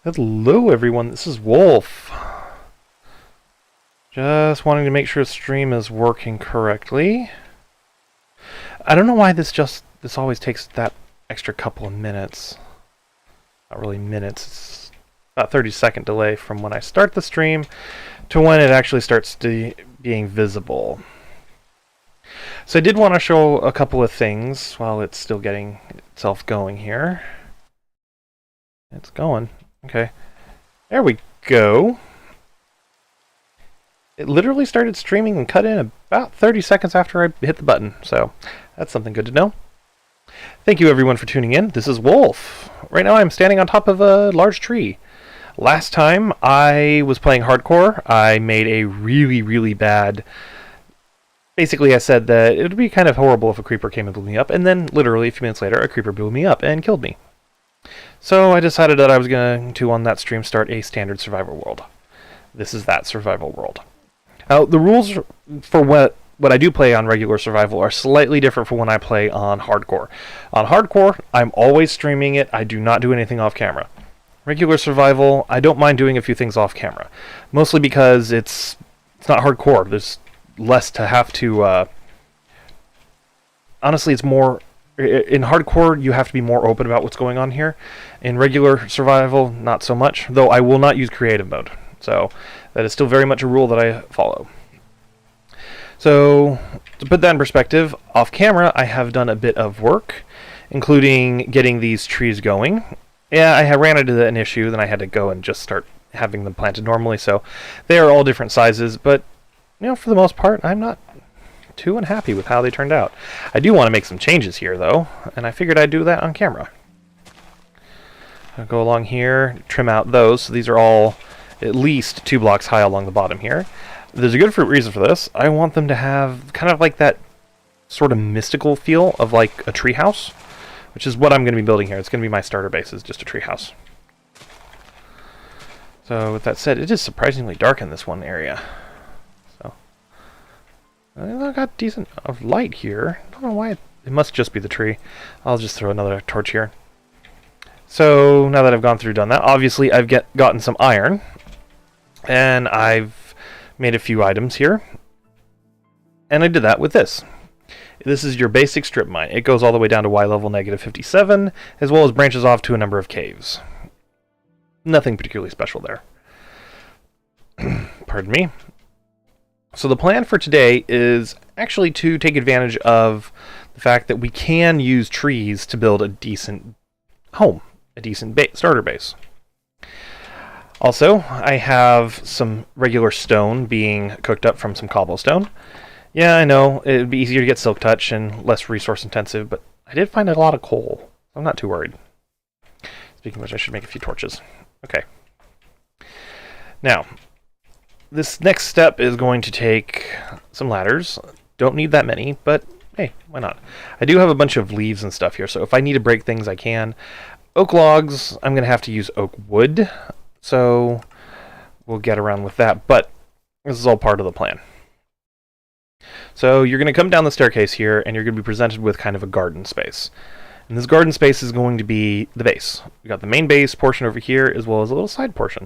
Hello everyone, this is Wolf. Just wanting to make sure the stream is working correctly. I don't know why this always takes that extra couple of minutes. Not really minutes, it's about 30-second delay from when I start the stream to when it actually starts being visible. So I did want to show a couple of things while it's still getting itself going here. It's going. Okay, there we go. It literally started streaming and cut in about 30 seconds after I hit the button, so that's something good to know. Thank you everyone for tuning in. This is Wolf. Right now I'm standing on top of a large tree. Last time I was playing hardcore, I made a really bad... Basically I said that it would be kind of horrible if a creeper came and blew me up, and then literally a few minutes later a creeper blew me up and killed me. So I decided that I was going to, on that stream, start a standard survival world. This is that survival world. Now, the rules for what I do play on regular survival are slightly different from when I play on hardcore. On hardcore, I'm always streaming it. I do not do anything off camera. Regular survival, I don't mind doing a few things off camera. Mostly because it's not hardcore. There's less to have to... honestly, it's more... In hardcore, you have to be more open about what's going on here. In regular survival, not so much, though I will not use creative mode. So that is still very much a rule that I follow. So to put that in perspective, off camera, I have done a bit of work, including getting these trees going. Yeah, I ran into an issue, then I had to go and just start having them planted normally. So they are all different sizes, but you know, for the most part, I'm not too unhappy with how they turned out. I do want to make some changes here though, and I figured I'd do that on camera. I'll go along here, trim out those, so these are all at least 2 blocks high along the bottom here. There's a good reason for this. I want them to have kind of like that sort of mystical feel of like a treehouse, which is what I'm going to be building here. It's going to be my starter base, is just a treehouse. So with that said, it is surprisingly dark in this one area. I got decent of light here. I don't know why. It must just be the tree. I'll just throw another torch here. So now that I've done that, obviously I've gotten some iron, and I've made a few items here. And I did that with this. This is your basic strip mine. It goes all the way down to Y level -57, as well as branches off to a number of caves. Nothing particularly special there. Pardon me. So the plan for today is actually to take advantage of the fact that we can use trees to build a decent home, a decent starter base. Also, I have some regular stone being cooked up from some cobblestone. Yeah, I know, it would be easier to get silk touch and less resource intensive, but I did find a lot of coal. I'm not too worried. Speaking of which, I should make a few torches. Okay. Now, this next step is going to take some ladders. Don't need that many, but hey, why not? I do have a bunch of leaves and stuff here, so if I need to break things, I can. Oak logs, I'm going to have to use oak wood, so we'll get around with that, but this is all part of the plan. So you're going to come down the staircase here, and you're going to be presented with kind of a garden space. And this garden space is going to be the base. We got the main base portion over here, as well as a little side portion.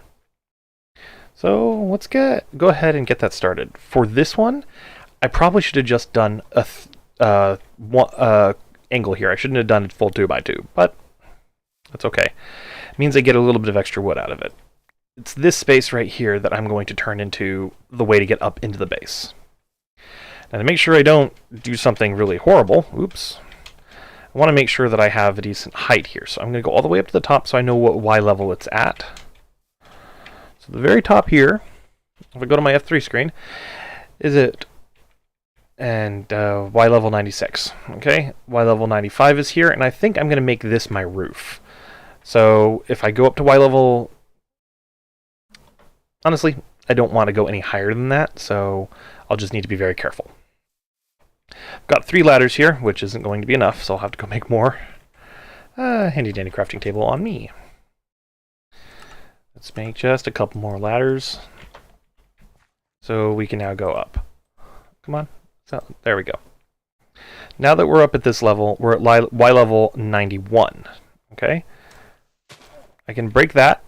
So let's go ahead and get that started. For this one, I probably should have just done a angle here. I shouldn't have done it full 2x2, but that's okay. It means I get a little bit of extra wood out of it. It's this space right here that I'm going to turn into the way to get up into the base. Now to make sure I don't do something really horrible, oops, I want to make sure that I have a decent height here. So I'm going to go all the way up to the top so I know what Y level it's at. So the very top here, if I go to my F3 screen, is it, and Y level 96, okay? Y level 95 is here, and I think I'm going to make this my roof. So if I go up to Y level, honestly, I don't want to go any higher than that, so I'll just need to be very careful. I've got 3 ladders here, which isn't going to be enough, so I'll have to go make more. Handy dandy crafting table on me. Let's make just a couple more ladders so we can now go up. Come on. So, there we go. Now that we're up at this level, we're at Y level 91. Okay? I can break that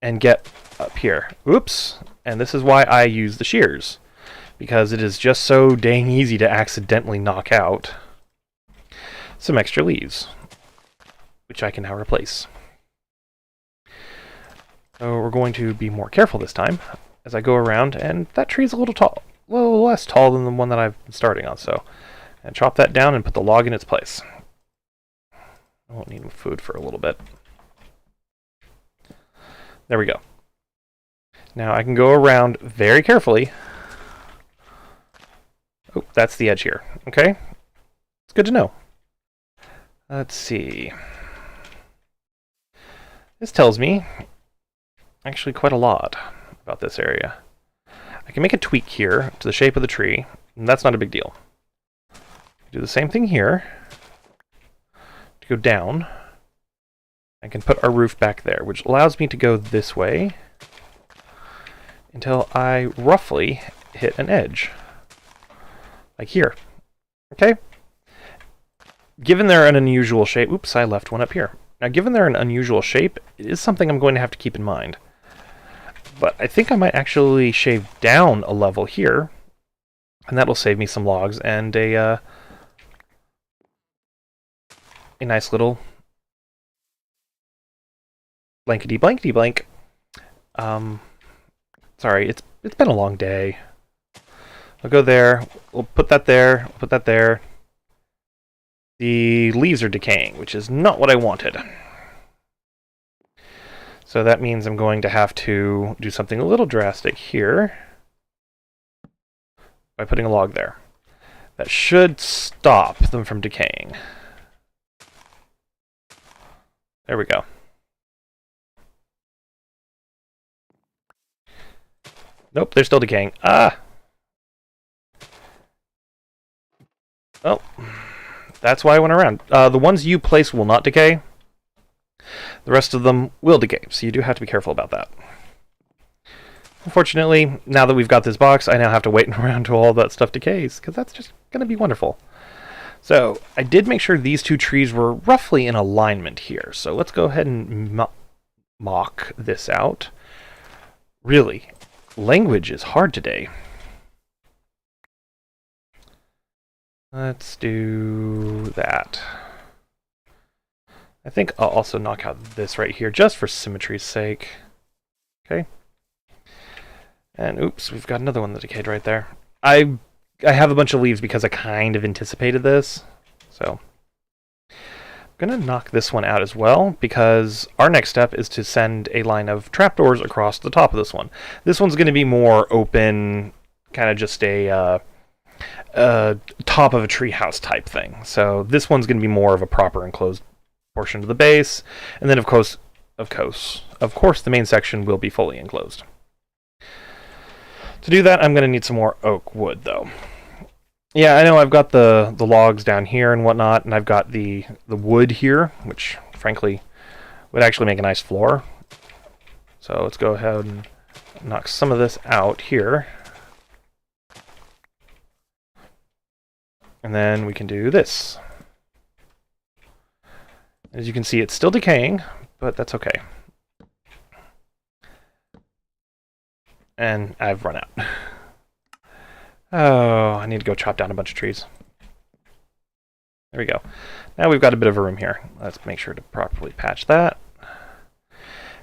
and get up here. Oops. And this is why I use the shears, because it is just so dang easy to accidentally knock out some extra leaves, which I can now replace. So we're going to be more careful this time as I go around, and that tree is a little less tall than the one that I've been starting on, so and chop that down and put the log in its place. I won't need food for a little bit. There we go. Now I can go around very carefully. Oh, that's the edge here. Okay. It's good to know. Let's see. This tells me actually quite a lot about this area. I can make a tweak here to the shape of the tree, and that's not a big deal. Do the same thing here. To go down, I can put our roof back there, which allows me to go this way until I roughly hit an edge. Like here. Okay? Given they're an unusual shape... Oops, I left one up here. Now, given they're an unusual shape, it is something I'm going to have to keep in mind. But I think I might actually shave down a level here, and that'll save me some logs and a nice little blankety-blankety-blank. Sorry, it's been a long day. I'll go there. We'll put that there. We'll put that there. The leaves are decaying, which is not what I wanted. So that means I'm going to have to do something a little drastic here by putting a log there. That should stop them from decaying. There we go. Nope, they're still decaying. Ah! Well, that's why I went around. The ones you place will not decay. The rest of them will decay, so you do have to be careful about that. Unfortunately, now that we've got this box, I now have to wait around till all that stuff decays, because that's just going to be wonderful. So, I did make sure these two trees were roughly in alignment here, so let's go ahead and mock this out. Really, language is hard today. Let's do that. I think I'll also knock out this right here, just for symmetry's sake. Okay. And oops, we've got another one that decayed right there. I have a bunch of leaves because I kind of anticipated this. So I'm going to knock this one out as well, because our next step is to send a line of trapdoors across the top of this one. This one's going to be more open, kind of just a top of a treehouse type thing. So this one's going to be more of a proper enclosed portion of the base, and then of course the main section will be fully enclosed. To do that, I'm going to need some more oak wood, though. Yeah, I know I've got the logs down here and whatnot, and I've got the wood here, which frankly would actually make a nice floor. So let's go ahead and knock some of this out here. And then we can do this. As you can see, it's still decaying, but that's okay. And I've run out. Oh, I need to go chop down a bunch of trees. There we go. Now we've got a bit of a room here. Let's make sure to properly patch that.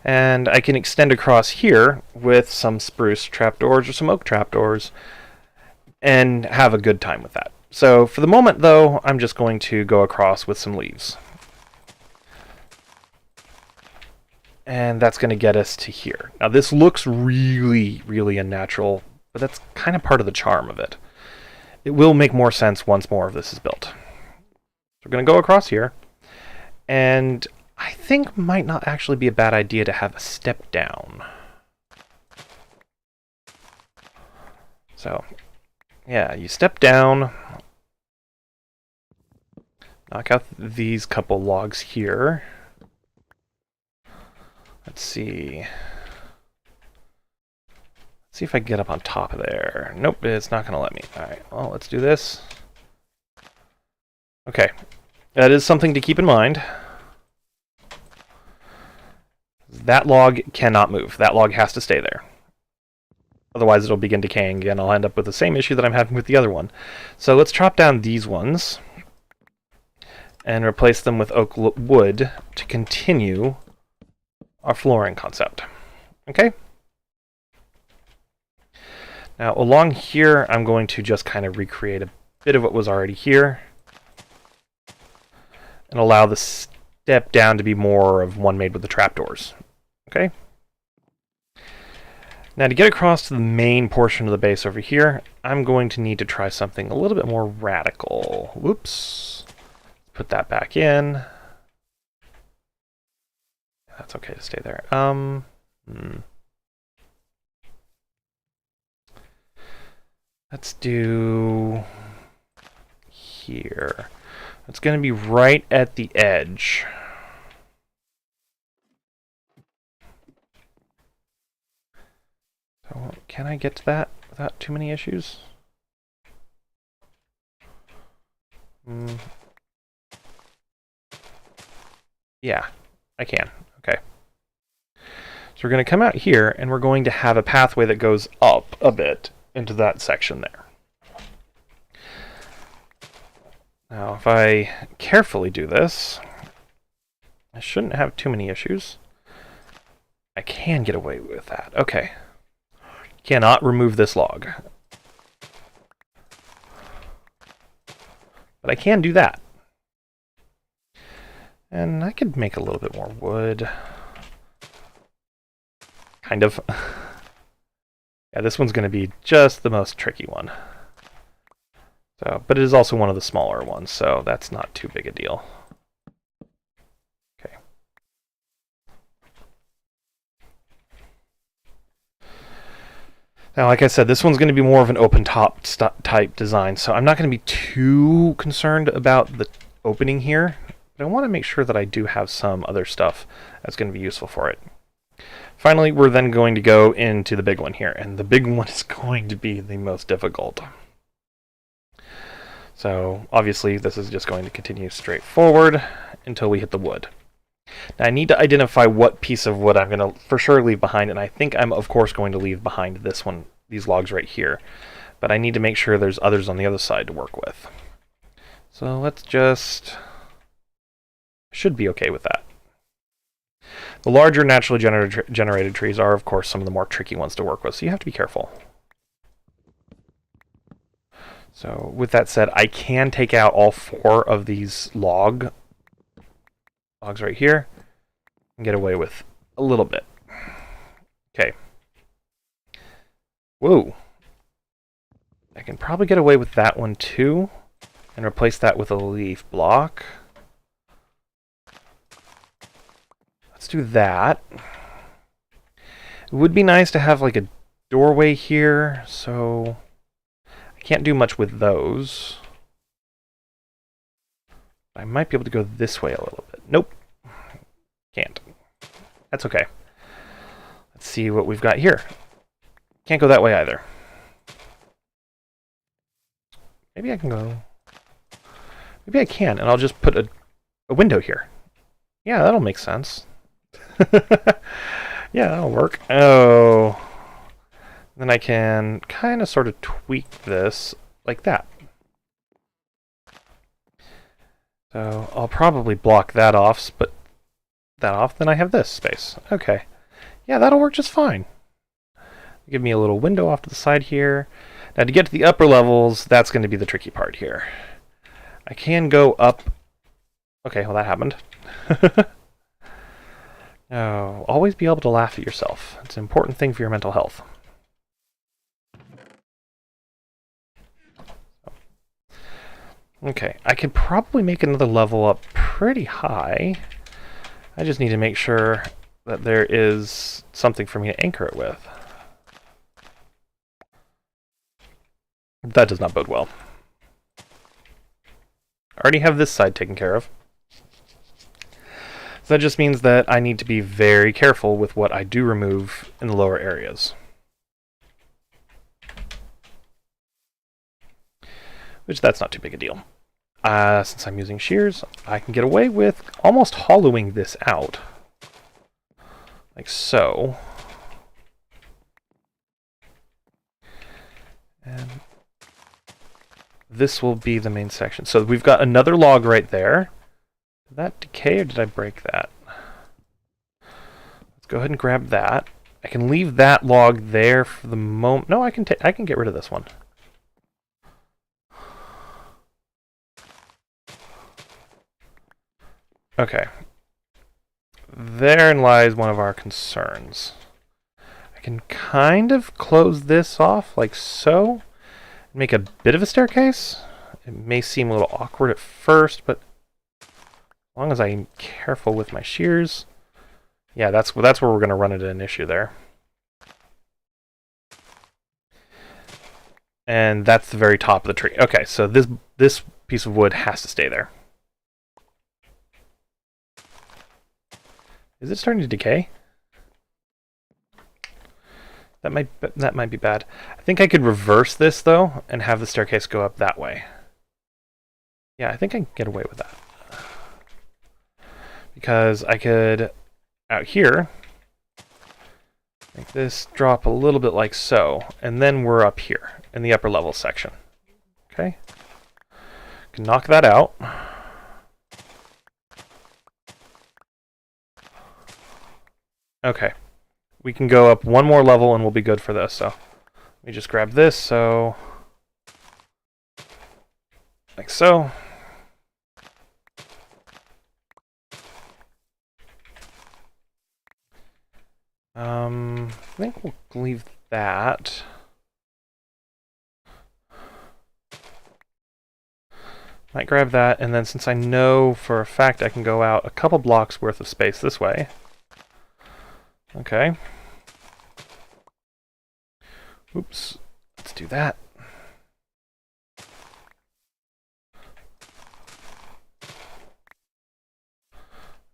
And I can extend across here with some spruce trapdoors or some oak trapdoors and have a good time with that. So for the moment, though, I'm just going to go across with some leaves. And that's going to get us to here. Now this looks really, really unnatural, but that's kind of part of the charm of it. It will make more sense once more of this is built. So we're going to go across here, and I think might not actually be a bad idea to have a step down. So, yeah, you step down, knock out these couple logs here. Let's see. Let's see if I can get up on top of there. Nope, it's not going to let me. Alright, well, let's do this. Okay. That is something to keep in mind. that log cannot move. That log has to stay there. Otherwise, it'll begin decaying again. I'll end up with the same issue that I'm having with the other one. So let's chop down these ones and replace them with oak wood to continue our flooring concept. Okay? Now, along here, I'm going to just kind of recreate a bit of what was already here and allow the step down to be more of one made with the trapdoors. Okay? Now, to get across to the main portion of the base over here, I'm going to need to try something a little bit more radical. Whoops. Put that back in. That's okay to stay there. Let's do here. It's going to be right at the edge. So, can I get to that without too many issues? Yeah, I can. Okay. So we're going to come out here, and we're going to have a pathway that goes up a bit into that section there. Now, if I carefully do this, I shouldn't have too many issues. I can get away with that. Okay. Cannot remove this log. But I can do that. And I could make a little bit more wood. Kind of. Yeah, this one's going to be just the most tricky one. So, but it is also one of the smaller ones, so that's not too big a deal. Okay. Now, like I said, this one's going to be more of an open top type design, so I'm not going to be too concerned about the opening here, but I want to make sure that I do have some other stuff that's going to be useful for it. Finally, we're then going to go into the big one here, and the big one is going to be the most difficult. So, obviously, this is just going to continue straight forward until we hit the wood. Now, I need to identify what piece of wood I'm going to for sure leave behind, and I think I'm, of course, going to leave behind this one, these logs right here. But I need to make sure there's others on the other side to work with. So, let's just... should be okay with that. The larger naturally generated trees are, of course, some of the more tricky ones to work with, so you have to be careful. So, with that said, I can take out all 4 of these logs right here and get away with a little bit. Okay. Whoa. I can probably get away with that one too and replace that with a leaf block. Let's do that. It would be nice to have like a doorway here, so I can't do much with those. I might be able to go this way a little bit. Nope. Can't. That's okay. Let's see what we've got here. Can't go that way either. Maybe I can go... Maybe I can, and I'll just put a window here. Yeah, that'll make sense. Yeah, that'll work. Oh. Then I can kind of sort of tweak this like that. So I'll probably block that off, but then I have this space. Okay. Yeah, that'll work just fine. Give me a little window off to the side here. Now to get to the upper levels, that's going to be the tricky part here. I can go up... Okay, well that happened. Oh, always be able to laugh at yourself. It's an important thing for your mental health. Okay, I could probably make another level up pretty high. I just need to make sure that there is something for me to anchor it with. That does not bode well. I already have this side taken care of. So that just means that I need to be very careful with what I do remove in the lower areas. Which, that's not too big a deal. Since I'm using shears, I can get away with almost hollowing this out. like so. And this will be the main section. So we've got another log right there. Did that decay or did I break that? Let's go ahead and grab that. I can leave that log there for the moment. No, I can get rid of this one. Okay. Therein lies one of our concerns. I can kind of close this off like so. Make a bit of a staircase. It may seem a little awkward at first, but as long as I'm careful with my shears, yeah, that's where we're going to run into an issue there. And that's the very top of the tree. Okay, so this piece of wood has to stay there. Is it starting to decay? That might be bad. I think I could reverse this though and have the staircase go up that way. Yeah, I think I can get away with that. Because I could, out here, make this drop a little bit like so, and then we're up here in the upper level section. Okay? Can knock that out. Okay. We can go up one more level and we'll be good for this. So let me just grab this, so like so. I think we'll leave that. Might grab that, and then since I know for a fact I can go out a couple blocks worth of space this way. Okay. Oops. Let's do that.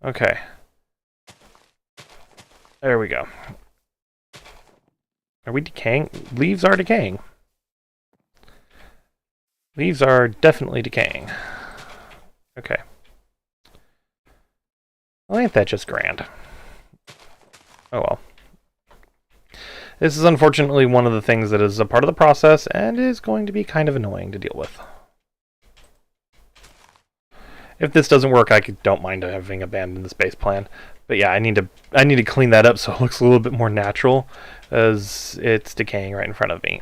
Okay. There we go. Are we decaying? Leaves are decaying. Leaves are definitely decaying. Okay. Well, ain't that just grand? Oh well. This is unfortunately one of the things that is a part of the process and is going to be kind of annoying to deal with. If this doesn't work, I don't mind having abandoned the space plan. But yeah, I need to clean that up so it looks a little bit more natural, as it's decaying right in front of me.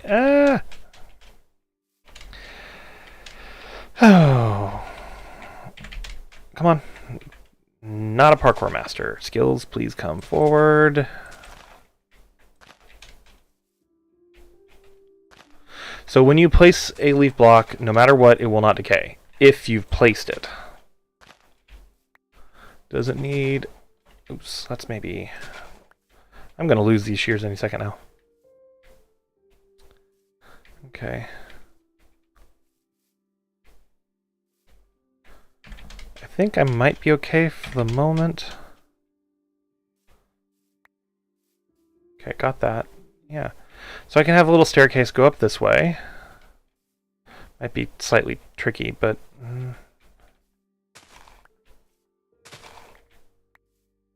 Oh, come on! Not a parkour master. Skills, please come forward. So when you place a leaf block, no matter what, it will not decay if you've placed it. Does it need... Oops, that's maybe... I'm going to lose these shears any second now. Okay. I think I might be okay for the moment. Okay, got that. Yeah. So I can have a little staircase go up this way. Might be slightly tricky, but...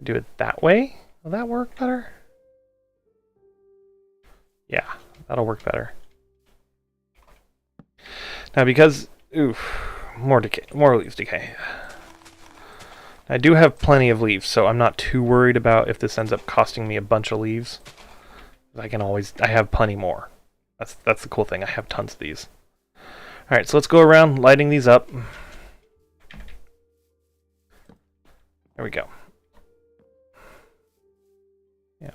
do it that way? Will that work better? Yeah, that'll work better. Now because... Oof. More leaves decay. I do have plenty of leaves, so I'm not too worried about if this ends up costing me a bunch of leaves. I have plenty more. That's the cool thing. I have tons of these. Alright, so let's go around lighting these up. There we go. Yeah.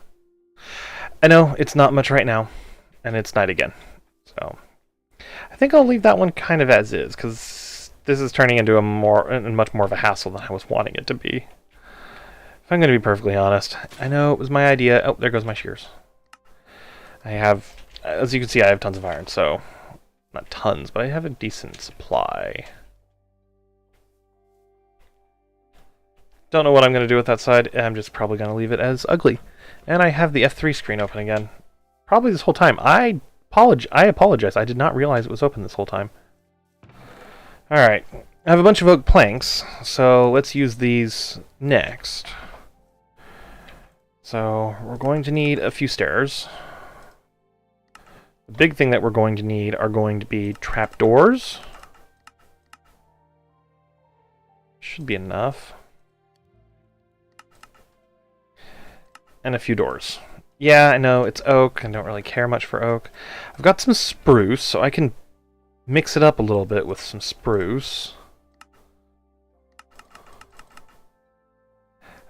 I know it's not much right now, and it's night again. So I think I'll leave that one kind of as is, because this is turning into much more of a hassle than I was wanting it to be. If I'm going to be perfectly honest. I know it was my idea. Oh, there goes my shears. I have, as you can see, I have tons of iron, so not tons, but I have a decent supply. Don't know what I'm going to do with that side. I'm just probably going to leave it as ugly. And I have the F3 screen open again. Probably this whole time. I apologize. I did not realize it was open this whole time. Alright. I have a bunch of oak planks, so let's use these next. So we're going to need a few stairs. The big thing that we're going to need are going to be trapdoors. Should be enough. And a few doors. Yeah, I know, it's oak. I don't really care much for oak. I've got some spruce, so I can mix it up a little bit with some spruce.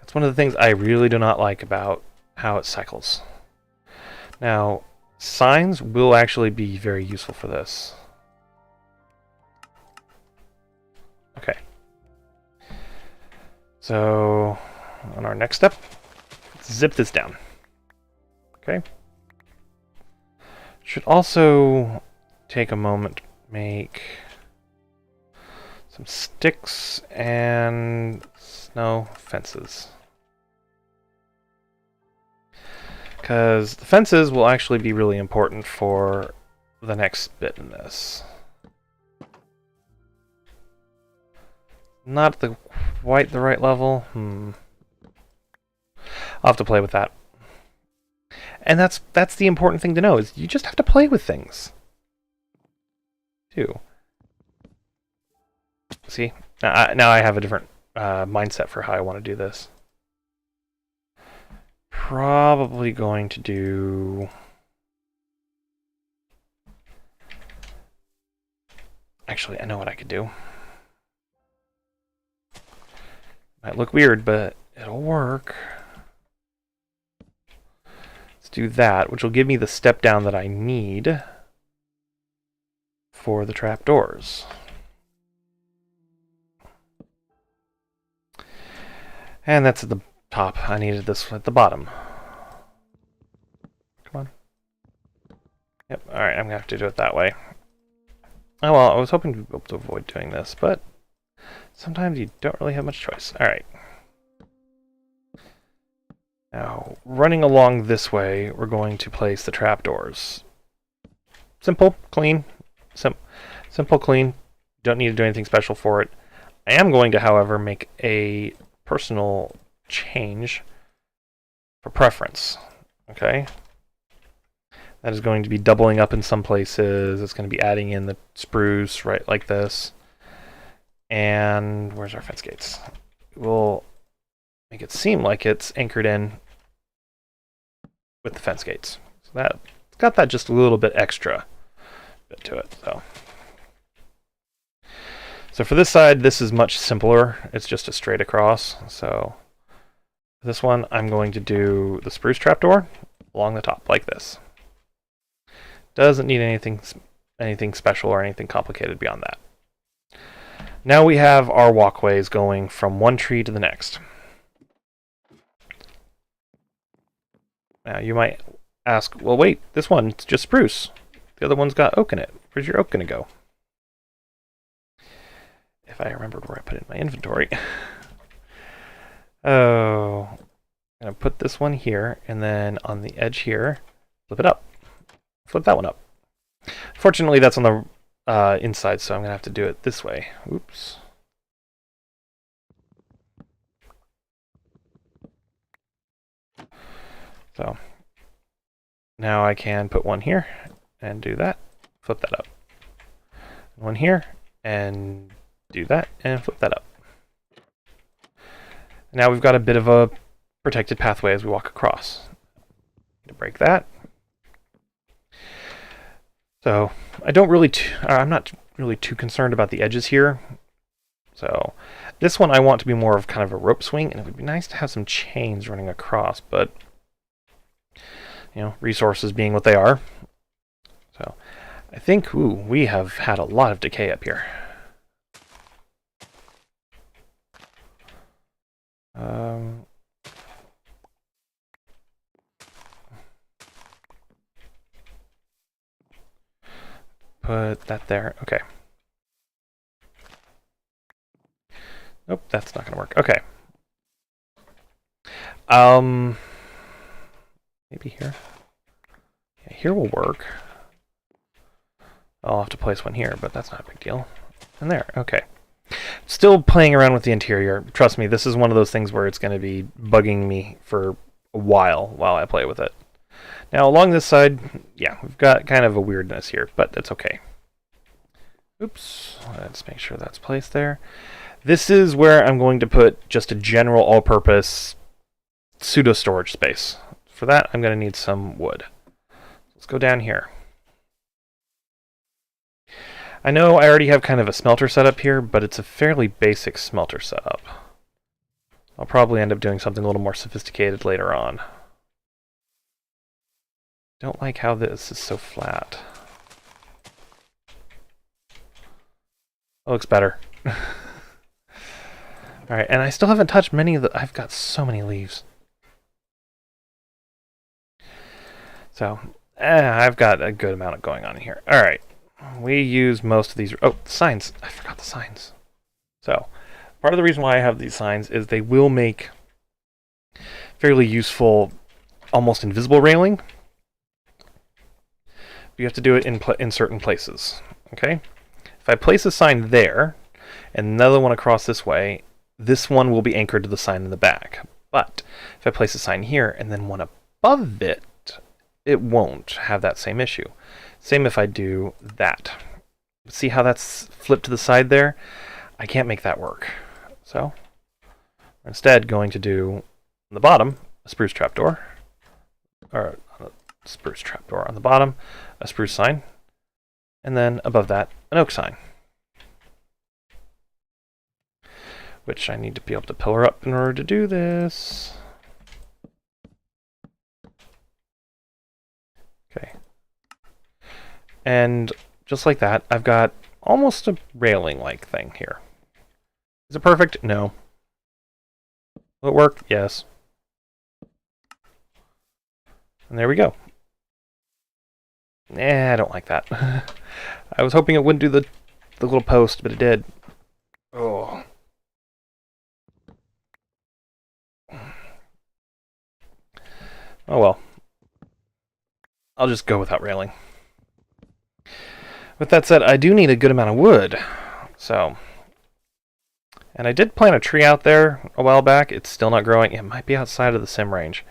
That's one of the things I really do not like about how it cycles. Now, signs will actually be very useful for this. Okay. So, on our next step, let's zip this down. Okay. Should also take a moment to make some sticks and snow fences. Because the fences will actually be really important for the next bit in this. Not quite the right level. I'll have to play with that. And that's the important thing to know, is you just have to play with things. Too. See? Now I have a different mindset for how I want to do this. Probably going to do... Actually, I know what I could do. Might look weird, but it'll work. Let's do that, which will give me the step down that I need for the trapdoors. And that's at the top. I needed this at the bottom. Come on. Yep, alright, I'm going to have to do it that way. Oh well, I was hoping to be able to avoid doing this, but sometimes you don't really have much choice. Alright. Now, running along this way, we're going to place the trapdoors. Simple, clean. Simple, clean. Don't need to do anything special for it. I am going to, however, make a personal change for preference. Okay? That is going to be doubling up in some places. It's going to be adding in the spruce, right, like this. And where's our fence gates? We'll make it seem like it's anchored in with the fence gates. So that it's got that just a little bit extra bit to it. So for this side, this is much simpler. It's just a straight across. So this one, I'm going to do the spruce trapdoor along the top like this. Doesn't need anything special or anything complicated beyond that. Now we have our walkways going from one tree to the next. Now you might ask, well wait, this one's just spruce. The other one's got oak in it. Where's your oak going to go? If I remembered where I put it in my inventory. Oh, I'm going to put this one here, and then on the edge here, flip it up. Flip that one up. Fortunately, that's on the inside, so I'm going to have to do it this way. Oops. So now I can put one here and do that. Flip that up. One here and do that and flip that up. Now we've got a bit of a protected pathway as we walk across. To break that. So I'm not really too concerned about the edges here. So this one I want to be more of kind of a rope swing, and it would be nice to have some chains running across, but you know, resources being what they are. So I think, we have had a lot of decay up here. Put that there. Okay. Nope, that's not going to work. Okay. Maybe here. Yeah, here will work. I'll have to place one here, but that's not a big deal. And there. Okay. Still playing around with the interior. Trust me, this is one of those things where it's going to be bugging me for a while I play with it. Now along this side, yeah, we've got kind of a weirdness here, but that's okay. Oops, let's make sure that's placed there. This is where I'm going to put just a general all-purpose pseudo-storage space. For that, I'm going to need some wood. Let's go down here. I know I already have kind of a smelter setup here, but it's a fairly basic smelter setup. I'll probably end up doing something a little more sophisticated later on. Don't like how this is so flat. That looks better. Alright, and I still haven't touched many of the... I've got so many leaves. So, I've got a good amount of going on here. Alright, we use most of these... Oh, the signs. I forgot the signs. So, part of the reason why I have these signs is they will make fairly useful, almost invisible railing. You have to do it in certain places. Okay? If I place a sign there, and another one across this way, this one will be anchored to the sign in the back. But if I place a sign here and then one above it, it won't have that same issue. Same if I do that. See how that's flipped to the side there? I can't make that work. So, we're instead going to do on the bottom a spruce trapdoor, or a spruce trapdoor on the bottom, a spruce sign, and then above that an oak sign. Which I need to be able to pillar up in order to do this. Okay. And just like that, I've got almost a railing-like thing here. Is it perfect? No. Will it work? Yes. And there we go. I don't like that. I was hoping it wouldn't do the little post, but it did. Oh. Oh well. I'll just go without railing. With that said, I do need a good amount of wood. So... And I did plant a tree out there a while back. It's still not growing. It might be outside of the sim range.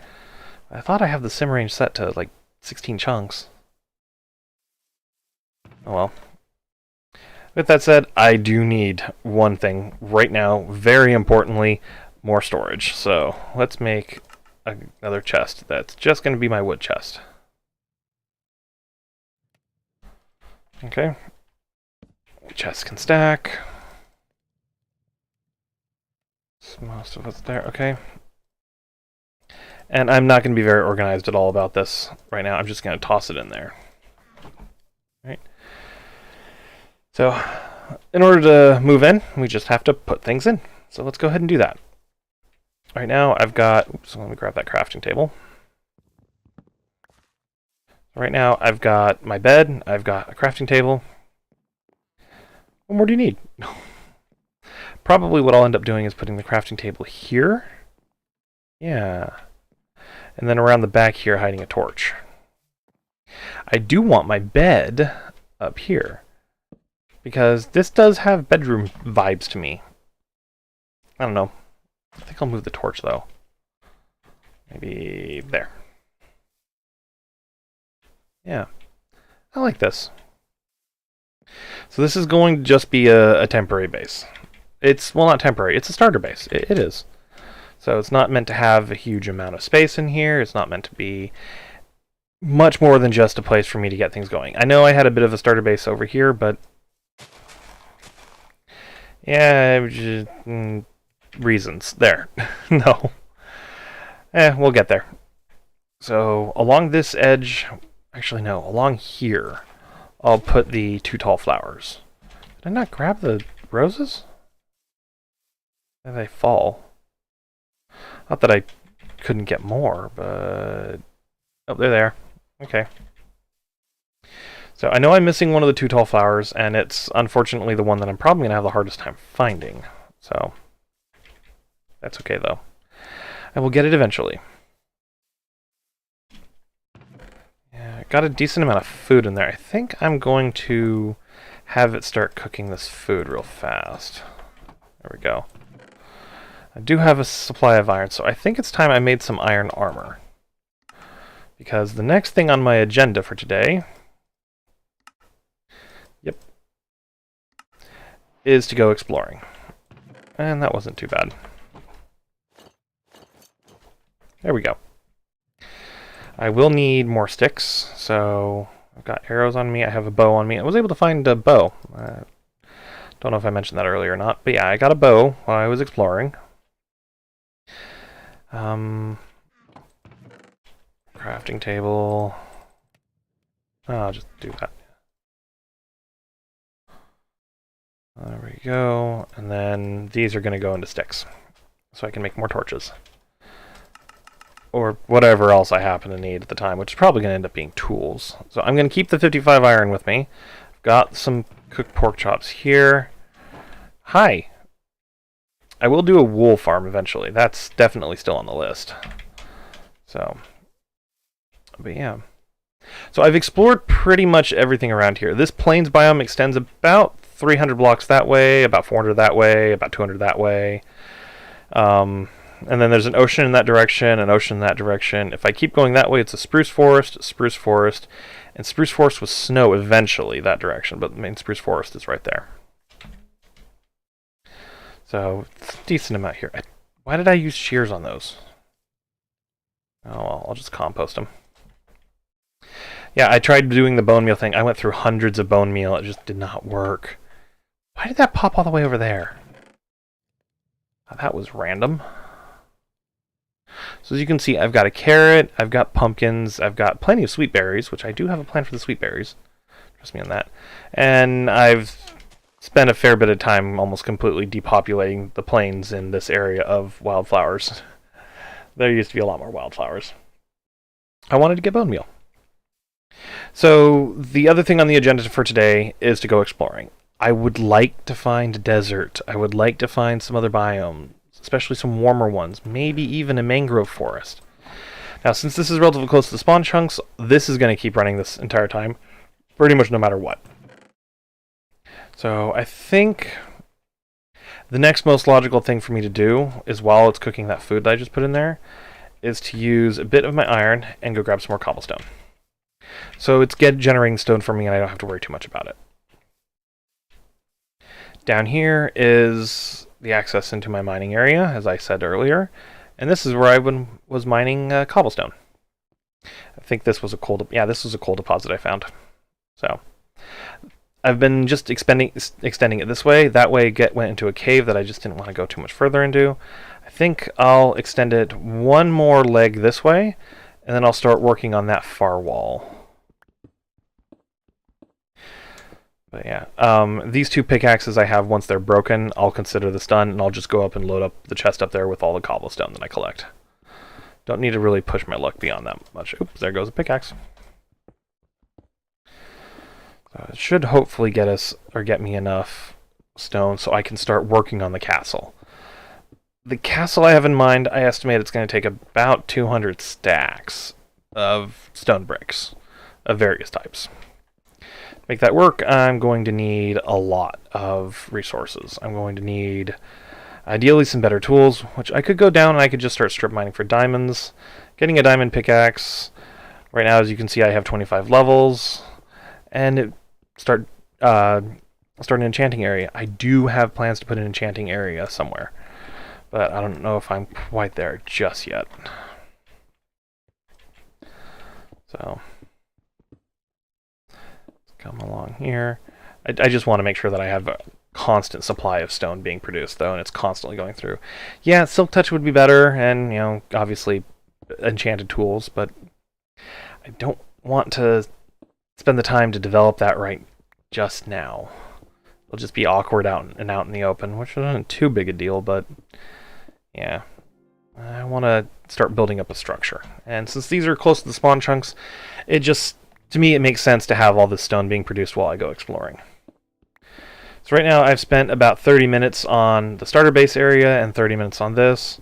I thought I have the sim range set to like 16 chunks. Oh well. With that said, I do need one thing right now. Very importantly, more storage. So let's make another chest. That's just going to be my wood chest. Okay. Chests can stack. Most of what's there, okay. And I'm not going to be very organized at all about this right now. I'm just going to toss it in there. Right. So, in order to move in, we just have to put things in. So let's go ahead and do that. Right now, I've got... Oops, let me grab that crafting table. Right now, I've got my bed. I've got a crafting table. What more do you need? Probably what I'll end up doing is putting the crafting table here. Yeah. And then around the back here, hiding a torch. I do want my bed up here, because this does have bedroom vibes to me. I don't know. I think I'll move the torch, though. Maybe there. Yeah. I like this. So this is going to just be a temporary base. It's, well, not temporary. It's a starter base. It is. So it's not meant to have a huge amount of space in here. It's not meant to be much more than just a place for me to get things going. I know I had a bit of a starter base over here, but... yeah, just, reasons. There. No. We'll get there. So along this edge... Actually, no. Along here, I'll put the 2 tall flowers. Did I not grab the roses? Did they fall? Not that I couldn't get more, but... Oh, they're there. Okay. So I know I'm missing one of the 2 tall flowers, and it's unfortunately the one that I'm probably going to have the hardest time finding. So, that's okay, though. I will get it eventually. Yeah, got a decent amount of food in there. I think I'm going to have it start cooking this food real fast. There we go. I do have a supply of iron, so I think it's time I made some iron armor. Because the next thing on my agenda for today, is to go exploring. And that wasn't too bad. There we go. I will need more sticks, so I've got arrows on me, I have a bow on me. I was able to find a bow. Don't know if I mentioned that earlier or not, but yeah, I got a bow while I was exploring. Crafting table. Oh, I'll just do that. There we go. And then these are going to go into sticks, so I can make more torches. Or whatever else I happen to need at the time, which is probably going to end up being tools. So I'm going to keep the 55 iron with me. I've got some cooked pork chops here. Hi! I will do a wool farm eventually. That's definitely still on the list. So, but yeah. So I've explored pretty much everything around here. This plains biome extends about 300 blocks that way, about 400 that way, about 200 that way. And then there's an ocean in that direction, an ocean in that direction. If I keep going that way, it's a spruce forest, and spruce forest with snow eventually that direction, but the main spruce forest is right there. So, it's a decent amount here. Why did I use shears on those? Oh well, I'll just compost them. Yeah, I tried doing the bone meal thing. I went through hundreds of bone meal. It just did not work. Why did that pop all the way over there? That was random. So as you can see, I've got a carrot, I've got pumpkins, I've got plenty of sweet berries, which I do have a plan for the sweet berries. Trust me on that. And I've spent a fair bit of time almost completely depopulating the plains in this area of wildflowers. There used to be a lot more wildflowers. I wanted to get bone meal. So the other thing on the agenda for today is to go exploring. I would like to find desert. I would like to find some other biomes, especially some warmer ones, maybe even a mangrove forest. Now, since this is relatively close to the spawn chunks, this is going to keep running this entire time, pretty much no matter what. So I think the next most logical thing for me to do is, while it's cooking that food that I just put in there, is to use a bit of my iron and go grab some more cobblestone. So it's generating stone for me, and I don't have to worry too much about it. Down here is the access into my mining area, as I said earlier, and this is where I was mining cobblestone. I think this was a coal. This was a coal deposit I found. So I've been just extending it this way. That way, went into a cave that I just didn't want to go too much further into. I think I'll extend it one more leg this way, and then I'll start working on that far wall. But yeah, these two pickaxes I have, once they're broken, I'll consider this done, and I'll just go up and load up the chest up there with all the cobblestone that I collect. Don't need to really push my luck beyond that much. Oops, there goes a pickaxe. So it should hopefully get me enough stone so I can start working on the castle. The castle I have in mind, I estimate it's going to take about 200 stacks of stone bricks of various types. To make that work, I'm going to need a lot of resources. I'm going to need, ideally, some better tools, which I could go down and I could just start strip mining for diamonds. Getting a diamond pickaxe. Right now, as you can see, I have 25 levels. And start an enchanting area. I do have plans to put an enchanting area somewhere, but I don't know if I'm quite there just yet. So come along here. I just want to make sure that I have a constant supply of stone being produced, though, and it's constantly going through. Yeah, Silk Touch would be better, and, you know, obviously enchanted tools, but I don't want to spend the time to develop that right just now. It'll just be awkward out in the open, which isn't too big a deal, but yeah. I want to start building up a structure. And since these are close to the spawn chunks, to me, it makes sense to have all this stone being produced while I go exploring. So right now, I've spent about 30 minutes on the starter base area and 30 minutes on this.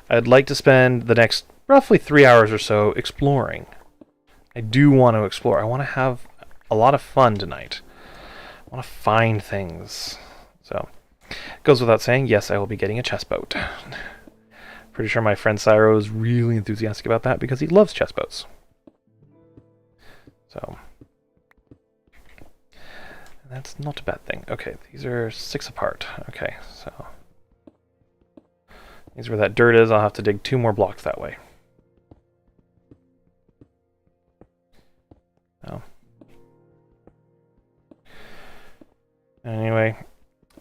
I'd like to spend the next roughly 3 hours or so exploring. I do want to explore. I want to have a lot of fun tonight. I want to find things. So, it goes without saying, yes, I will be getting a chest boat. Pretty sure my friend Cyro is really enthusiastic about that because he loves chess boats. So, that's not a bad thing. Okay, these are 6 apart. Okay, so these where that dirt is. I'll have to dig 2 more blocks that way. Oh. Anyway,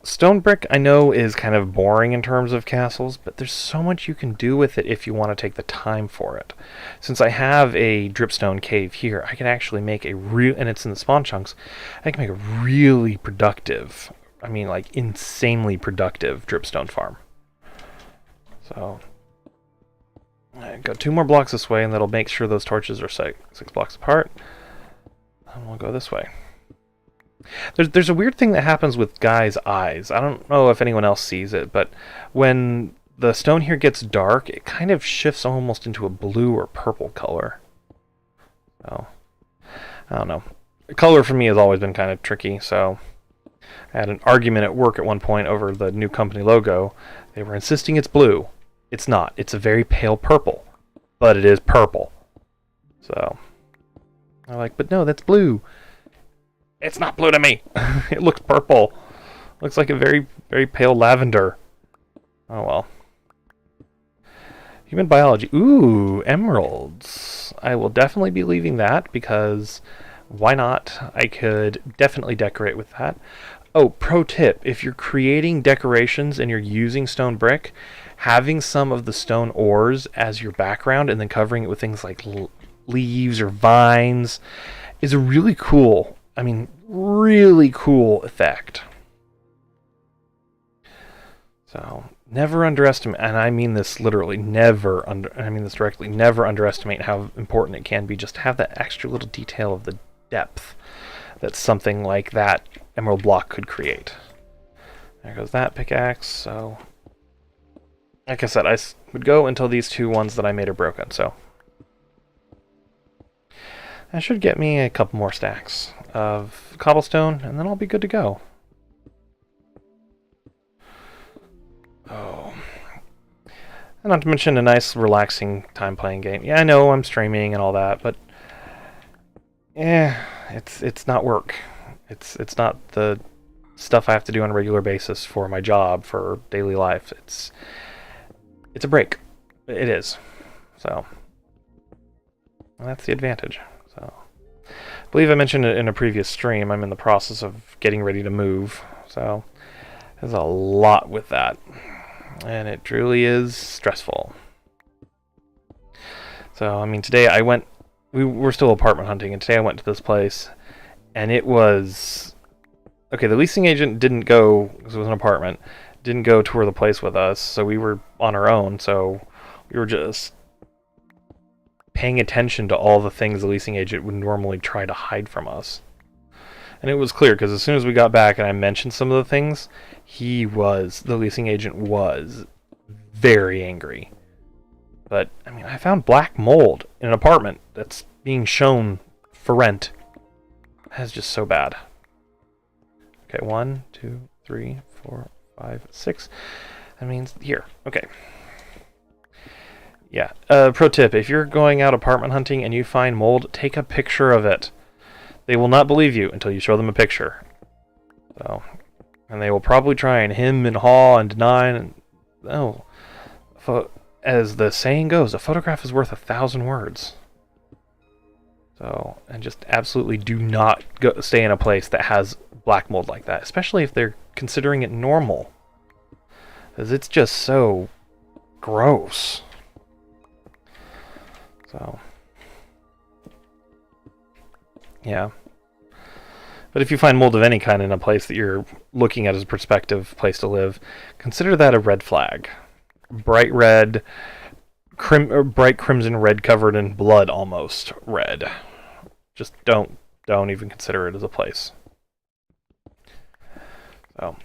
stone brick I know is kind of boring in terms of castles, but there's so much you can do with it if you want to take the time for it. Since I have a dripstone cave here, I can actually make a real, and it's in the spawn chunks, I can make a really productive, I mean like insanely productive dripstone farm. So, I got 2 more blocks this way, and that'll make sure those torches are 6 blocks apart. And we'll go this way. There's a weird thing that happens with Guy's eyes. I don't know if anyone else sees it, but when the stone here gets dark, it kind of shifts almost into a blue or purple color. So, I don't know. The color for me has always been kind of tricky, so I had an argument at work at one point over the new company logo. They were insisting it's blue. It's not. It's a very pale purple, but it is purple. So, I'm like, but no, that's blue. It's not blue to me. It looks purple. Looks like a very, very pale lavender. Oh well. Human biology. Ooh, emeralds. I will definitely be leaving that because why not? I could definitely decorate with that. Oh, pro tip. If you're creating decorations and you're using stone brick, having some of the stone ores as your background and then covering it with things like leaves or vines is a really cool, I mean, really cool effect. So, never underestimate, and I mean this literally, I mean this directly, never underestimate how important it can be just to have that extra little detail of the depth that something like that emerald block could create. There goes that pickaxe, so like I said, I would go until these 2 ones that I made are broken, so that should get me a couple more stacks of cobblestone, and then I'll be good to go. Oh. And not to mention a nice, relaxing time playing game. Yeah, I know I'm streaming and all that, but it's not work. It's not the stuff I have to do on a regular basis for my job, for daily life. It's a break. It is. So, and that's the advantage. So, I believe I mentioned it in a previous stream. I'm in the process of getting ready to move. So, there's a lot with that. And it truly is stressful. So, I mean, today I went, we're still apartment hunting, and today I went to this place, and it was, okay, the leasing agent didn't go, because it was an apartment, didn't go tour the place with us, so we were on our own, so we were just paying attention to all the things the leasing agent would normally try to hide from us. And it was clear, because as soon as we got back and I mentioned some of the things, the leasing agent was very angry. But, I mean, I found black mold in an apartment that's being shown for rent. That's just so bad. Okay, 1, 2, 3, 4, 5, 6. That means here. Okay. Yeah. Pro tip, if you're going out apartment hunting and you find mold, take a picture of it. They will not believe you until you show them a picture. So, and they will probably try and hem and haw and deny. And, as the saying goes, a photograph is worth 1,000 words. So, and just absolutely do not stay in a place that has black mold like that, especially if they're considering it normal. Because it's just so gross. So, yeah. But if you find mold of any kind in a place that you're looking at as a prospective place to live, consider that a red flag. Bright red, bright crimson red covered in blood almost red. Just don't even consider it as a place. So,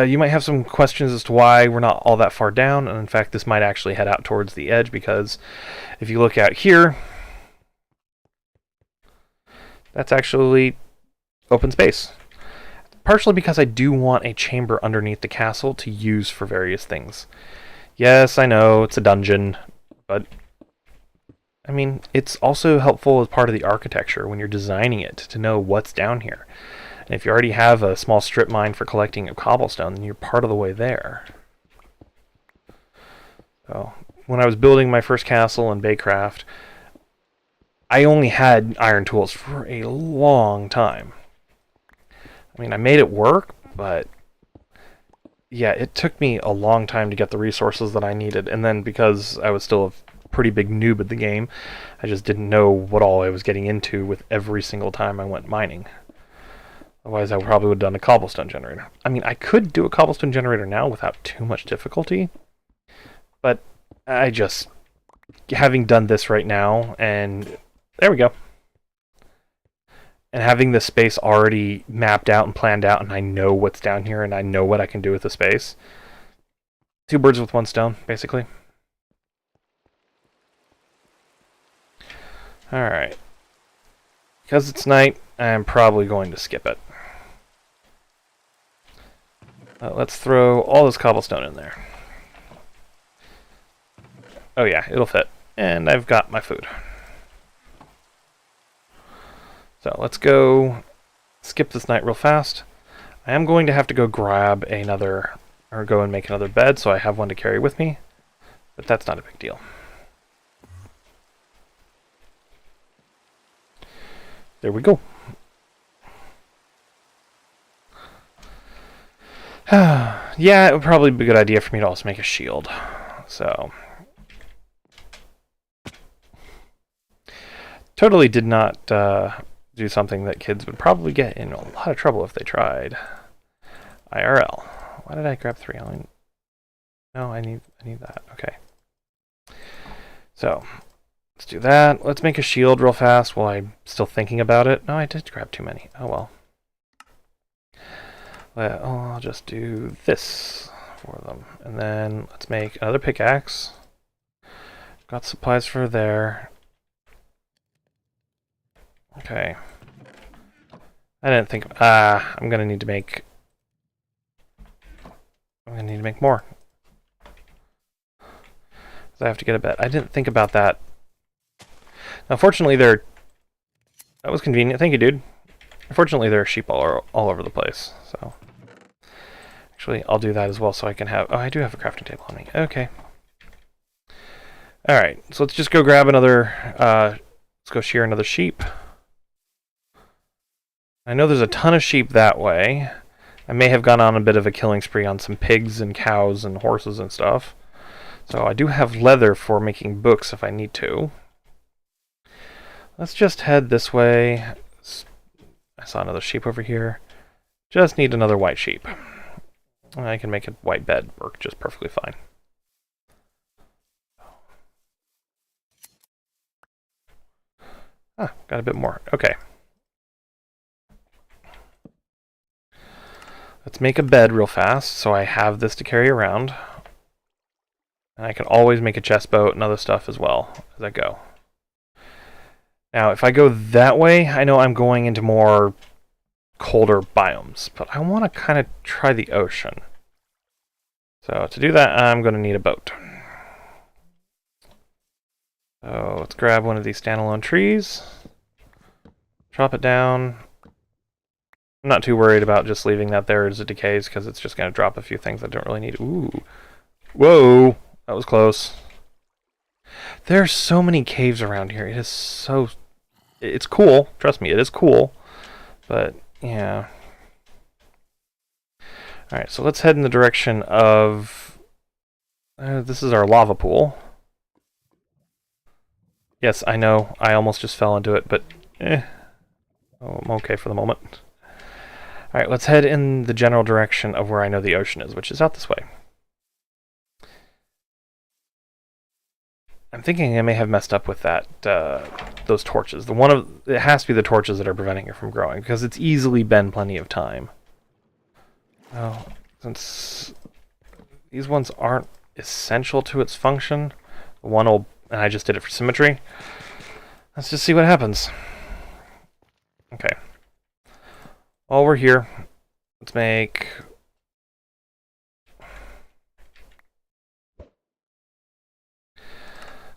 you might have some questions as to why we're not all that far down, and in fact this might actually head out towards the edge, because if you look out here, that's actually open space. Partially because I do want a chamber underneath the castle to use for various things. Yes, I know, it's a dungeon, but I mean, it's also helpful as part of the architecture when you're designing it to know what's down here. And if you already have a small strip mine for collecting of cobblestone, then you're part of the way there. So, when I was building my first castle in Baycraft, I only had iron tools for a long time. I mean, I made it work, but yeah, it took me a long time to get the resources that I needed. And then because I was still a pretty big noob at the game, I just didn't know what all I was getting into with every single time I went mining. Otherwise, I probably would have done a cobblestone generator. I mean, I could do a cobblestone generator now without too much difficulty, but I just, having done this right now, and there we go. And having the space already mapped out and planned out, and I know what's down here, and I know what I can do with the space. Two birds with one stone, basically. Alright. Because it's night, I'm probably going to skip it. Let's throw all this cobblestone in there. Oh yeah, it'll fit. And I've got my food. So let's go skip this night real fast. I am going to have to go grab another, or go and make another bed so I have one to carry with me. But that's not a big deal. There we go. Yeah, it would probably be a good idea for me to also make a shield. So, totally did not do something that kids would probably get in a lot of trouble if they tried. IRL. Why did I grab 3? No, I need that. Okay. So, let's do that. Let's make a shield real fast while I'm still thinking about it. No, I did grab too many. Oh well. Well, I'll just do this for them. And then let's make another pickaxe. Got supplies for there. Okay. I didn't think... I'm gonna need to make... more. I have to get a bed. I didn't think about that. Now, fortunately, that was convenient. Thank you, dude. Unfortunately, there are sheep all over the place, so... Actually, I'll do that as well so I can have... Oh, I do have a crafting table on me. Okay. Alright, so let's just go grab another... let's go shear another sheep. I know there's a ton of sheep that way. I may have gone on a bit of a killing spree on some pigs and cows and horses and stuff. So I do have leather for making books if I need to. Let's just head this way. I saw another sheep over here. Just need another white sheep. I can make a white bed work just perfectly fine. Ah, got a bit more. Okay. Let's make a bed real fast so I have this to carry around. And I can always make a chest boat and other stuff as well as I go. Now, if I go that way, I know I'm going into more colder biomes, but I want to kind of try the ocean. So to do that, I'm going to need a boat. So let's grab one of these standalone trees, chop it down. I'm not too worried about just leaving that there as it decays because it's just going to drop a few things I don't really need. Ooh. Whoa! That was close. There's so many caves around here. It is so... It's cool. Trust me, it is cool. But, yeah. Alright, so let's head in the direction of... this is our lava pool. Yes, I know. I almost just fell into it, but... Oh, I'm okay for the moment. Alright, let's head in the general direction of where I know the ocean is, which is out this way. I'm thinking I may have messed up with that, those torches. It has to be the torches that are preventing it from growing, because it's easily been plenty of time. Well, since these ones aren't essential to its function, and I just did it for symmetry. Let's just see what happens. Okay. While we're here, let's make...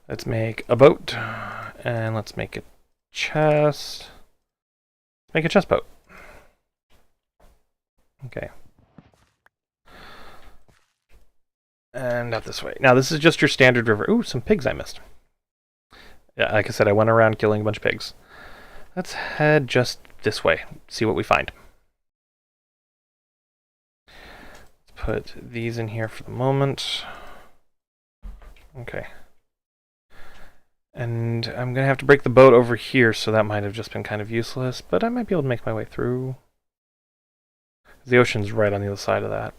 Let's make a boat, and let's make a chest. Make a chest boat. Okay. And out this way. Now, this is just your standard river. Ooh, some pigs I missed. Yeah, like I said, I went around killing a bunch of pigs. Let's head just this way, see what we find. Let's put these in here for the moment. Okay. And I'm going to have to break the boat over here, so that might have just been kind of useless, but I might be able to make my way through. The ocean's right on the other side of that.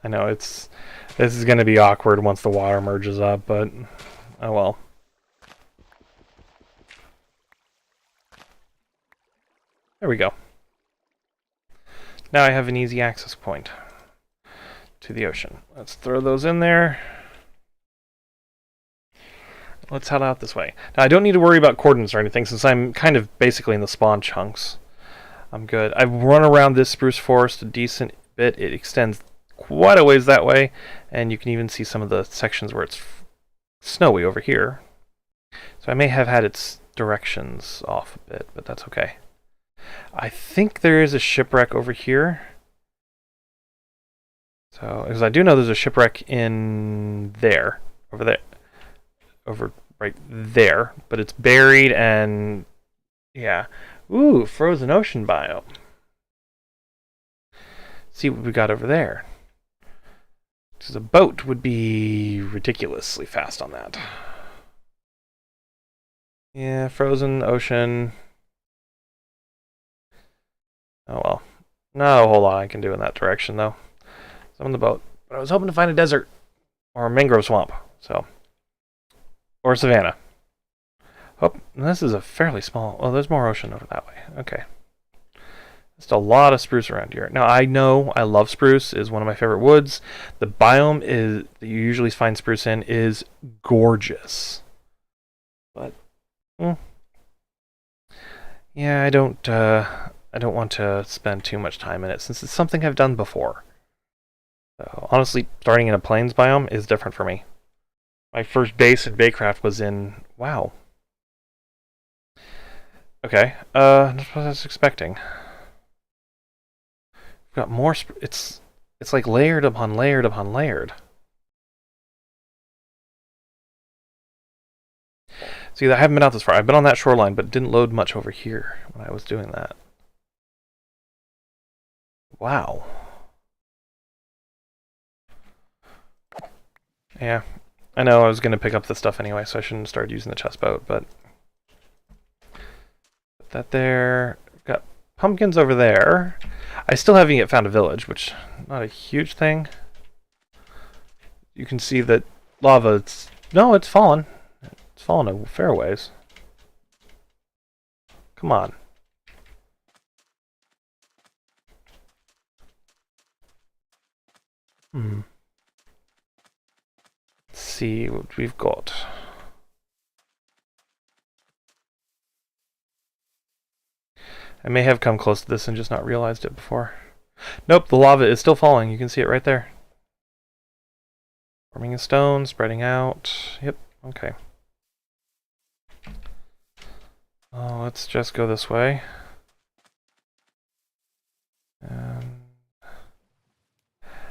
I know this is going to be awkward once the water merges up, but oh well. There we go. Now I have an easy access point to the ocean. Let's throw those in there. Let's head out this way. Now I don't need to worry about coordinates or anything since I'm kind of basically in the spawn chunks. I'm good. I've run around this spruce forest a decent bit. It extends quite a ways that way, and you can even see some of the sections where it's snowy over here. So I may have had its directions off a bit, but that's okay. I think there is a shipwreck over here. So, because I do know there's a shipwreck in there, over right there, but it's buried and yeah. Ooh, frozen ocean biome. See what we got over there. Because a boat would be ridiculously fast on that. Yeah, frozen ocean. Oh well. Not a whole lot I can do in that direction though. So I'm on the boat. But I was hoping to find a desert. Or a mangrove swamp. So. Or savanna. Oh, this is a fairly small... Oh, there's more ocean over that way. Okay. Just a lot of spruce around here. Now, I know I love spruce. It's one of my favorite woods. The biome that you usually find spruce in is gorgeous. But, yeah, I don't want to spend too much time in it since it's something I've done before. So, honestly, starting in a plains biome is different for me. My first base in Baycraft was in... Wow. Okay, that's what I was expecting. We've got more... It's like layered upon layered upon layered. See, I haven't been out this far. I've been on that shoreline, but it didn't load much over here when I was doing that. Wow. Yeah. I know I was going to pick up this stuff anyway, so I shouldn't start using the chest boat, but... Put that there. Got pumpkins over there. I still haven't yet found a village, which not a huge thing. You can see that lava, no, it's fallen. It's fallen a fair ways. Come on. Let's see what we've got. I may have come close to this and just not realized it before. Nope, the lava is still falling. You can see it right there. Forming a stone, spreading out. Yep, okay. Oh, let's just go this way.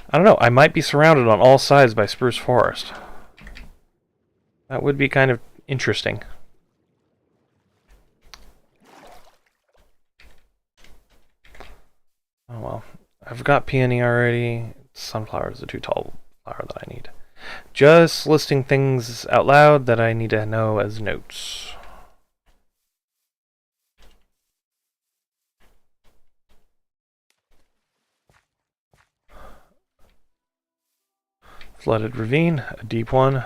I don't know, I might be surrounded on all sides by spruce forest. That would be kind of interesting. Oh well. I've got peony already. Sunflower is the too tall flower that I need. Just listing things out loud that I need to know as notes. Flooded ravine, a deep one.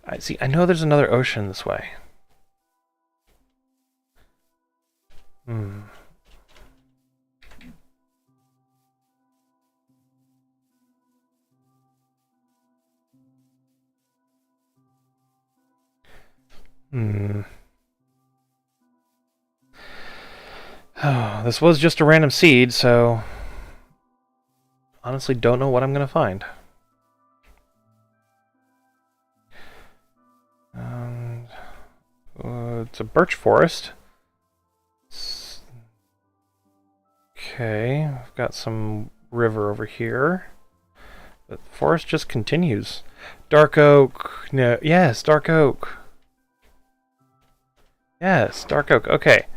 I know there's another ocean this way. Hmm. Oh, this was just a random seed, so honestly don't know what I'm gonna find. It's a birch forest. Okay, I've got some river over here. The forest just continues. Dark oak. No, yes, dark oak. Yes, dark oak. Okay.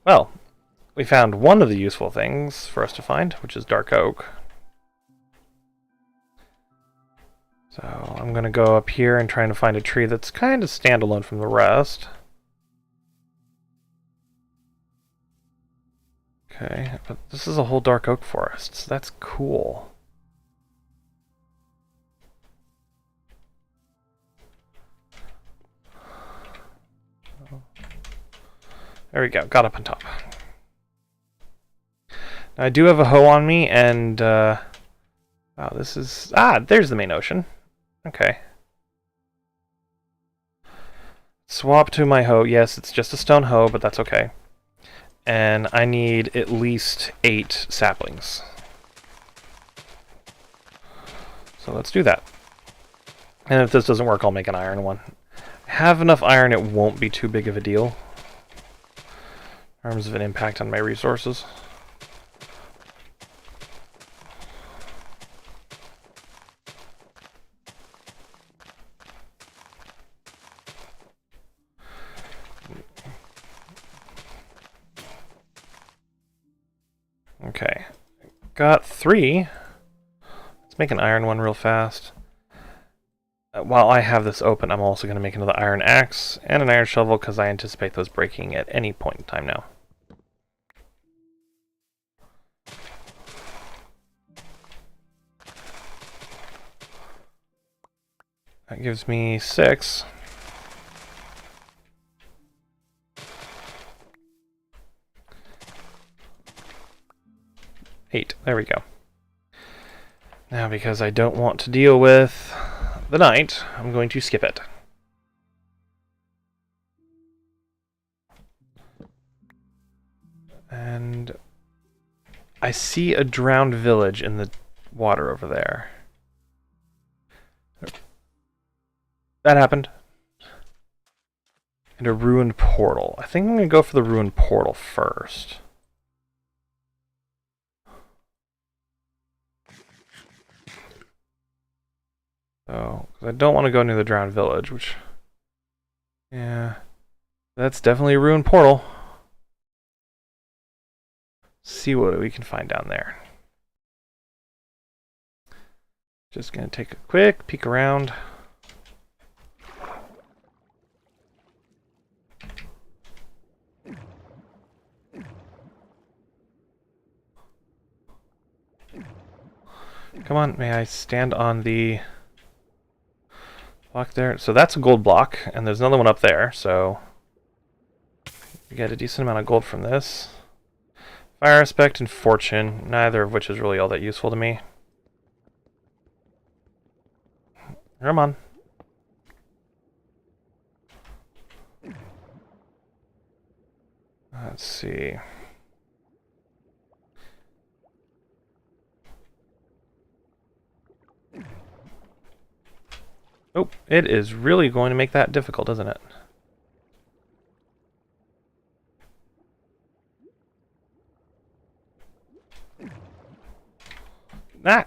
Well, we found one of the useful things for us to find, which is dark oak. So I'm going to go up here and try to find a tree that's kind of standalone from the rest. Okay, but this is a whole dark oak forest, so that's cool. There we go, got up on top. Now, I do have a hoe on me, and wow, this is... Ah, there's the main ocean. Okay. Swap to my hoe. Yes, it's just a stone hoe, but that's okay. And I need at least 8 saplings. So let's do that. And if this doesn't work, I'll make an iron one. I have enough iron, it won't be too big of a deal in terms of an impact on my resources. Okay, got 3. Let's make an iron one real fast. While I have this open, I'm also going to make another iron axe and an iron shovel because I anticipate those breaking at any point in time now. That gives me 6. There we go. Now, because I don't want to deal with the night, I'm going to skip it. And I see a drowned village in the water over there. That happened. And a ruined portal. I think I'm going to go for the ruined portal first. So, because I don't want to go near the drowned village, which... Yeah. That's definitely a ruined portal. See what we can find down there. Just going to take a quick peek around. Come on, may I stand on the block there? So that's a gold block, and there's another one up there, so we get a decent amount of gold from this. Fire aspect and fortune, neither of which is really all that useful to me. Come on. Let's see. Oh, it is really going to make that difficult, isn't it? Ah!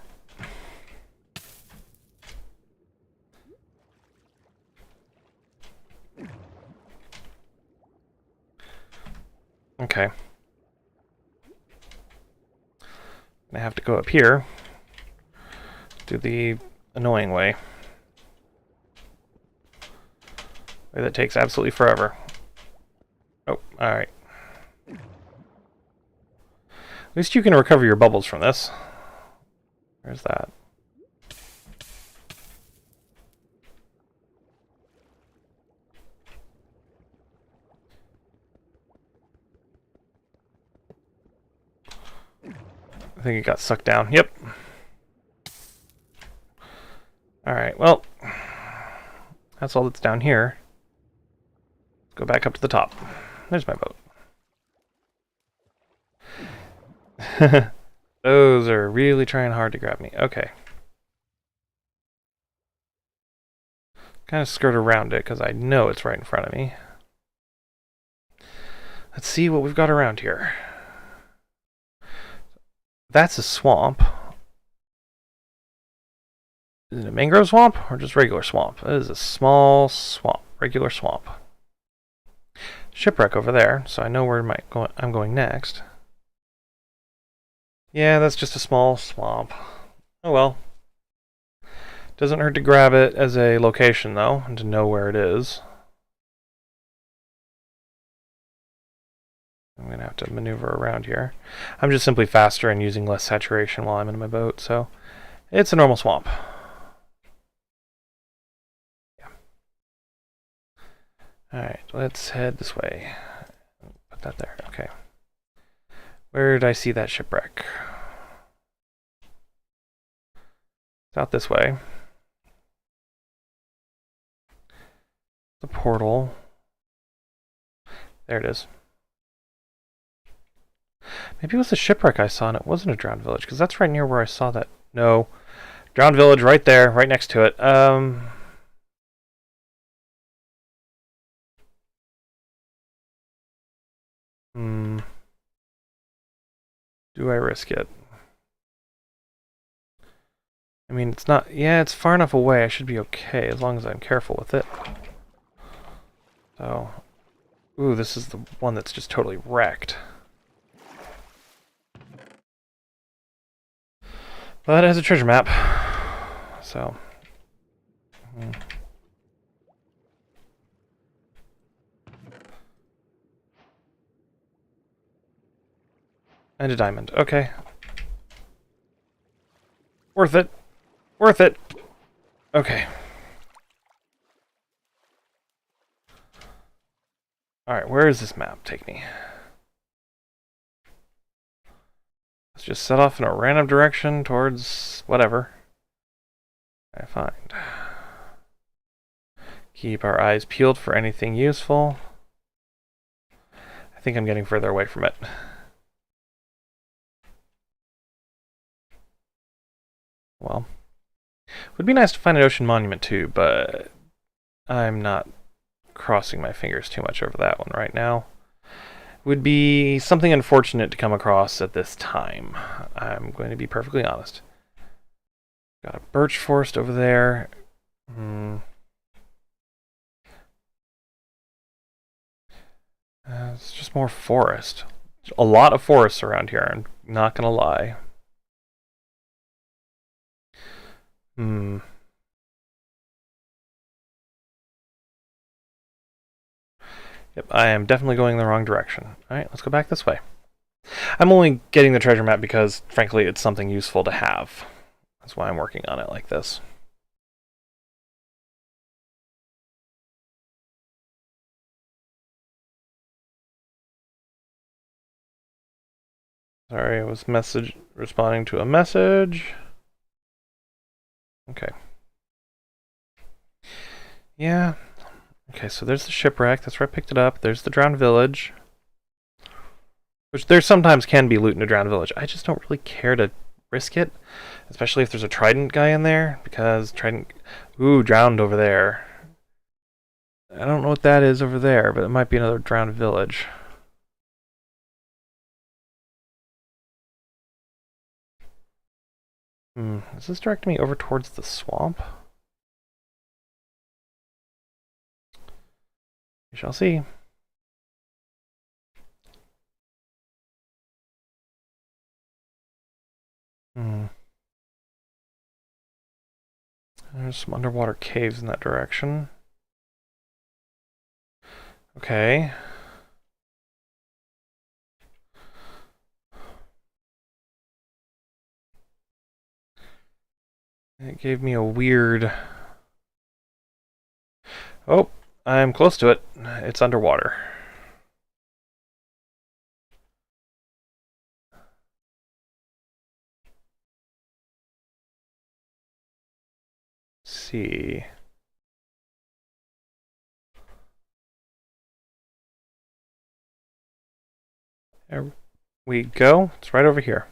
Okay. I have to go up here. Do the annoying way. Way that takes absolutely forever. Oh, alright. At least you can recover your bubbles from this. Where's that? I think it got sucked down. Yep. Alright, well, that's all that's down here. Go back up to the top. There's my boat. Those are really trying hard to grab me. Okay. Kind of skirt around it because I know it's right in front of me. Let's see what we've got around here. That's a swamp. Is it a mangrove swamp or just regular swamp? It is a small swamp, regular swamp. Shipwreck over there, so I know where I'm going next. Yeah, that's just a small swamp. Oh well. Doesn't hurt to grab it as a location, though, and to know where it is. I'm going to have to maneuver around here. I'm just simply faster and using less saturation while I'm in my boat, so it's a normal swamp. Yeah. Alright, let's head this way. Put that there, okay. Where did I see that shipwreck? It's out this way. The portal. There it is. Maybe it was the shipwreck I saw and it wasn't a drowned village, because that's right near where I saw that. No. Drowned village right there, right next to it. Do I risk it? I mean, it's not... Yeah, it's far enough away. I should be okay, as long as I'm careful with it. So... Ooh, this is the one that's just totally wrecked. But it has a treasure map. So... And a diamond. Okay. Worth it. Worth it. Okay. Alright, where does this map take me? Let's just set off in a random direction towards whatever I find. Keep our eyes peeled for anything useful. I think I'm getting further away from it. Well, would be nice to find an ocean monument too, but I'm not crossing my fingers too much over that one right now. Would be something unfortunate to come across at this time. I'm going to be perfectly honest. Got a birch forest over there. It's just more forest. A lot of forests around here, I'm not gonna lie. Yep, I am definitely going the wrong direction. Alright, let's go back this way. I'm only getting the treasure map because, frankly, it's something useful to have. That's why I'm working on it like this. Sorry, I was responding to a message. Okay. Yeah. Okay, so there's the shipwreck. That's where I picked it up. There's the drowned village. Which there sometimes can be loot in a drowned village. I just don't really care to risk it. Especially if there's a trident guy in there. Because trident... Ooh, drowned over there. I don't know what that is over there, but it might be another drowned village. Is this directing me over towards the swamp? We shall see. There's some underwater caves in that direction. Okay. It gave me a weird... Oh, I'm close to it. It's underwater. Let's see. There we go. It's right over here.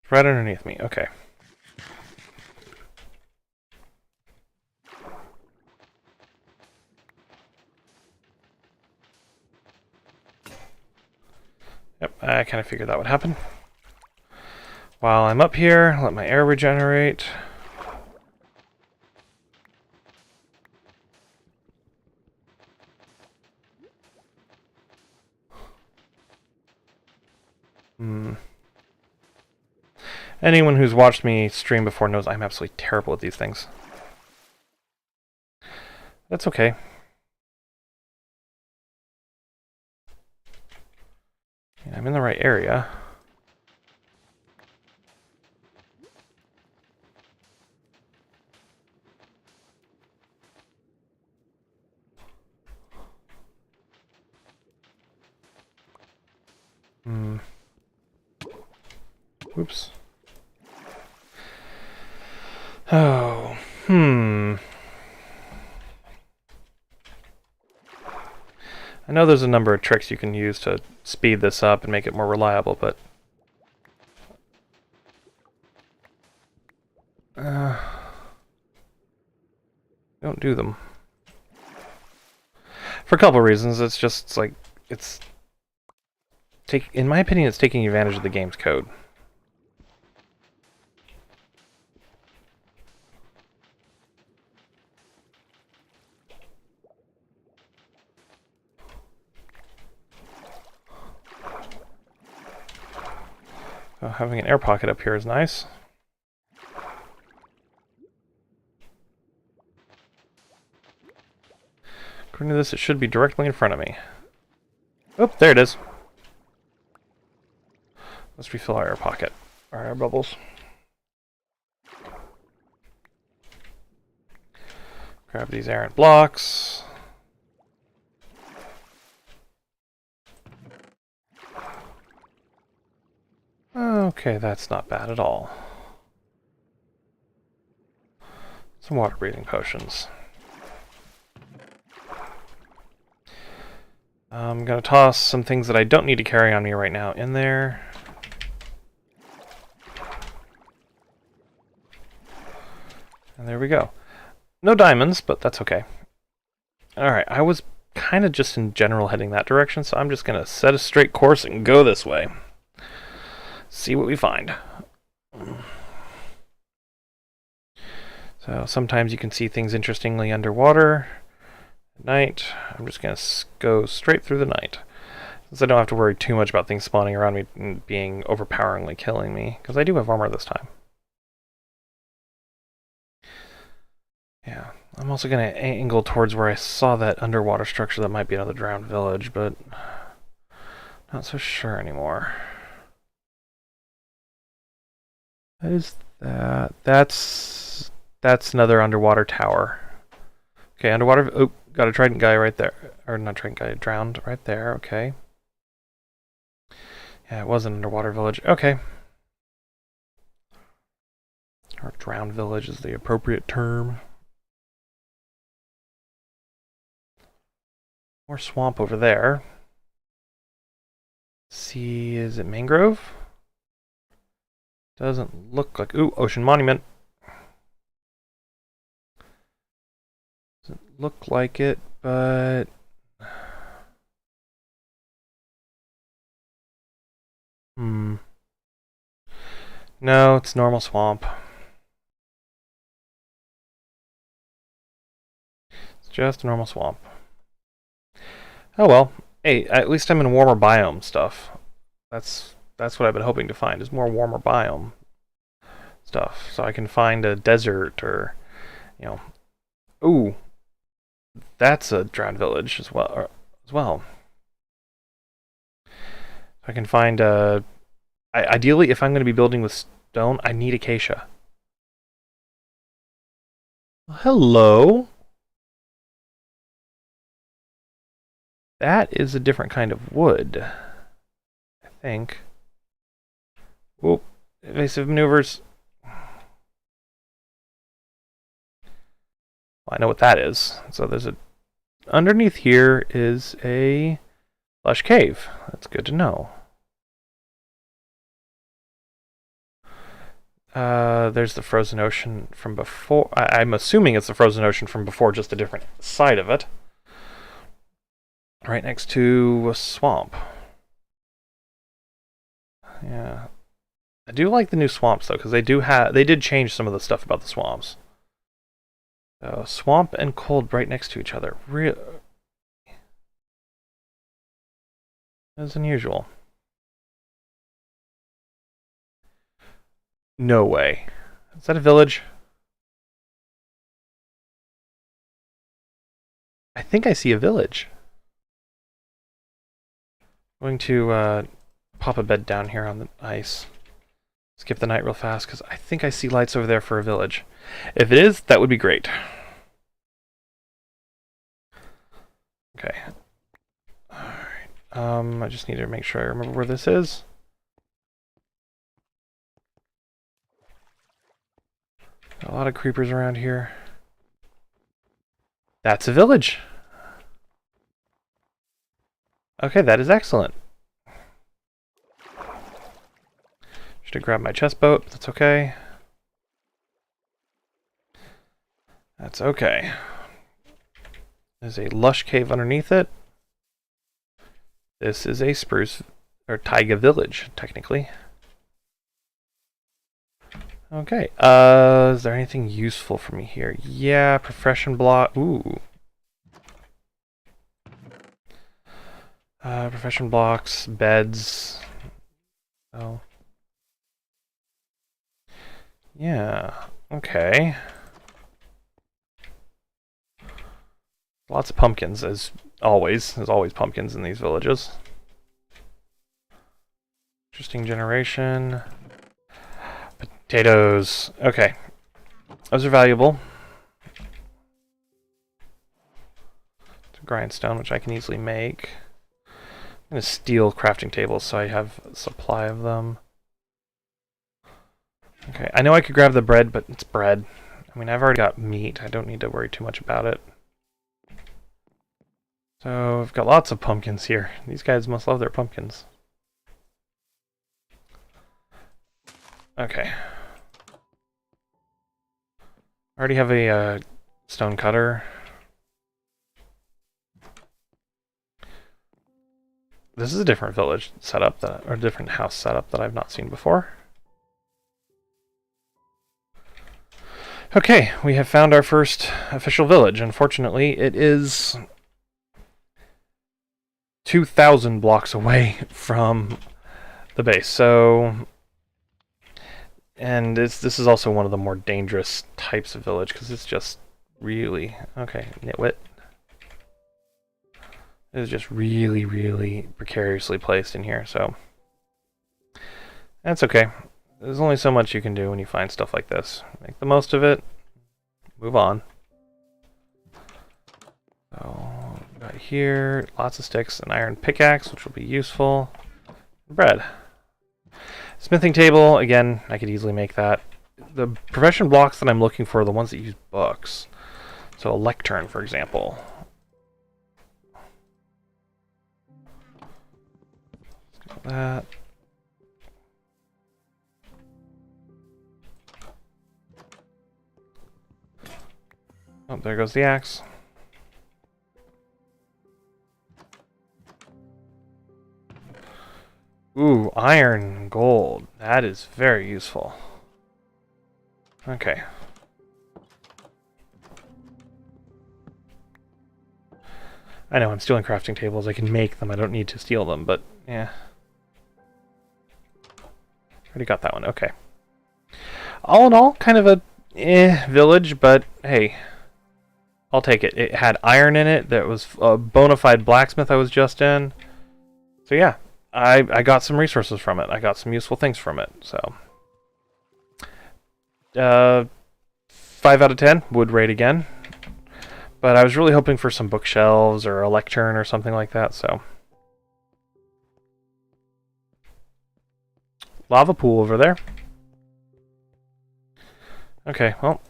It's right underneath me. Okay. Yep, I kind of figured that would happen. While I'm up here, let my air regenerate. Anyone who's watched me stream before knows I'm absolutely terrible at these things. That's okay. I'm in the right area. Oops. Oh, I know there's a number of tricks you can use to speed this up and make it more reliable, but... don't do them. For a couple of reasons. It's just, like, in my opinion, it's taking advantage of the game's code. So having an air pocket up here is nice. According to this, it should be directly in front of me. Oh, there it is. Let's refill our air pocket. Our air bubbles. Grab these errant blocks. Okay, that's not bad at all. Some water breathing potions. I'm gonna toss some things that I don't need to carry on me right now in there. And there we go. No diamonds, but that's okay. Alright, I was kind of just in general heading that direction, so I'm just gonna set a straight course and go this way. See what we find. So sometimes you can see things interestingly underwater. At night, I'm just going to go straight through the night. Since I don't have to worry too much about things spawning around me and being overpoweringly killing me. Because I do have armor this time. Yeah, I'm also going to angle towards where I saw that underwater structure that might be another drowned village, but not so sure anymore. What is that? That's another underwater tower. Okay, underwater... Oh, got a trident guy right there. Or not trident guy, drowned right there. Okay. Yeah, it was an underwater village. Okay. Or drowned village is the appropriate term. More swamp over there. See, is it mangrove? Doesn't look like... Ooh, ocean monument. Doesn't look like it, but... No, it's normal swamp. It's just normal swamp. Oh well. Hey, at least I'm in warmer biome stuff. That's what I've been hoping to find, is more warmer biome stuff. So I can find a desert or, you know... Ooh. That's a drowned village as well. I can find ideally, if I'm going to be building with stone, I need acacia. Hello. That is a different kind of wood, I think. Whoop. Evasive maneuvers. Well, I know what that is. So there's a... Underneath here is a lush cave. That's good to know. There's the frozen ocean from before. I'm assuming it's the frozen ocean from before, just a different side of it. Right next to a swamp. Yeah. I do like the new swamps, though, because they did change some of the stuff about the swamps. Swamp and cold right next to each other. That's unusual. No way. Is that a village? I think I see a village. I'm going to pop a bed down here on the ice. Skip the night real fast, because I think I see lights over there for a village. If it is, that would be great. Okay. Alright. I just need to make sure I remember where this is. A lot of creepers around here. That's a village. Okay, that is excellent. Should have grabbed my chest boat, but that's okay. That's okay. There's a lush cave underneath it. This is a spruce, or taiga village, technically. Okay, is there anything useful for me here? Yeah, profession block, ooh. Profession blocks, beds. Oh. Yeah, okay. Lots of pumpkins, as always. There's always pumpkins in these villages. Interesting generation. Potatoes. Okay. Those are valuable. It's a grindstone, which I can easily make. I'm going to steal crafting tables so I have a supply of them. Okay, I know I could grab the bread, but it's bread. I mean, I've already got meat. I don't need to worry too much about it. So, I've got lots of pumpkins here. These guys must love their pumpkins. Okay. I already have a stone cutter. This is a different village setup, or different house setup that I've not seen before. Okay, we have found our first official village. Unfortunately, it is 2,000 blocks away from the base. So, and this is also one of the more dangerous types of village because it's just really okay. Nitwit. It is just really, really precariously placed in here. So that's okay. There's only so much you can do when you find stuff like this. Make the most of it. Move on. So, got here, lots of sticks, an iron pickaxe, which will be useful. Bread. Smithing table, again, I could easily make that. The profession blocks that I'm looking for are the ones that use books. So a lectern, for example. Let's go with that. Oh, there goes the axe. Ooh, iron, gold. That is very useful. Okay. I know, I'm stealing crafting tables. I can make them. I don't need to steal them, but yeah. Already got that one. Okay. All in all, kind of a village, but hey. I'll take it. It had iron in it. That was a bona fide blacksmith I was just in. So yeah, I got some resources from it. I got some useful things from it. So 5 out of 10 would rate again. But I was really hoping for some bookshelves or a lectern or something like that. So lava pool over there. Okay, well,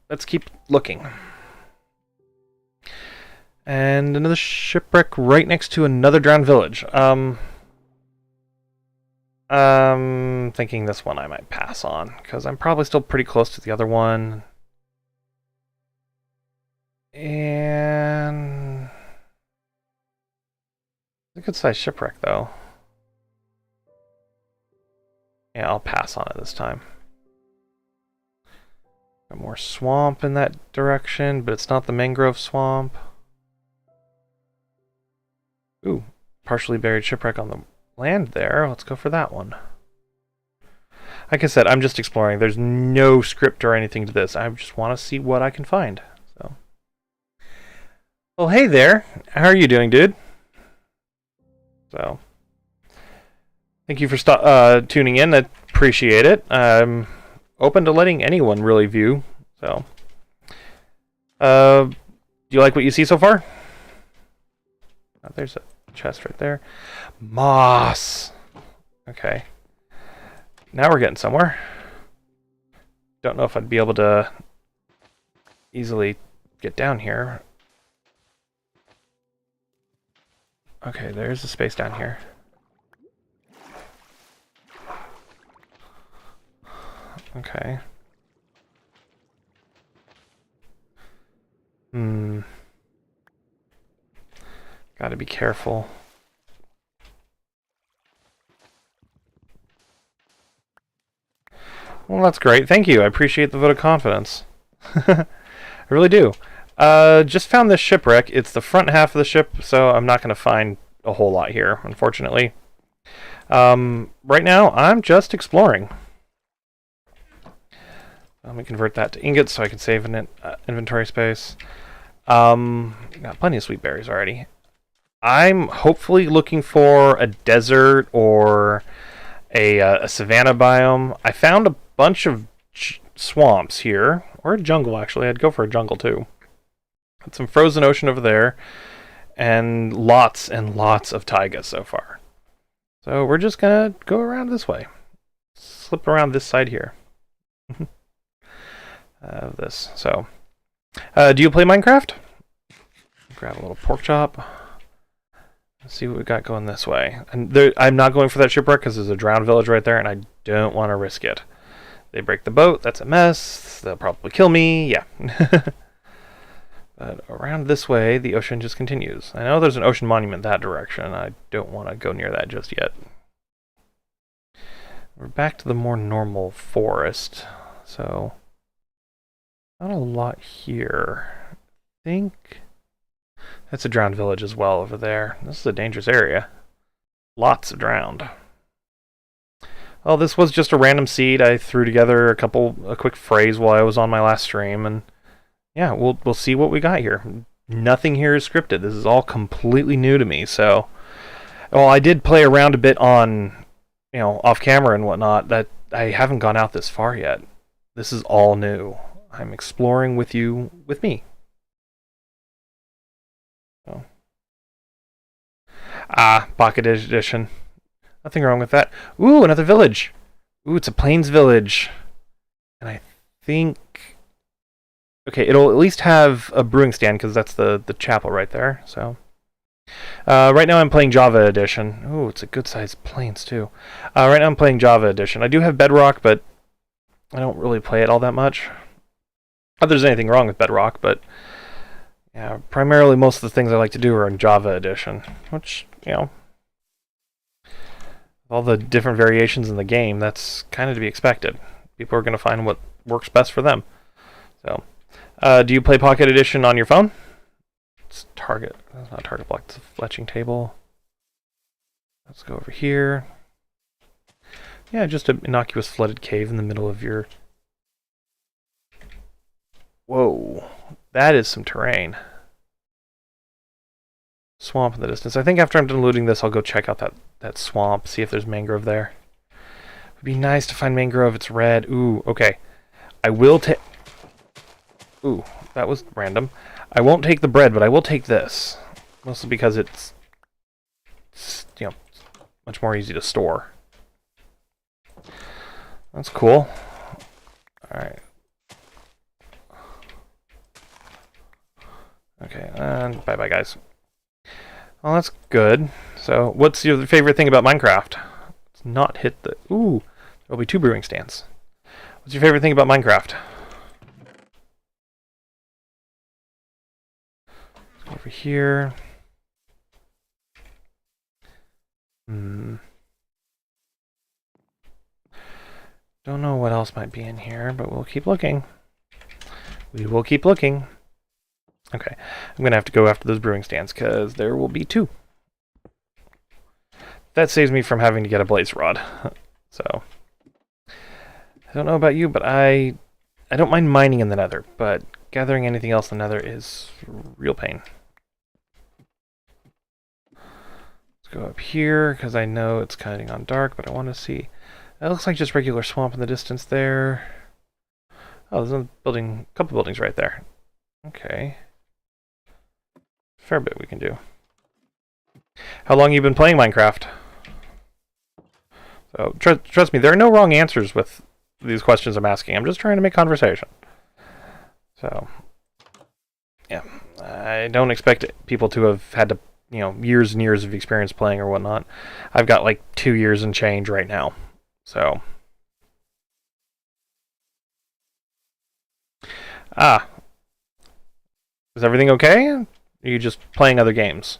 let's keep looking. And another shipwreck right next to another drowned village. Thinking this one I might pass on, because I'm probably still pretty close to the other one. And it's a good sized shipwreck, though. Yeah, I'll pass on it this time. Got more swamp in that direction, but it's not the mangrove swamp. Ooh, partially buried shipwreck on the land there. Let's go for that one. Like I said, I'm just exploring. There's no script or anything to this. I just want to see what I can find. So, well, hey there. How are you doing, dude? So, thank you for tuning in. I appreciate it. I'm open to letting anyone really view. So, do you like what you see so far? Oh, there's a chest right there. Moss. Okay. Now we're getting somewhere. Don't know if I'd be able to easily get down here. Okay, there's a space down here. Okay. Gotta be careful. Well, that's great. Thank you. I appreciate the vote of confidence. I really do. Just found this shipwreck. It's the front half of the ship, so I'm not going to find a whole lot here, unfortunately. Right now, I'm just exploring. Let me convert that to ingots so I can save an inventory space. Got plenty of sweet berries already. I'm hopefully looking for a desert or a savanna biome. I found a bunch of swamps here, or a jungle actually. I'd go for a jungle too. Got some frozen ocean over there, and lots of taiga so far. So we're just gonna go around this way, slip around this side here. Of this. So, do you play Minecraft? Grab a little pork chop. Let's see what we got going this way. And I'm not going for that shipwreck because there's a drowned village right there, and I don't want to risk it. They break the boat, that's a mess. They'll probably kill me. Yeah. But around this way, the ocean just continues. I know there's an ocean monument that direction. I don't want to go near that just yet. We're back to the more normal forest. So, not a lot here. I think that's a drowned village as well over there. This is a dangerous area. Lots of drowned. Well, this was just a random seed. I threw together a quick phrase while I was on my last stream, and yeah, we'll see what we got here. Nothing here is scripted. This is all completely new to me. So, well, I did play around a bit on, off camera and whatnot. That I haven't gone out this far yet. This is all new. I'm exploring with me. So. Pocket edition. Nothing wrong with that. Ooh, another village. Ooh, it's a plains village. And I think... Okay, it'll at least have a brewing stand, because that's the chapel right there. So, right now I'm playing Java Edition. Ooh, it's a good-sized plains, too. Right now I'm playing Java Edition. I do have Bedrock, but I don't really play it all that much. Not that there's anything wrong with Bedrock, but yeah, primarily most of the things I like to do are in Java Edition, which, all the different variations in the game, that's kind of to be expected. People are going to find what works best for them. So, do you play Pocket Edition on your phone? It's Target. That's not Target Block. It's a fletching table. Let's go over here. Yeah, just an innocuous flooded cave in the middle of your... Whoa. That is some terrain. Swamp in the distance. I think after I'm done looting this, I'll go check out that swamp, see if there's mangrove there. It would be nice to find mangrove. It's red. Ooh, okay. I will take... Ooh, that was random. I won't take the bread, but I will take this. Mostly because it's much more easy to store. That's cool. Alright. Okay, and bye-bye, guys. Well, that's good. So, what's your favorite thing about Minecraft? Let's not hit the... Ooh, there'll be 2 brewing stands. What's your favorite thing about Minecraft? Let's go over here. Don't know what else might be in here, but we'll keep looking. We will keep looking. Okay, I'm going to have to go after those brewing stands, because there will be 2. That saves me from having to get a blaze rod. So, I don't know about you, but I don't mind mining in the nether, but gathering anything else in the nether is real pain. Let's go up here, because I know it's kind of gone dark, but I want to see. It looks like just regular swamp in the distance there. Oh, there's a building, a couple buildings right there. Okay. Fair bit we can do. How long have you been playing Minecraft? So, trust me, there are no wrong answers with these questions I'm asking. I'm just trying to make conversation. So, yeah. I don't expect people to have had to, years and years of experience playing or whatnot. I've got like 2 years and change right now. So. Ah. Is everything okay? Or are you just playing other games?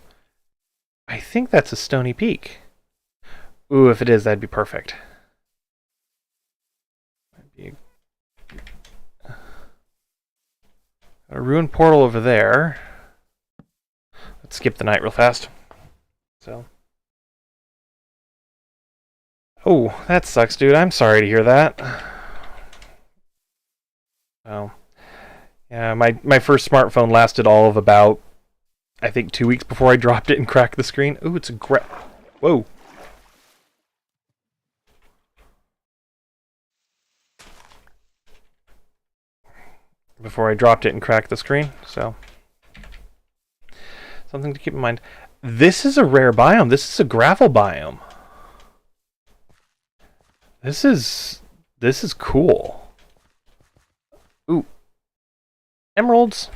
I think that's a Stony Peak. Ooh, if it is, that'd be perfect. A ruined portal over there. Let's skip the night real fast. So. Oh, that sucks, dude. I'm sorry to hear that. Oh. Yeah, my first smartphone lasted all of about, I think, 2 weeks before I dropped it and cracked the screen. Ooh, it's a whoa. Before I dropped it and cracked the screen, so. Something to keep in mind. This is a rare biome. This is a gravel biome. This is cool. Ooh. Emeralds.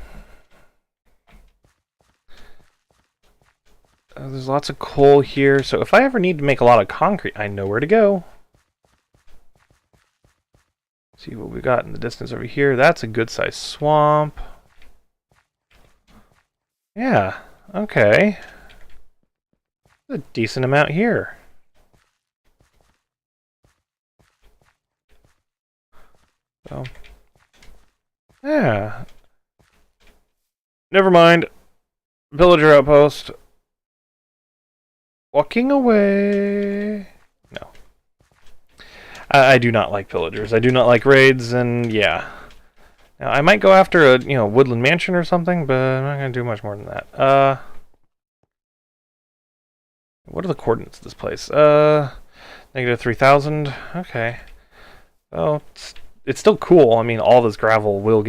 There's lots of coal here, so if I ever need to make a lot of concrete, I know where to go. See what we got in the distance over here. That's a good sized swamp. Yeah, okay. A decent amount here. So, yeah. Never mind. Villager outpost. Walking away. No. I do not like villagers. I do not like raids, and yeah. Now, I might go after a, woodland mansion or something, but I'm not going to do much more than that. What are the coordinates of this place? Negative 3,000. Okay. Well, it's still cool. I mean, all this gravel will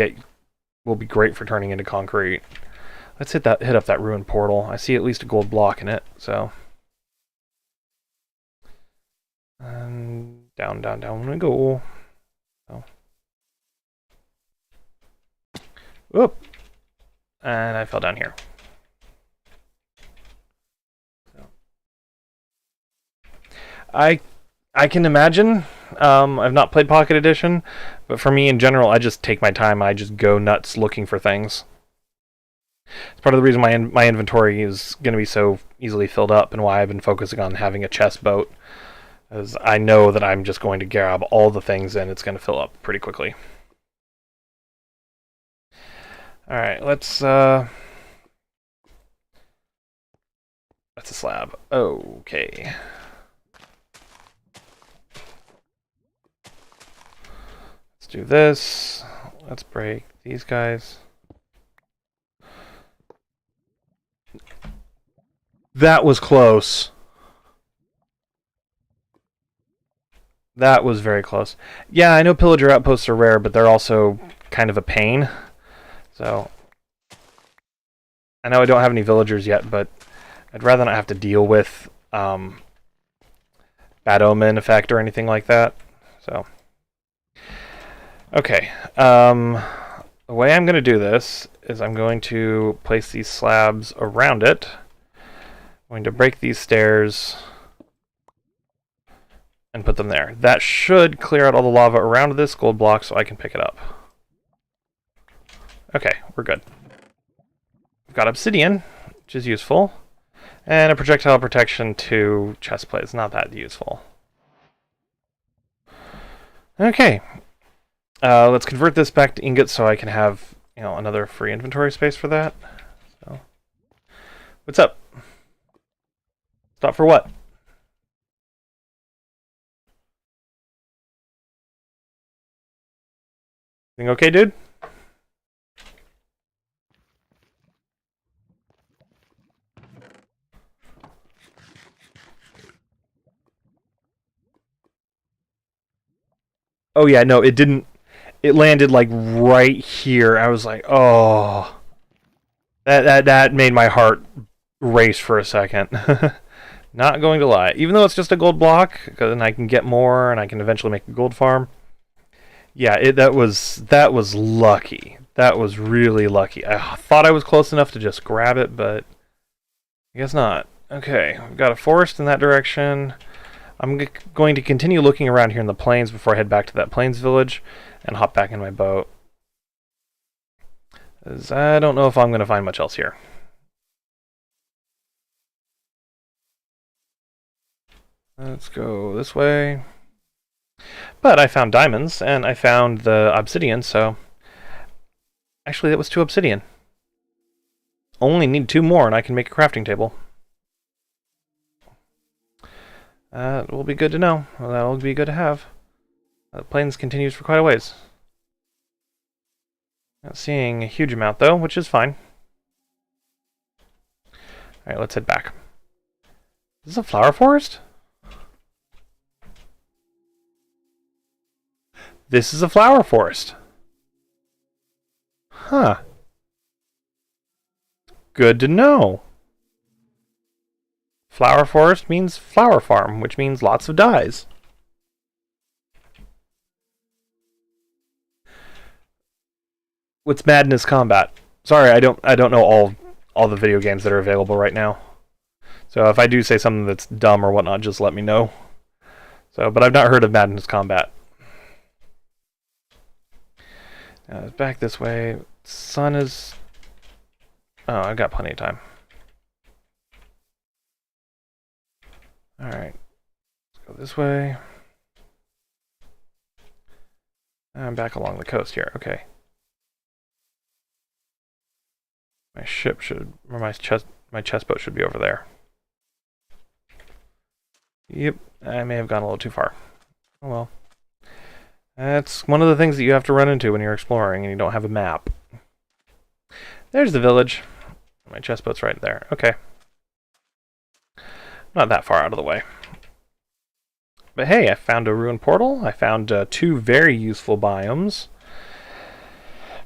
be great for turning into concrete. Let's hit up that ruined portal. I see at least a gold block in it, so. And down we go. Oh. Whoop. And I fell down here. So. I can imagine. I've not played Pocket Edition, but for me in general, I just take my time. I just go nuts looking for things. It's part of the reason my inventory is going to be so easily filled up, and why I've been focusing on having a chest boat. As I know that I'm just going to grab all the things and it's going to fill up pretty quickly. Alright, that's a slab. Okay. Let's do this. Let's break these guys. That was close. That was very close. Yeah, I know pillager outposts are rare, but they're also kind of a pain. So, I know I don't have any villagers yet, but I'd rather not have to deal with bad omen effect or anything like that. So, okay. The way I'm going to do this is I'm going to place these slabs around it. I'm going to break these stairs and put them there. That should clear out all the lava around this gold block so I can pick it up. Okay, we're good. We've got obsidian, which is useful, and a projectile protection to chest plates. Not that useful. Okay, let's convert this back to ingots so I can have, you know, another free inventory space for that. So, what's up? Stop for what? Everything okay, dude? Oh yeah, no, it didn't. It landed like right here. I was like, oh, that made my heart race for a second. Not going to lie, even though it's just a gold block, and I can get more, and I can eventually make a gold farm. Yeah, that was lucky. That was really lucky. I thought I was close enough to just grab it, but I guess not. Okay, we've got a forest in that direction. I'm going to continue looking around here in the plains before I head back to that plains village and hop back in my boat. As I don't know if I'm going to find much else here. Let's go this way. But I found diamonds, and I found the obsidian, so... Actually, that was 2 obsidian. Only need 2 more, and I can make a crafting table. That will be good to know. Well, that will be good to have. The plains continues for quite a ways. Not seeing a huge amount, though, which is fine. Alright, let's head back. Is this a flower forest? This is a flower forest. Huh. Good to know. Flower forest means flower farm, which means lots of dyes. What's Madness Combat? Sorry, I don't know all the video games that are available right now. So if I do say something that's dumb or whatnot, just let me know. So, but I've not heard of Madness Combat. Now, back this way. Sun is... Oh, I've got plenty of time. Alright. Let's go this way. I'm back along the coast here. Okay. My ship should... Or my chest boat should be over there. Yep. I may have gone a little too far. Oh well. That's one of the things that you have to run into when you're exploring and you don't have a map. There's the village. My chest boat's right there. Okay. Not that far out of the way. But hey, I found a ruined portal. I found 2 very useful biomes.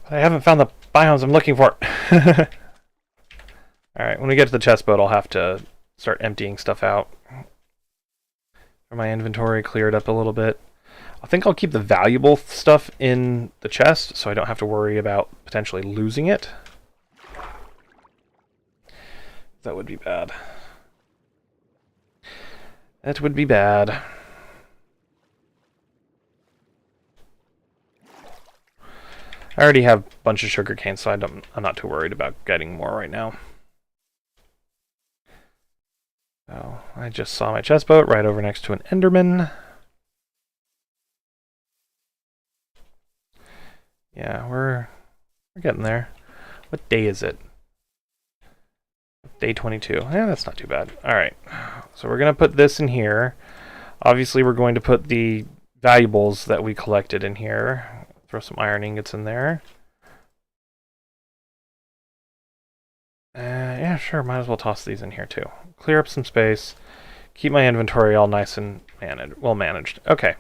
But I haven't found the biomes I'm looking for. Alright, when we get to the chest boat, I'll have to start emptying stuff out. For my inventory, clear it up a little bit. I think I'll keep the valuable stuff in the chest so I don't have to worry about potentially losing it. That would be bad. That would be bad. I already have a bunch of sugarcane, so I'm not too worried about getting more right now. So, I just saw my chest boat right over next to an Enderman. Yeah, we're getting there. What day is it? Day 22. Yeah, that's not too bad. Alright, so we're going to put this in here. Obviously, we're going to put the valuables that we collected in here. Throw some iron ingots in there. Yeah, sure, might as well toss these in here too. Clear up some space. Keep my inventory all nice and well managed. Okay.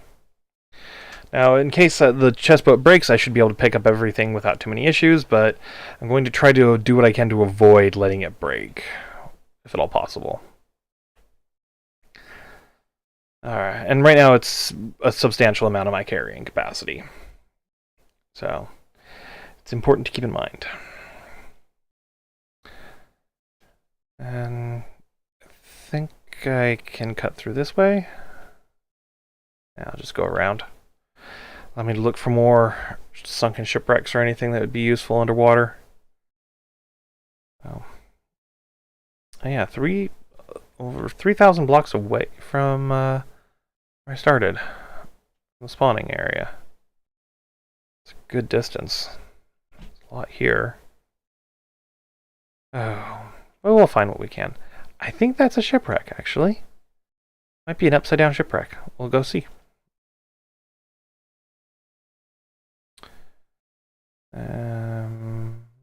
Now, in case the chest boat breaks, I should be able to pick up everything without too many issues, but I'm going to try to do what I can to avoid letting it break, if at all possible. Alright, and right now it's a substantial amount of my carrying capacity. So, it's important to keep in mind. And I think I can cut through this way. Yeah, I'll just go around. Let me look for more sunken shipwrecks or anything that would be useful underwater. Oh, yeah, over 3,000 blocks away from where I started, the spawning area. It's a good distance. There's a lot here. Oh, well, we'll find what we can. I think that's a shipwreck, actually. Might be an upside-down shipwreck. We'll go see.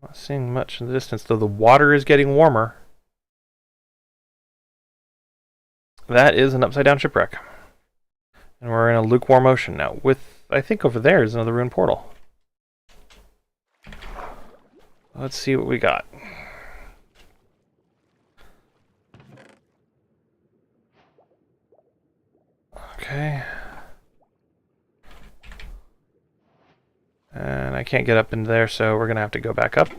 Not seeing much in the distance, though the water is getting warmer. That is an upside-down shipwreck. And we're in a lukewarm ocean now. With, I think over there is another ruined portal. Let's see what we got. Okay. And I can't get up in there, so we're going to have to go back up.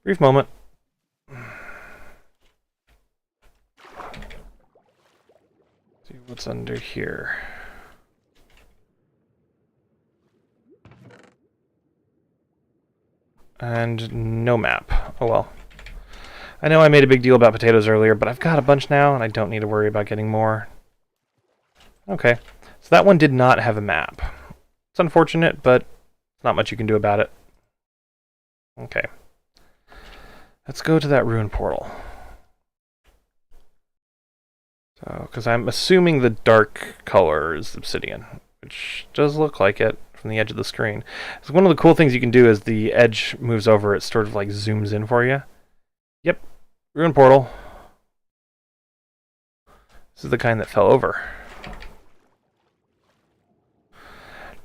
Brief moment. See what's under here. And no map. Oh well. I know I made a big deal about potatoes earlier, but I've got a bunch now, and I don't need to worry about getting more. Okay. So that one did not have a map. It's unfortunate, but not much you can do about it. Okay. Let's go to that ruined portal. So, because I'm assuming the dark color is obsidian, which does look like it from the edge of the screen. So one of the cool things you can do as the edge moves over, it sort of like zooms in for you. Yep, ruined portal. This is the kind that fell over.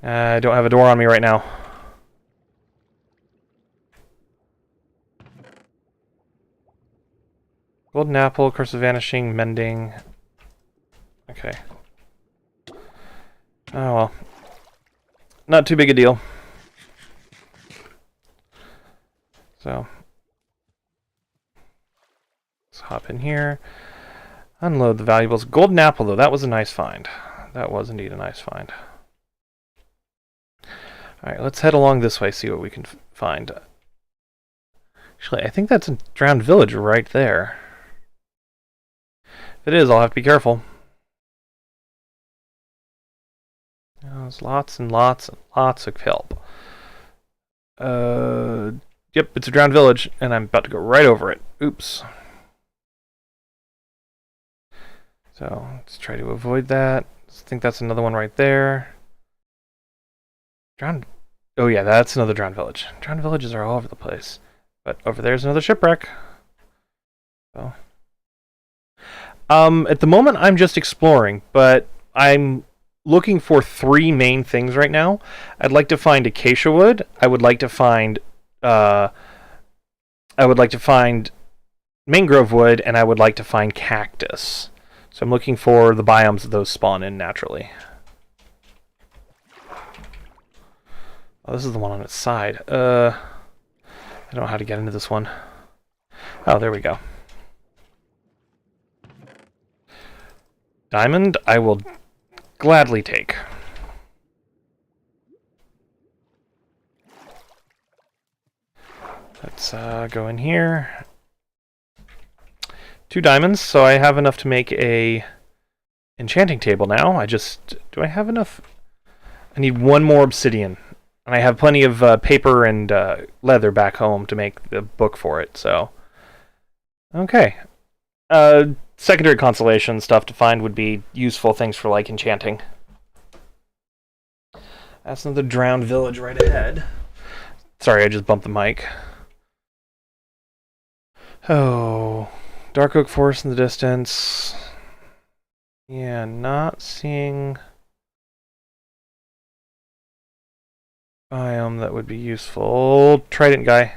I don't have a door on me right now. Golden apple, curse of vanishing, mending. Okay. Oh well. Not too big a deal. So. Let's hop in here. Unload the valuables. Golden apple, though. That was a nice find. That was indeed a nice find. Alright, let's head along this way, see what we can find. Actually, I think that's a drowned village right there. If it is, I'll have to be careful. There's lots and lots and lots of help. Yep, it's a drowned village, and I'm about to go right over it. Oops. So, let's try to avoid that. I think that's another one right there. Drowned... Oh yeah, that's another drowned village. Drowned villages are all over the place. But over there's another shipwreck. So... at the moment, I'm just exploring, but I'm looking for 3 main things right now. I'd like to find acacia wood. I would like to find mangrove wood, and I would like to find cactus. So I'm looking for the biomes that those spawn in naturally. Oh, this is the one on its side. I don't know how to get into this one. Oh, there we go. Diamond, I will gladly take. Let's go in here. 2 diamonds, so I have enough to make a enchanting table now. Do I have enough? I need 1 more obsidian. And I have plenty of paper and leather back home to make the book for it, so... Okay. Secondary consolation stuff to find would be useful things for, like, enchanting. That's another drowned village right ahead. Sorry, I just bumped the mic. Oh... Dark oak forest in the distance. Yeah, not seeing... biome that would be useful. Trident guy.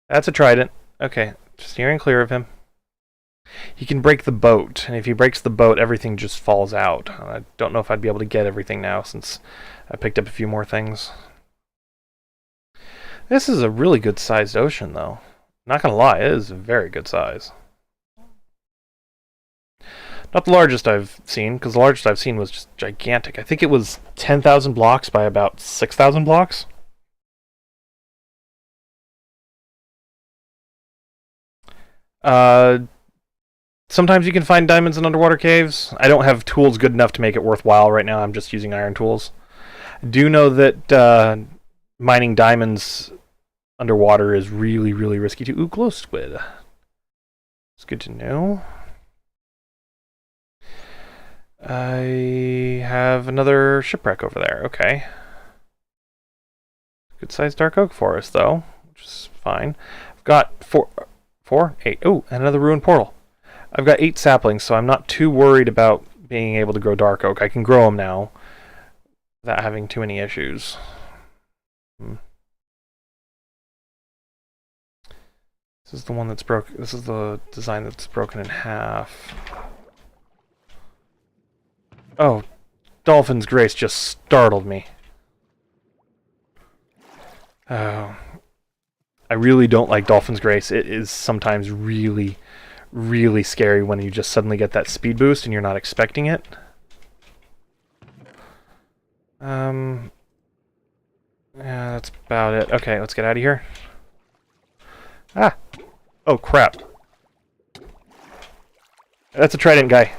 That's a trident. Okay, steering clear of him. He can break the boat, and if he breaks the boat, everything just falls out. I don't know if I'd be able to get everything now, since I picked up a few more things. This is a really good-sized ocean, though. Not gonna lie, it is a very good size. Not the largest I've seen, because the largest I've seen was just gigantic. I think it was 10,000 blocks by about 6,000 blocks. Sometimes you can find diamonds in underwater caves. I don't have tools good enough to make it worthwhile right now. I'm just using iron tools. I do know that mining diamonds underwater is really, really risky too. Ooh, glow squid. It's good to know. I have another shipwreck over there. Okay. Good sized dark oak forest, though, which is fine. I've got 8. Oh, and another ruined portal. I've got 8 saplings, so I'm not too worried about being able to grow dark oak. I can grow them now without having too many issues. This is the one that's broken. This is the design that's broken in half. Oh, Dolphin's Grace just startled me. Oh. I really don't like Dolphin's Grace. It is sometimes really, really scary when you just suddenly get that speed boost and you're not expecting it. Yeah, that's about it. Okay, let's get out of here. Ah! Oh, crap. That's a trident guy.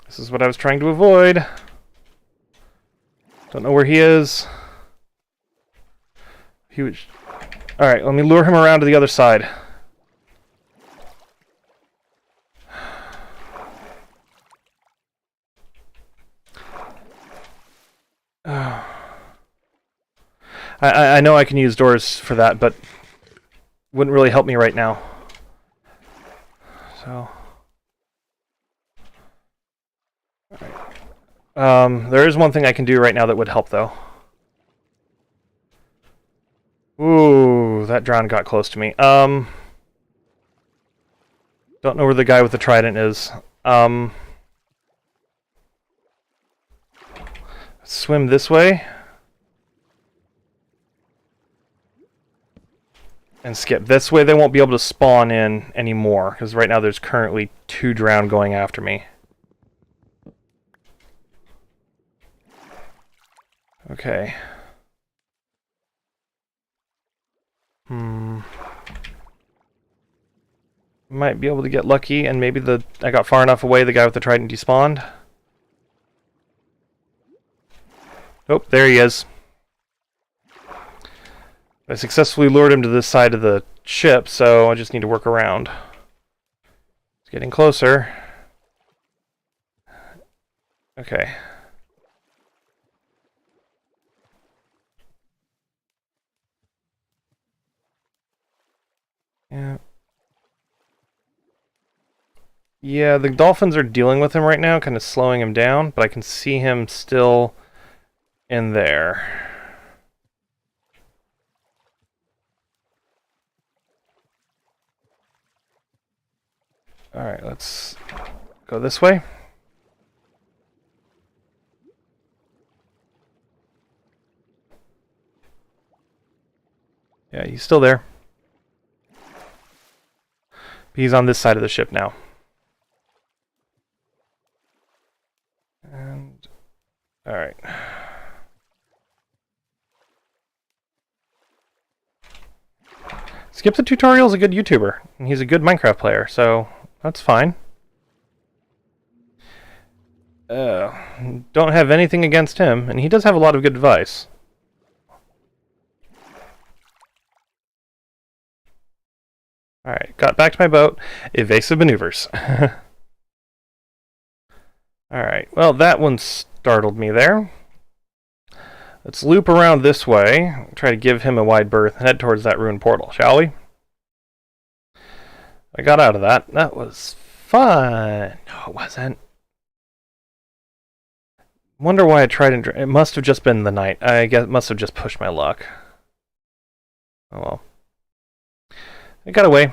This is what I was trying to avoid. Don't know where he is. Huge. Alright, let me lure him around to the other side. I know I can use doors for that, but wouldn't really help me right now. So... there is one thing I can do right now that would help, though. Ooh, that drown got close to me. Don't know where the guy with the trident is. Swim this way. And skip. This way they won't be able to spawn in anymore, because right now there's currently 2 drown going after me. Okay. Might be able to get lucky, and maybe I got far enough away the guy with the trident despawned. Oh, there he is. I successfully lured him to this side of the ship, so I just need to work around. It's getting closer. Okay. Yeah. Yeah, the dolphins are dealing with him right now, kind of slowing him down, but I can see him still in there. Alright, let's go this way. Yeah, he's still there. He's on this side of the ship now. And... alright. Skip the Tutorial is a good YouTuber, and he's a good Minecraft player, so that's fine. Don't have anything against him, and he does have a lot of good advice. Alright, got back to my boat. Evasive maneuvers. Alright, well, that one startled me there. Let's loop around this way, try to give him a wide berth, and head towards that ruined portal, shall we? I got out of that. That was fun. No, it wasn't. Wonder why I tried and... it must have just been the night. I guess it must have just pushed my luck. Oh well. I got away.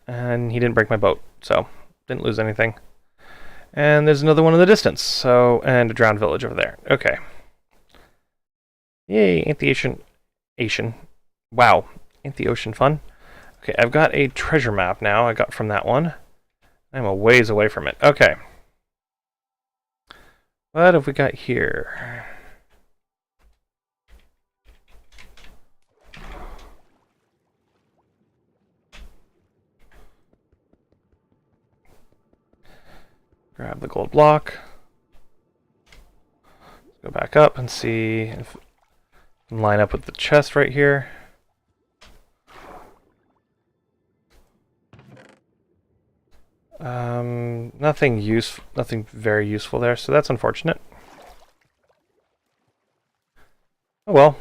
And he didn't break my boat, so didn't lose anything. And there's another one in the distance. So, and a drowned village over there. Okay. Yay, ain't the ocean. Wow, ain't the ocean fun? Okay, I've got a treasure map now. I got from that one. I'm a ways away from it. Okay. What have we got here? Grab the gold block. Go back up and see if I can line up with the chest right here. Nothing very useful there, so that's unfortunate. Oh well.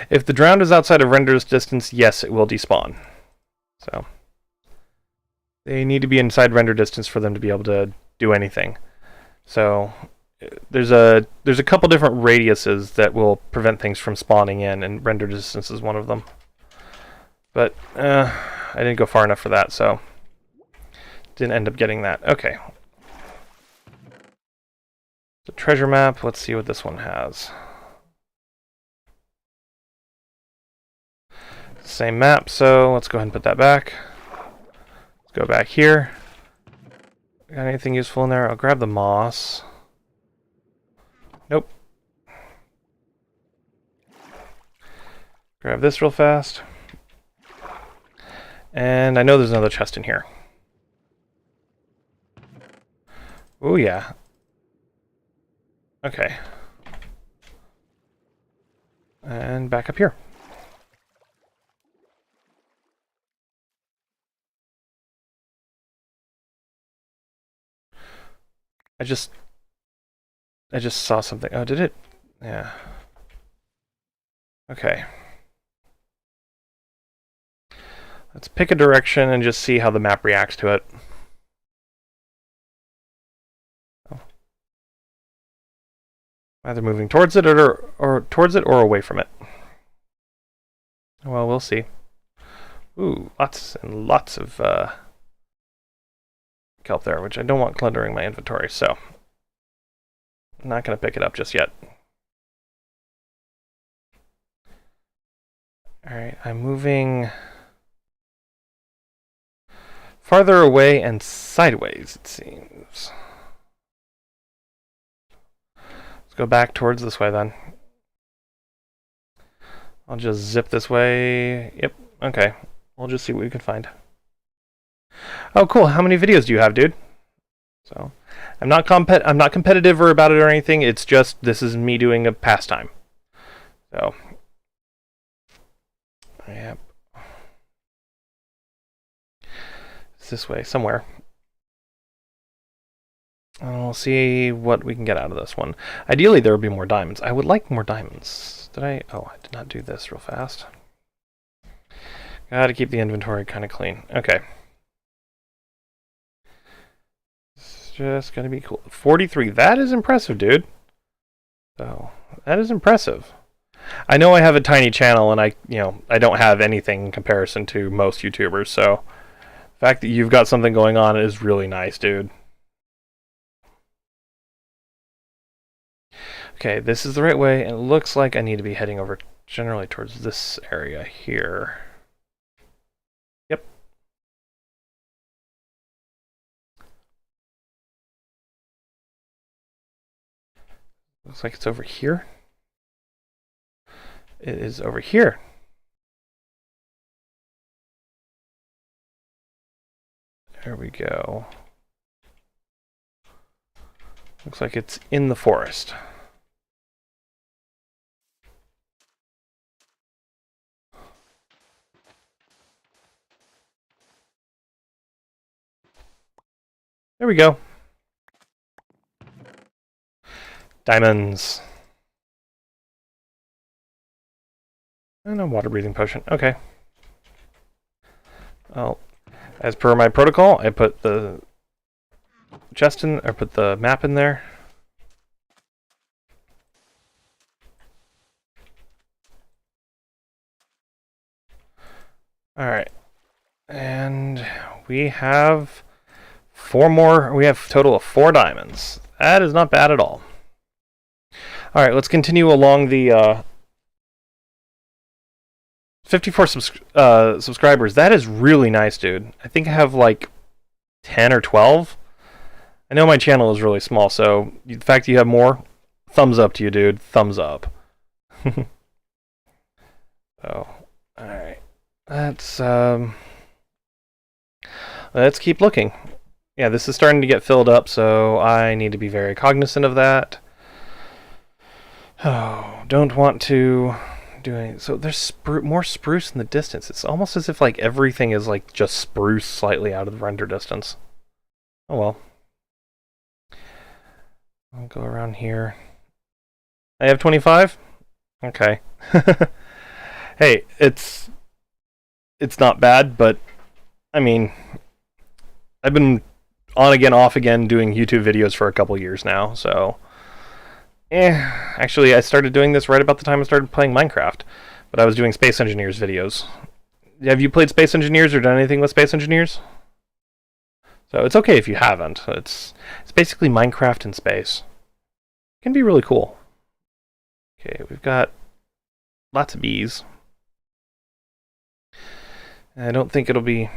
If the drowned is outside of render's distance, yes, it will despawn. So they need to be inside render distance for them to be able to do anything. So there's a couple different radiuses that will prevent things from spawning in, and render distance is one of them. But I didn't go far enough for that, so didn't end up getting that. Okay. The treasure map, let's see what this one has. Same map, so let's go ahead and put that back. Let's go back here. Got anything useful in there? I'll grab the moss. Nope. Grab this real fast. And I know there's another chest in here. Oh yeah. Okay. And back up here. I just saw something. Oh, did it? Yeah. Okay. Let's pick a direction and just see how the map reacts to it. Oh. Either moving towards it or towards it or away from it. Well, we'll see. Ooh, lots and lots of kelp there, which I don't want cluttering my inventory, so I'm not going to pick it up just yet. Alright, I'm moving farther away and sideways, it seems. Let's go back towards this way then. I'll just zip this way. Yep, okay. We'll just see what we can find. Oh, cool. How many videos do you have, dude? So, I'm not competitive or about it or anything. It's just this is me doing a pastime. So, yep. It's this way somewhere. And we'll see what we can get out of this one. Ideally, there would be more diamonds. I would like more diamonds. Did I? Oh, I did not do this real fast. Gotta keep the inventory kind of clean. Okay. It's just gonna be cool. 43. That is impressive, dude. So, that is impressive. I know I have a tiny channel and I don't have anything in comparison to most YouTubers, so the fact that you've got something going on is really nice, dude. Okay, this is the right way, and it looks like I need to be heading over generally towards this area here. Yep. Looks like it's over here. It is over here. There we go. Looks like it's in the forest. There we go. Diamonds. And a water breathing potion. Okay. Well, as per my protocol, I put the chest in, or put the map in there. Alright. And we have 4 more. We have a total of 4 diamonds. That is not bad at all. Alright, let's continue along the 54 subscribers. That is really nice, dude. I think I have like 10 or 12. I know my channel is really small, so the fact that you have more, thumbs up to you, dude. Thumbs up. Oh, alright. Let's keep looking. Yeah, this is starting to get filled up, so I need to be very cognizant of that. Oh, don't want to do anything. So there's more spruce in the distance. It's almost as if like everything is like just spruce slightly out of the render distance. Oh well. I'll go around here. I have 25? Okay. Hey, it's not bad, but I mean, I've been on again, off again doing YouTube videos for a couple years now, so actually I started doing this right about the time I started playing Minecraft, but I was doing Space Engineers videos. Have you played Space Engineers or done anything with Space Engineers? So it's okay if you haven't. It's basically Minecraft in space. It can be really cool. Okay, we've got lots of bees. I don't think it'll be...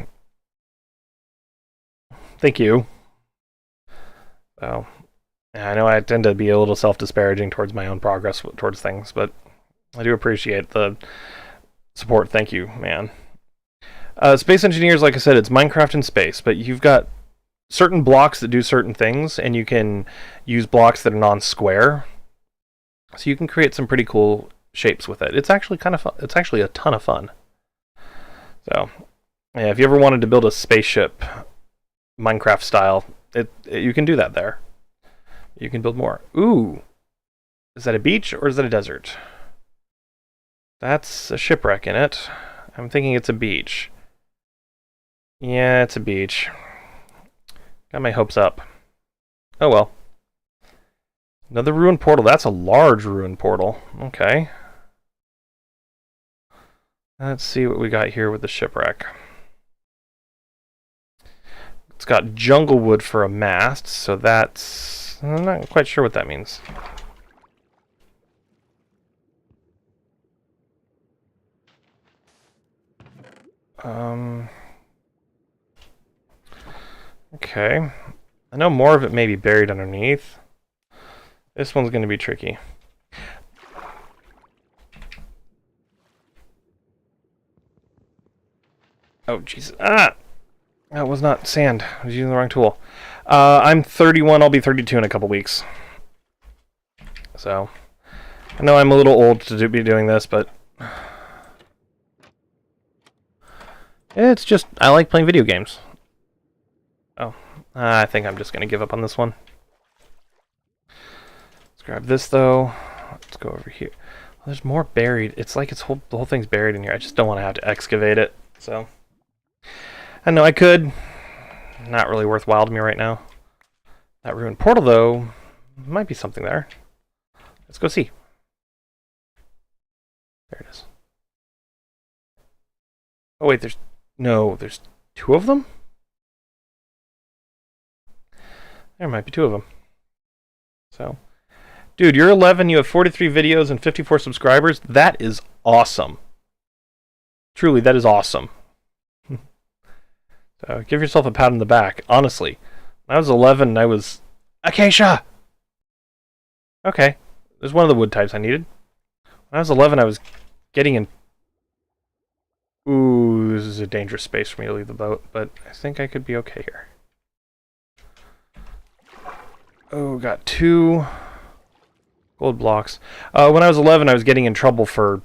Thank you. So, I know I tend to be a little self-disparaging towards my own progress towards things, but I do appreciate the support. Thank you, man. Space Engineers, like I said, it's Minecraft in space, but you've got certain blocks that do certain things, and you can use blocks that are non-square. So you can create some pretty cool shapes with it. It's actually kind of fun. It's actually a ton of fun. So, yeah, if you ever wanted to build a spaceship Minecraft style, you can do that there. You can build more. Ooh, is that a beach or is that a desert? That's a shipwreck in it. I'm thinking it's a beach. Yeah, it's a beach. Got my hopes up. Oh well. Another ruined portal. That's a large ruined portal. Okay. Let's see what we got here with the shipwreck. It's got jungle wood for a mast, so that's... I'm not quite sure what that means. Okay. I know more of it may be buried underneath. This one's going to be tricky. Oh, jeez. Ah! That was not sand. I was using the wrong tool. I'm 31. I'll be 32 in a couple weeks. So, I know I'm a little old to be doing this, but it's just, I like playing video games. Oh, I think I'm just going to give up on this one. Let's grab this, though. Let's go over here. Well, there's more buried. It's like the whole thing's buried in here. I just don't want to have to excavate it, so... I know I could. Not really worthwhile to me right now. That ruined portal, though, might be something there. Let's go see. There it is. Oh, wait, there's 2 of them? There might be 2 of them. So, dude, you're 11, you have 43 videos and 54 subscribers. That is awesome. Truly, that is awesome. So give yourself a pat on the back. Honestly, when I was 11, I was... Acacia! Okay, there's one of the wood types I needed. When I was 11, I was getting in... Ooh, this is a dangerous space for me to leave the boat, but I think I could be okay here. Oh, got 2 gold blocks. When I was 11, I was getting in trouble for,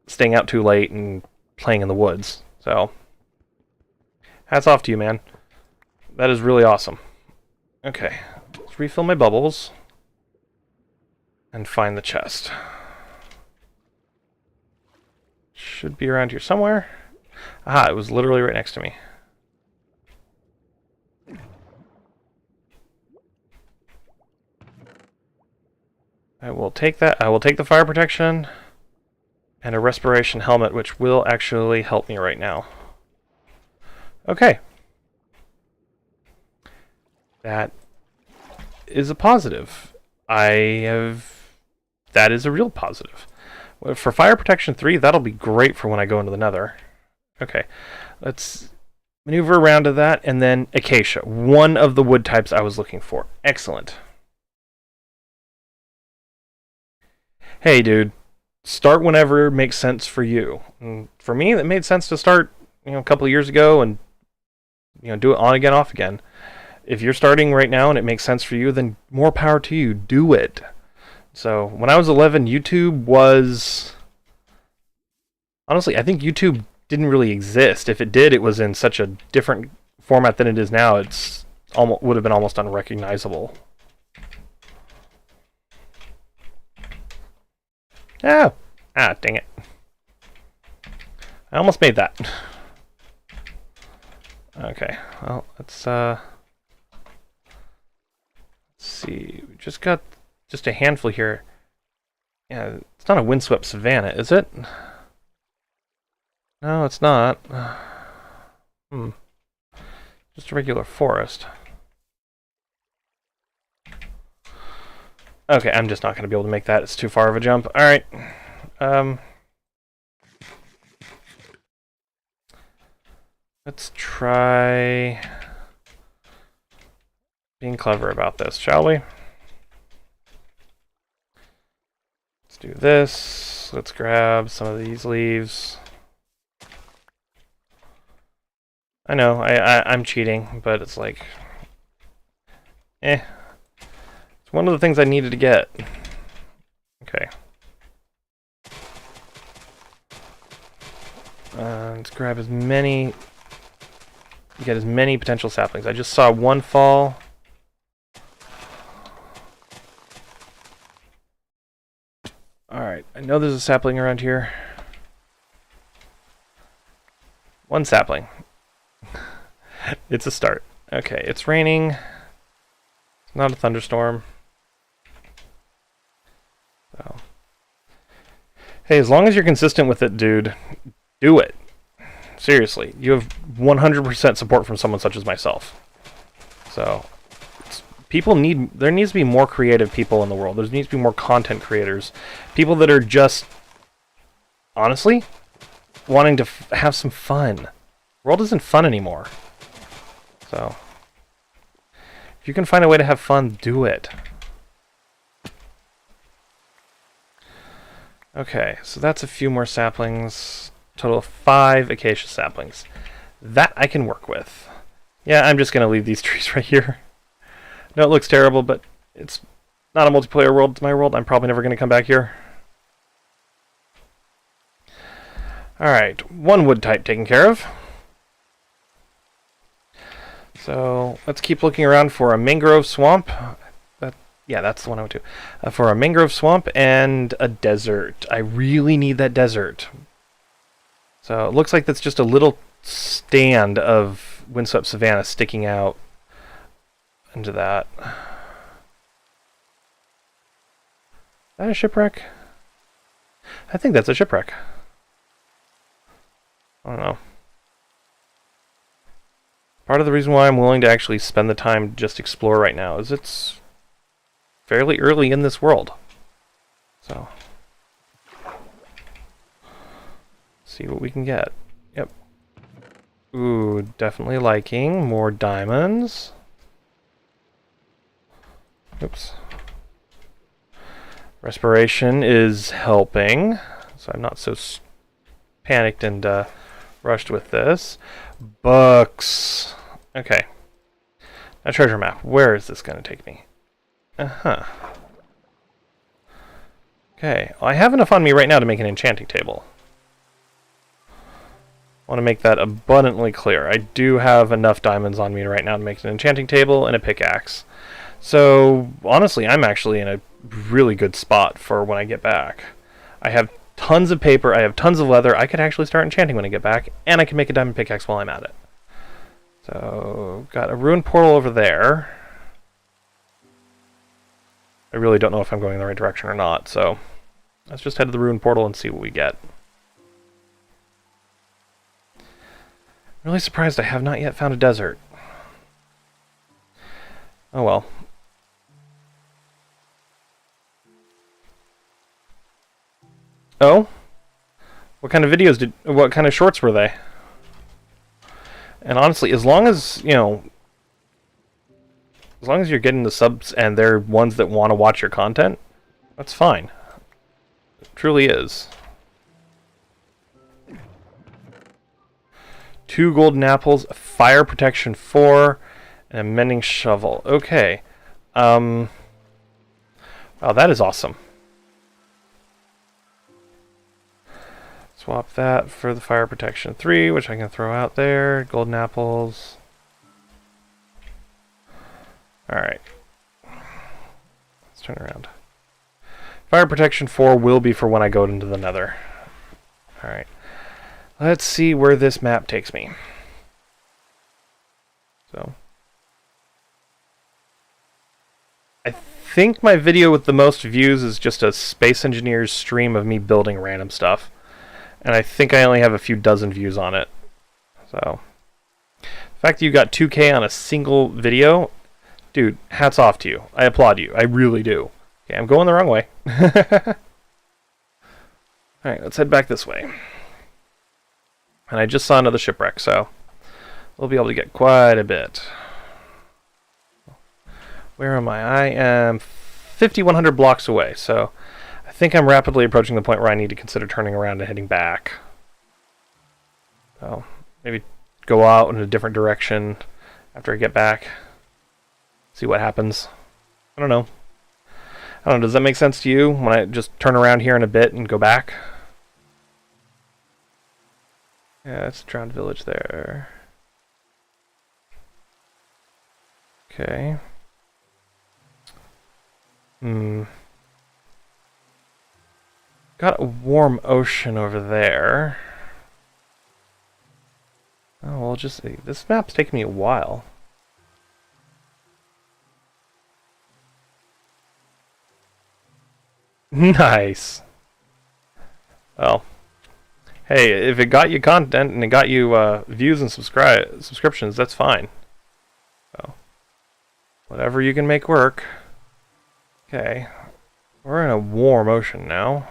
staying out too late and playing in the woods, so... Hats off to you, man. That is really awesome. Okay, let's refill my bubbles and find the chest. Should be around here somewhere. Aha, it was literally right next to me. I will take that. I will take the fire protection and a respiration helmet, which will actually help me right now. Okay. that is a positive. That is a real positive. For Fire Protection 3, that'll be great for when I go into the Nether. Okay, let's maneuver around to that, and then Acacia, one of the wood types I was looking for. Excellent. Hey, dude, start whenever it makes sense for you. And for me, it made sense to start, a couple of years ago and, do it on again, off again. If you're starting right now and it makes sense for you, then more power to you. Do it. So, when I was 11, YouTube was... Honestly, I think YouTube didn't really exist. If it did, it was in such a different format than it is now. It's almost would have been almost unrecognizable. Ah, dang it. I almost made that. Okay, well, let's see. We just got just a handful here. Yeah, it's not a windswept savanna, is it? No, it's not. Just a regular forest. Okay, I'm just not going to be able to make that. It's too far of a jump. Alright. Let's try being clever about this, shall we? Let's do this. Let's grab some of these leaves. I know, I'm cheating, but it's like... It's one of the things I needed to get. Okay. Let's grab as many... Get as many potential saplings. I just saw one fall. Alright, I know there's a sapling around here. One sapling. It's a start. Okay, it's raining. It's not a thunderstorm. So. Hey, as long as you're consistent with it, dude, do it. Seriously, you have 100% support from someone such as myself. So, there needs to be more creative people in the world. There needs to be more content creators. People that are just, honestly, wanting to have some fun. The world isn't fun anymore. So, if you can find a way to have fun, do it. Okay, so that's a few more saplings. Total of 5 acacia saplings. That I can work with. Yeah, I'm just going to leave these trees right here. No, it looks terrible, but it's not a multiplayer world. It's my world. I'm probably never going to come back here. Alright, one wood type taken care of. So, let's keep looking around for a mangrove swamp. Yeah, that's the one I went to. For a mangrove swamp and a desert. I really need that desert. So, it looks like that's just a little stand of windswept savanna sticking out into that. Is that a shipwreck? I think that's a shipwreck. I don't know. Part of the reason why I'm willing to actually spend the time to just explore right now is it's fairly early in this world. So, see what we can get. Yep. Ooh, definitely liking more diamonds. Oops. Respiration is helping, so I'm not so panicked and rushed with this. Books. Okay. Now treasure map. Where is this going to take me? Uh-huh. Okay. Well, I have enough on me right now to make an enchanting table. I want to make that abundantly clear. I do have enough diamonds on me right now to make an enchanting table and a pickaxe. So, honestly, I'm actually in a really good spot for when I get back. I have tons of paper, I have tons of leather, I could actually start enchanting when I get back, and I can make a diamond pickaxe while I'm at it. So, got a ruined portal over there. I really don't know if I'm going in the right direction or not, so let's just head to the ruined portal and see what we get. Really surprised I have not yet found a desert. Oh well. Oh? What kind of videos what kind of shorts were they? And honestly, as long as, you know, as long as you're getting the subs and they're ones that want to watch your content, that's fine. It truly is. 2 golden apples, fire protection 4, and a mending shovel. Okay. Oh, that is awesome. Swap that for the fire protection 3, which I can throw out there. Golden apples. Alright. Let's turn around. Fire protection 4 will be for when I go into the nether. Alright. Let's see where this map takes me. So. I think my video with the most views is just a Space Engineer's stream of me building random stuff. And I think I only have a few dozen views on it. So. The fact that you got 2K on a single video, dude, hats off to you. I applaud you. I really do. Okay, I'm going the wrong way. Alright, let's head back this way. And I just saw another shipwreck, so we'll be able to get quite a bit. Where am I? I am 5,100 blocks away, so I think I'm rapidly approaching the point where I need to consider turning around and heading back. So maybe go out in a different direction after I get back. See what happens. I don't know. Does that make sense to you when I just turn around here in a bit and go back? Yeah, that's a drowned village there. Okay. Got a warm ocean over there. Oh, well, just see. This map's taking me a while. Nice. Well, hey, if it got you content and it got you views and subscriptions, that's fine. So, whatever you can make work. Okay, we're in a warm ocean now.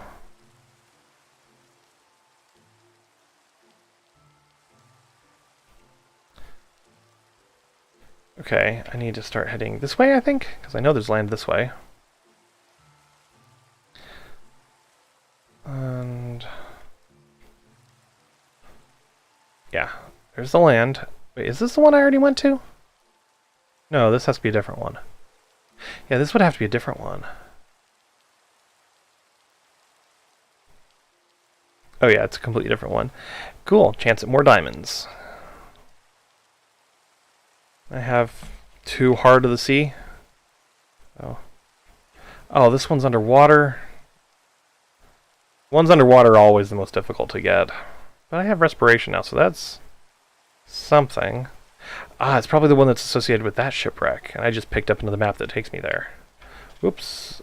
Okay, I need to start heading this way, I think, because I know there's land this way. And yeah, there's the land. Wait, is this the one I already went to? No, this has to be a different one. Yeah, this would have to be a different one. Oh yeah, it's a completely different one. Cool, chance at more diamonds. I have 2 Heart of the Sea. Oh, this one's underwater. Ones underwater are always the most difficult to get. But I have respiration now, so that's something. Ah, it's probably the one that's associated with that shipwreck. And I just picked up another map that takes me there. Whoops.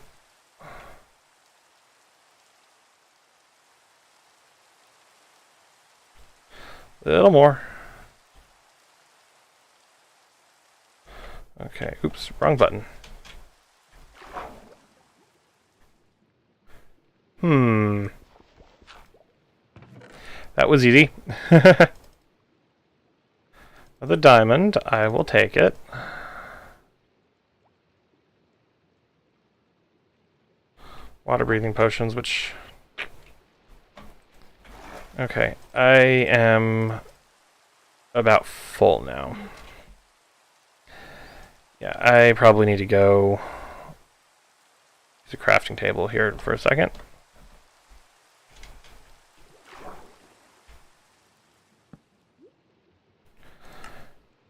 A little more. Okay, oops, wrong button. That was easy. The diamond, I will take it. Water breathing potions, which... Okay, I am about full now. Yeah, I probably need to go use a crafting table here for a second.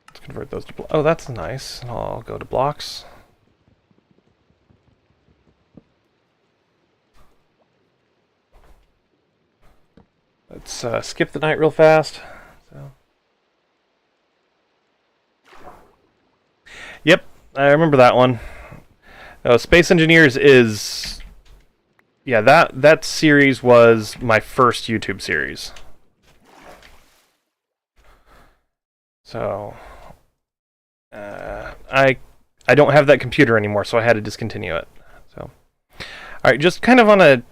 Let's convert those to oh, that's nice. I'll go to blocks. Let's skip the night real fast. So. Yep, I remember that one. Space Engineers is... Yeah, that series was my first YouTube series. So... I don't have that computer anymore, so I had to discontinue it. So, all right, just kind of on a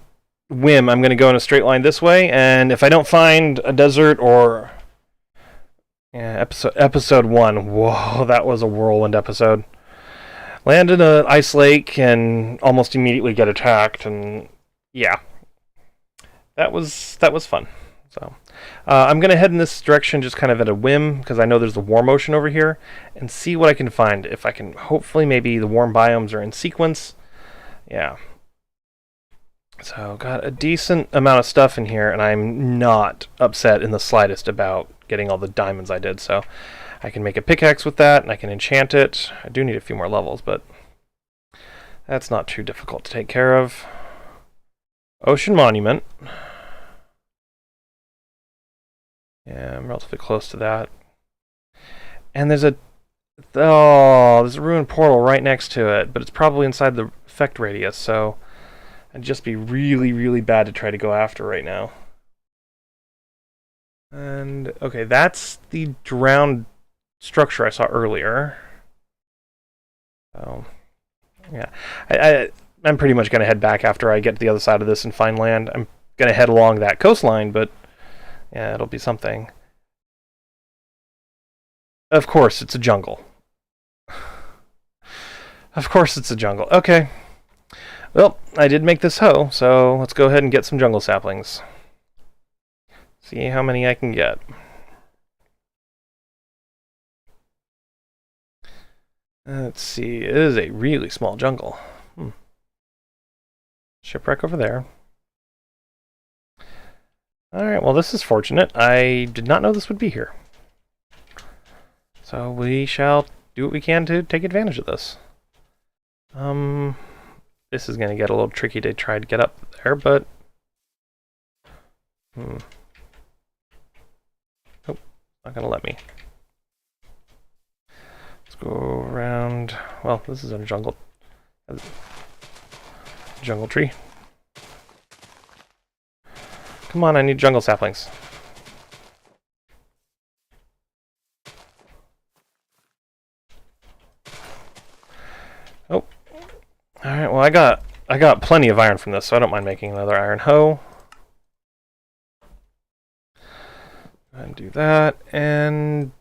whim, I'm going to go in a straight line this way, and if I don't find a desert or yeah, episode 1, whoa, that was a whirlwind episode. Land in an ice lake and almost immediately get attacked, and yeah, that was fun. So I'm gonna head in this direction just kind of at a whim because I know there's the warm ocean over here, and see what I can find. If I can, hopefully, maybe the warm biomes are in sequence. Yeah. So got a decent amount of stuff in here, and I'm not upset in the slightest about getting all the diamonds I did. So I can make a pickaxe with that, and I can enchant it. I do need a few more levels, but that's not too difficult to take care of. Ocean Monument. Yeah, I'm relatively close to that. And there's a ruined portal right next to it, but it's probably inside the effect radius, so it'd just be really, really bad to try to go after right now. And, okay, that's the drowned structure I saw earlier. So, yeah. I'm pretty much going to head back after I get to the other side of this and find land. I'm going to head along that coastline, but yeah, it'll be something. Of course, it's a jungle. Of course it's a jungle. Okay. Well, I did make this hoe, so let's go ahead and get some jungle saplings. See how many I can get. Let's see. It is a really small jungle. Shipwreck over there. Alright, well this is fortunate. I did not know this would be here. So we shall do what we can to take advantage of this. This is going to get a little tricky to try to get up there, but... Oh, not going to let me. Let's go around... Well, this is a jungle tree. Come on, I need jungle saplings. Oh. Alright, well I got plenty of iron from this, so I don't mind making another iron hoe. And do that, and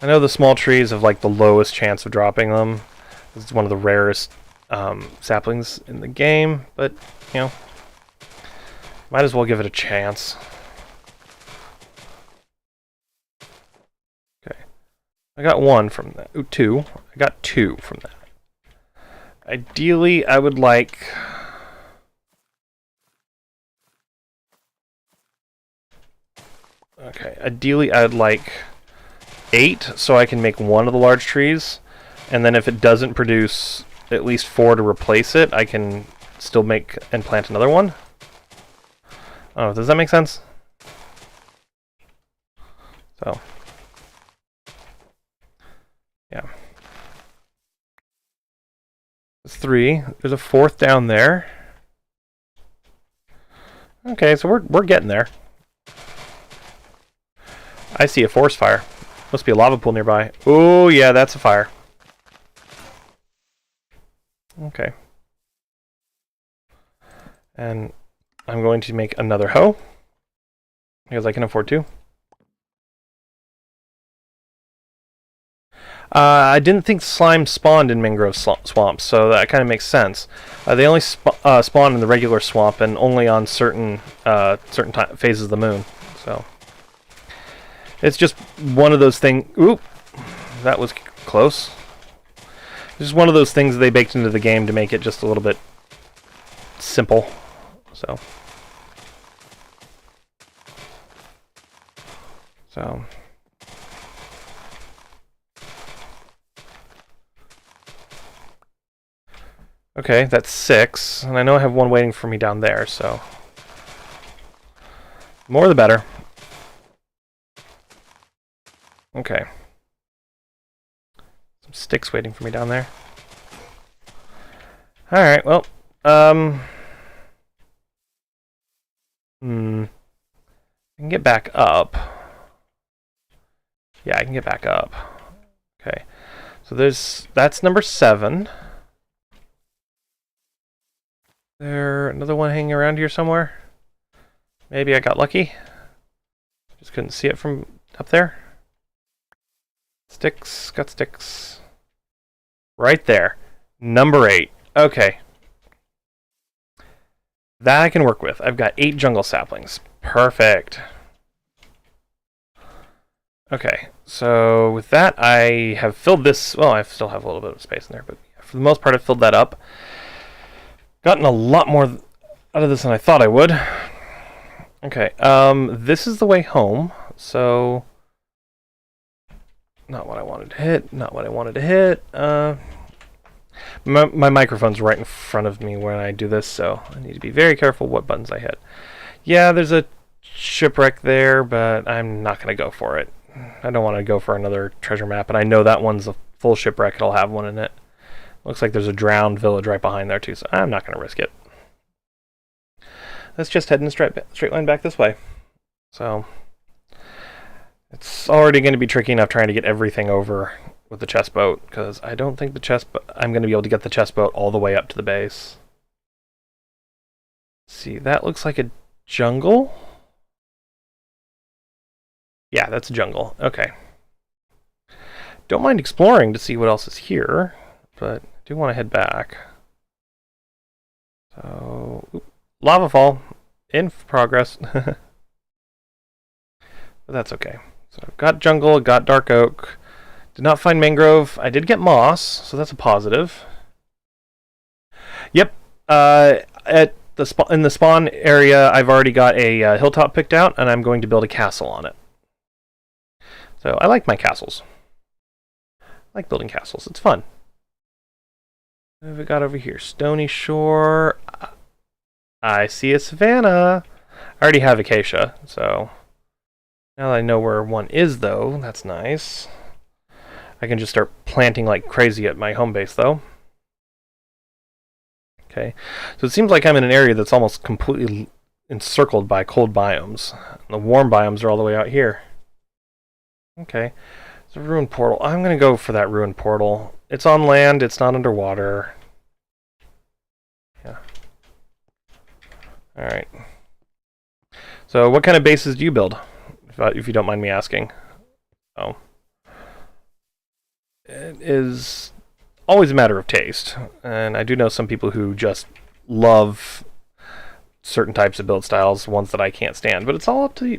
I know the small trees have like the lowest chance of dropping them. This is one of the rarest saplings in the game, but you know, might as well give it a chance. Okay, I got one from that. Ooh, two. I got two from that. Ideally, I would like... Okay, ideally I would like 8 so I can make one of the large trees, and then if it doesn't produce at least 4 to replace it, I can still make and plant another one. Oh, does that make sense? So, yeah. There's 3. There's a 4th down there. Okay, so we're getting there. I see a forest fire. Must be a lava pool nearby. Oh, yeah, that's a fire. Okay. And I'm going to make another hoe, because I can afford to. I didn't think slime spawned in mangrove swamps, so that kind of makes sense. They only spawn in the regular swamp and only on certain phases of the moon. So it's just one of those things. Oop, that was close. It's just one of those things that they baked into the game to make it just a little bit simple. So. Okay, that's 6, and I know I have one waiting for me down there, so... More the better. Okay. Some sticks waiting for me down there. Alright, well, I can get back up. Yeah, I can get back up. Okay. So that's number 7. There another one hanging around here somewhere? Maybe I got lucky. Just couldn't see it from up there. Sticks, got sticks. Right there. Number 8. Okay. That I can work with. I've got 8 jungle saplings. Perfect. Okay, so with that, I have filled this. Well, I still have a little bit of space in there, but for the most part, I've filled that up. Gotten a lot more out of this than I thought I would. Okay, this is the way home. So, not what I wanted to hit. Not what I wanted to hit. My microphone's right in front of me when I do this, so I need to be very careful what buttons I hit. Yeah, there's a shipwreck there, but I'm not going to go for it. I don't want to go for another treasure map, and I know that one's a full shipwreck. It'll have one in it. Looks like there's a drowned village right behind there, too, so I'm not going to risk it. Let's just head in a straight line back this way. So, it's already going to be tricky enough trying to get everything over with the chest boat, because I don't think I'm going to be able to get the chest boat all the way up to the base. Let's see, that looks like a jungle. Yeah, that's a jungle. Okay. Don't mind exploring to see what else is here, but I do want to head back. So, lava fall in progress. But that's okay. So I've got jungle, got dark oak. Did not find mangrove. I did get moss, so that's a positive. Yep. In the spawn area, I've already got a hilltop picked out, and I'm going to build a castle on it. So I like my castles. I like building castles. It's fun. What have we got over here? Stony Shore. I see a savanna. I already have acacia, so now that I know where one is, though, that's nice. I can just start planting like crazy at my home base, though. Okay, so it seems like I'm in an area that's almost completely encircled by cold biomes. The warm biomes are all the way out here. Okay, it's a ruined portal. I'm going to go for that ruined portal. It's on land, it's not underwater. Yeah. Alright. So what kind of bases do you build? If you don't mind me asking. Oh. It is always a matter of taste. And I do know some people who just love certain types of build styles, ones that I can't stand. But it's all up to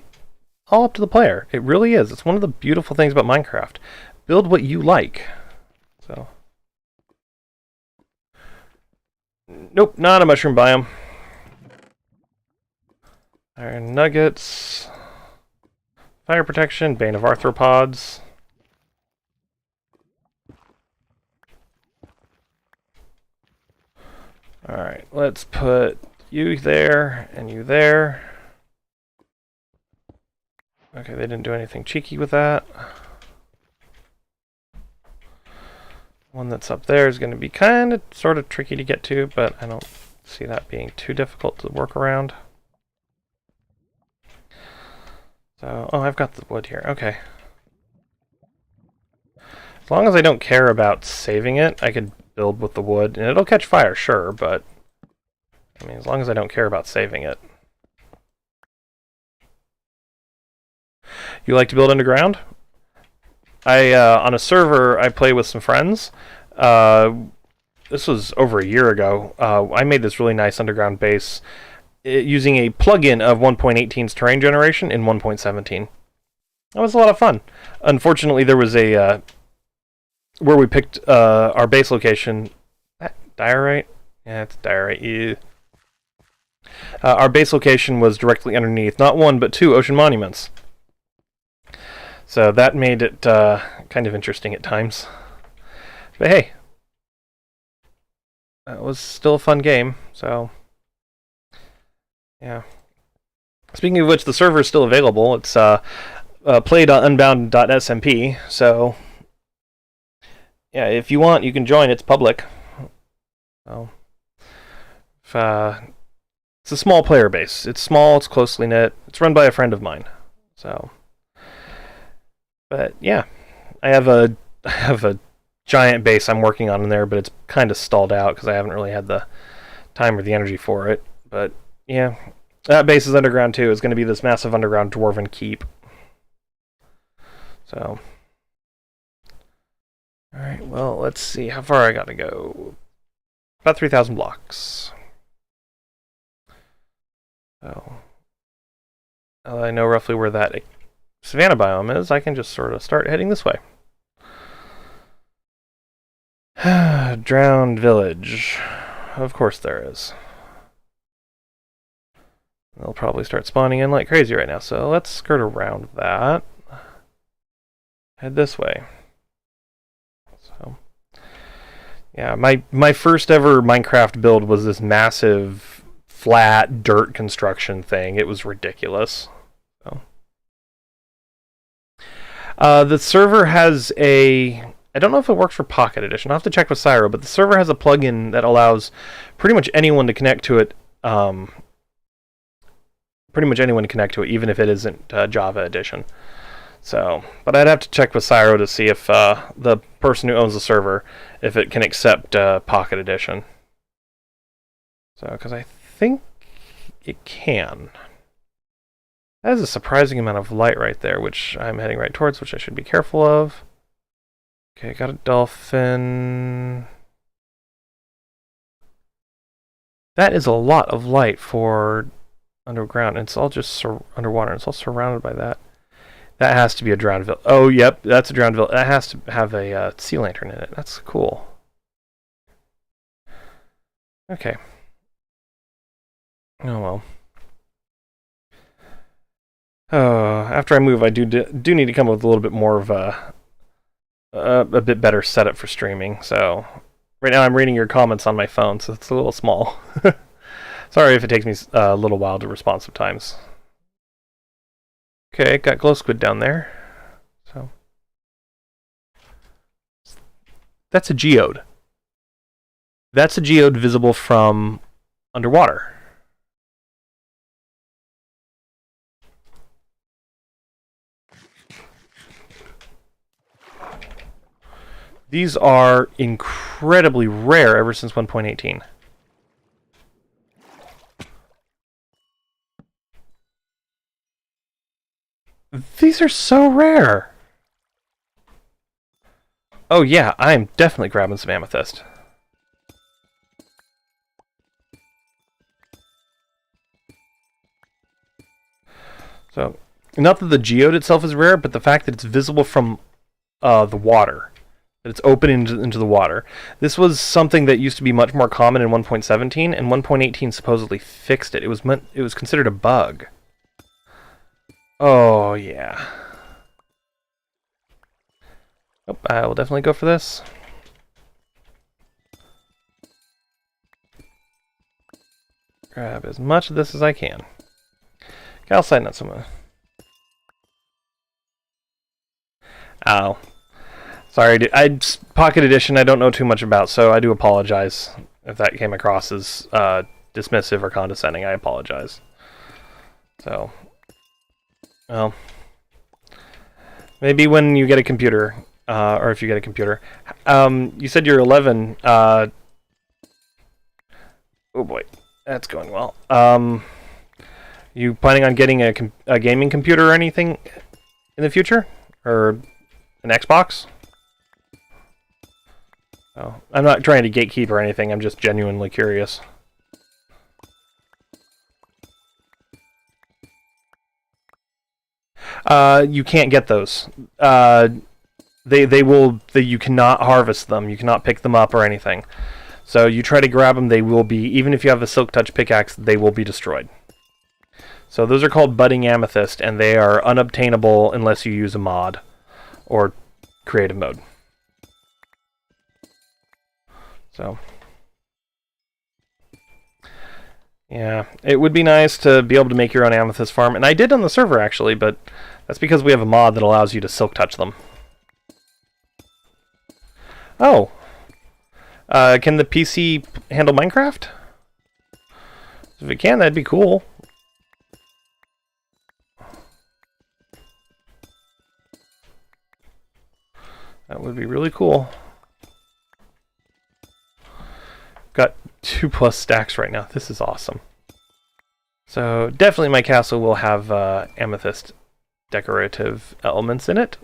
the player. It really is. It's one of the beautiful things about Minecraft. Build what you like. So. Nope, not a mushroom biome. Iron nuggets. Fire protection, Bane of Arthropods. Alright, let's put you there and you there. Okay, they didn't do anything cheeky with that. One that's up there is going to be kind of sort of tricky to get to, but I don't see that being too difficult to work around. So, oh, I've got the wood here. Okay. As long as I don't care about saving it, I could build with the wood. And it'll catch fire, sure, but I mean, as long as I don't care about saving it. You like to build underground? On a server I play with some friends. This was over a year ago. I made this really nice underground base using a plugin of 1.18's terrain generation in 1.17. That was a lot of fun. Unfortunately, there was a where we picked our base location. Diorite? Yeah, it's diorite. Ew. Our base location was directly underneath not one but 2 ocean monuments. So that made it kind of interesting at times. But hey, that was still a fun game, so yeah. Speaking of which, the server is still available. It's play.unbound.smp, so yeah, if you want, you can join. It's public. So if it's a small player base. It's small, it's closely knit. It's run by a friend of mine. So, but yeah, I have a giant base I'm working on in there, but it's kind of stalled out because I haven't really had the time or the energy for it. But yeah, that base is underground too. It's going to be this massive underground dwarven keep. So, all right. Well, let's see how far I got to go. About 3,000 blocks. So, now that I know roughly where that savanna biome is, I can just sort of start heading this way. Drowned village. Of course there is. They'll probably start spawning in like crazy right now, so let's skirt around that. Head this way. So, yeah, my first ever Minecraft build was this massive flat dirt construction thing. It was ridiculous. So, the server has a... I don't know if it works for Pocket Edition. I'll have to check with Cyro, but the server has a plugin that allows pretty much anyone to connect to it. Pretty much anyone to connect to it, even if it isn't Java Edition. So, but I'd have to check with Cyro to see if the person who owns the server, if it can accept Pocket Edition. So, because I think it can. That is a surprising amount of light right there, which I'm heading right towards, which I should be careful of. Okay, got a dolphin. That is a lot of light for underground. It's all just underwater. It's all surrounded by that. That has to be a drowned village. Oh, yep, that's a drowned village. That has to have a sea lantern in it. That's cool. Okay. Oh, well. After I move, I do need to come up with a little bit more of a bit better setup for streaming. So right now I'm reading your comments on my phone, so it's a little small. Sorry if it takes me a little while to respond sometimes. Okay, got glow squid down there. So that's a geode. That's a geode visible from underwater. These are incredibly rare ever since 1.18. These are so rare. Oh yeah, I'm definitely grabbing some amethyst. So, not that the geode itself is rare, but the fact that it's visible from the water. That it's open into the water. This was something that used to be much more common in 1.17, and 1.18 supposedly fixed it. It was considered a bug. Oh, yeah. Oh, I will definitely go for this. Grab as much of this as I can. Calcite, not so much. Ow. Sorry, Pocket Edition I don't know too much about, so I do apologize if that came across as dismissive or condescending. I apologize. So, well, maybe when you get a computer, or if you get a computer. You said you're 11. Oh boy, that's going well. You planning on getting a gaming computer or anything in the future? Or an Xbox? Oh, I'm not trying to gatekeep or anything, I'm just genuinely curious. You can't get those. You cannot harvest them, you cannot pick them up or anything. So you try to grab them, they will be, even if you have a Silk Touch pickaxe, they will be destroyed. So those are called budding amethyst, and they are unobtainable unless you use a mod or creative mode. So, yeah, it would be nice to be able to make your own amethyst farm, and I did on the server actually, but that's because we have a mod that allows you to silk touch them. Oh, can the PC handle Minecraft? If it can, that'd be cool. That would be really cool. Got 2+ stacks right now. This is awesome. So definitely my castle will have amethyst decorative elements in it.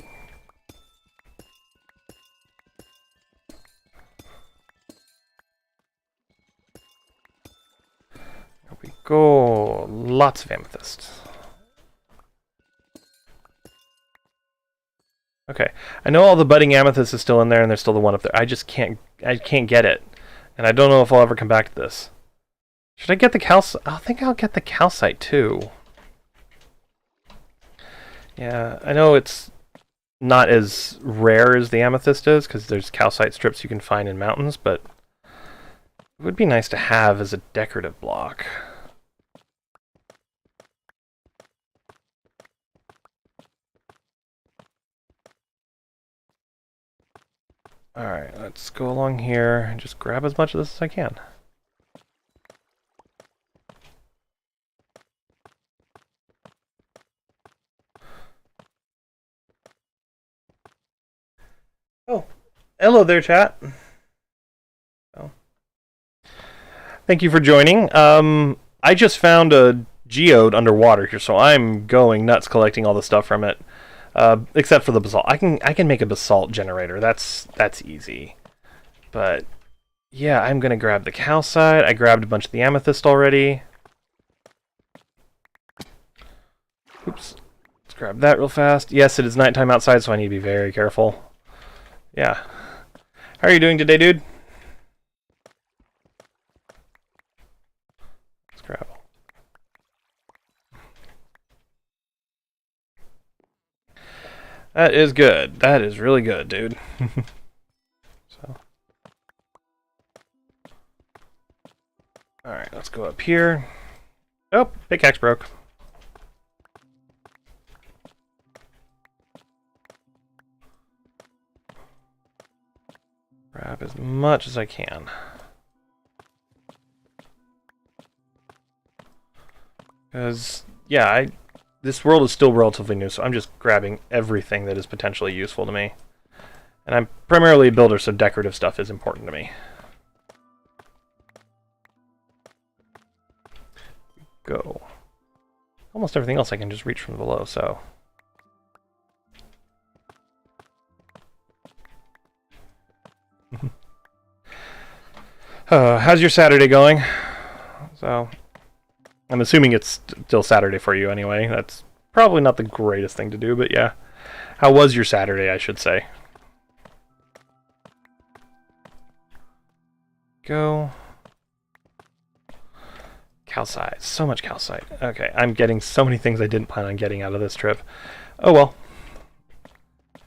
There we go. Lots of amethyst. Okay, I know all the budding amethyst is still in there, and there's still the one up there. I can't get it, and I don't know if I'll ever come back to this. Should I get the calcite? I think I'll get the calcite too. Yeah, I know it's not as rare as the amethyst is, because there's calcite strips you can find in mountains, but it would be nice to have as a decorative block. Alright, let's go along here and just grab as much of this as I can. Oh, hello there, chat. Oh. Thank you for joining. I just found a geode underwater here, so I'm going nuts collecting all the stuff from it. Except for the basalt. I can make a basalt generator. That's easy. But yeah, I'm gonna grab the calcite. I grabbed a bunch of the amethyst already. Oops. Let's grab that real fast. Yes, it is nighttime outside, so I need to be very careful. Yeah. How are you doing today, dude? Let's grab. That is good. That is really good, dude. So. Alright, let's go up here. Oh, pickaxe broke. Grab as much as I can. Because, yeah, this world is still relatively new, so I'm just grabbing everything that is potentially useful to me. And I'm primarily a builder, so decorative stuff is important to me. Go. Almost everything else I can just reach from below, so... how's your Saturday going? So, I'm assuming it's still Saturday for you anyway. That's probably not the greatest thing to do, but yeah. How was your Saturday, I should say? Go. Calcite. So much calcite. Okay, I'm getting so many things I didn't plan on getting out of this trip. Oh well.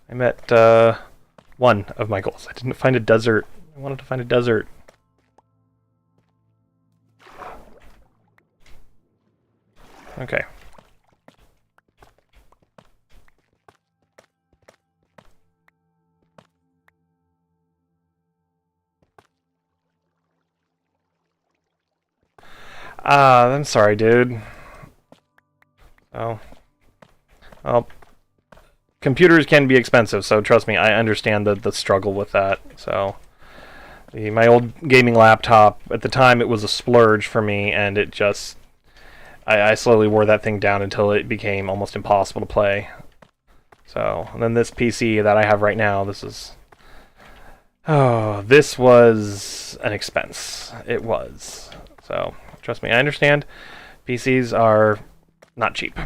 I met one of my goals. I didn't find a desert. I wanted to find a desert. Okay. I'm sorry, dude. Oh. Well, computers can be expensive, so trust me, I understand the struggle with that. So, my old gaming laptop, at the time, it was a splurge for me, and it just... I slowly wore that thing down until it became almost impossible to play. So, and then this PC that I have right now, this is... Oh, this was an expense. It was. So, trust me, I understand. PCs are not cheap.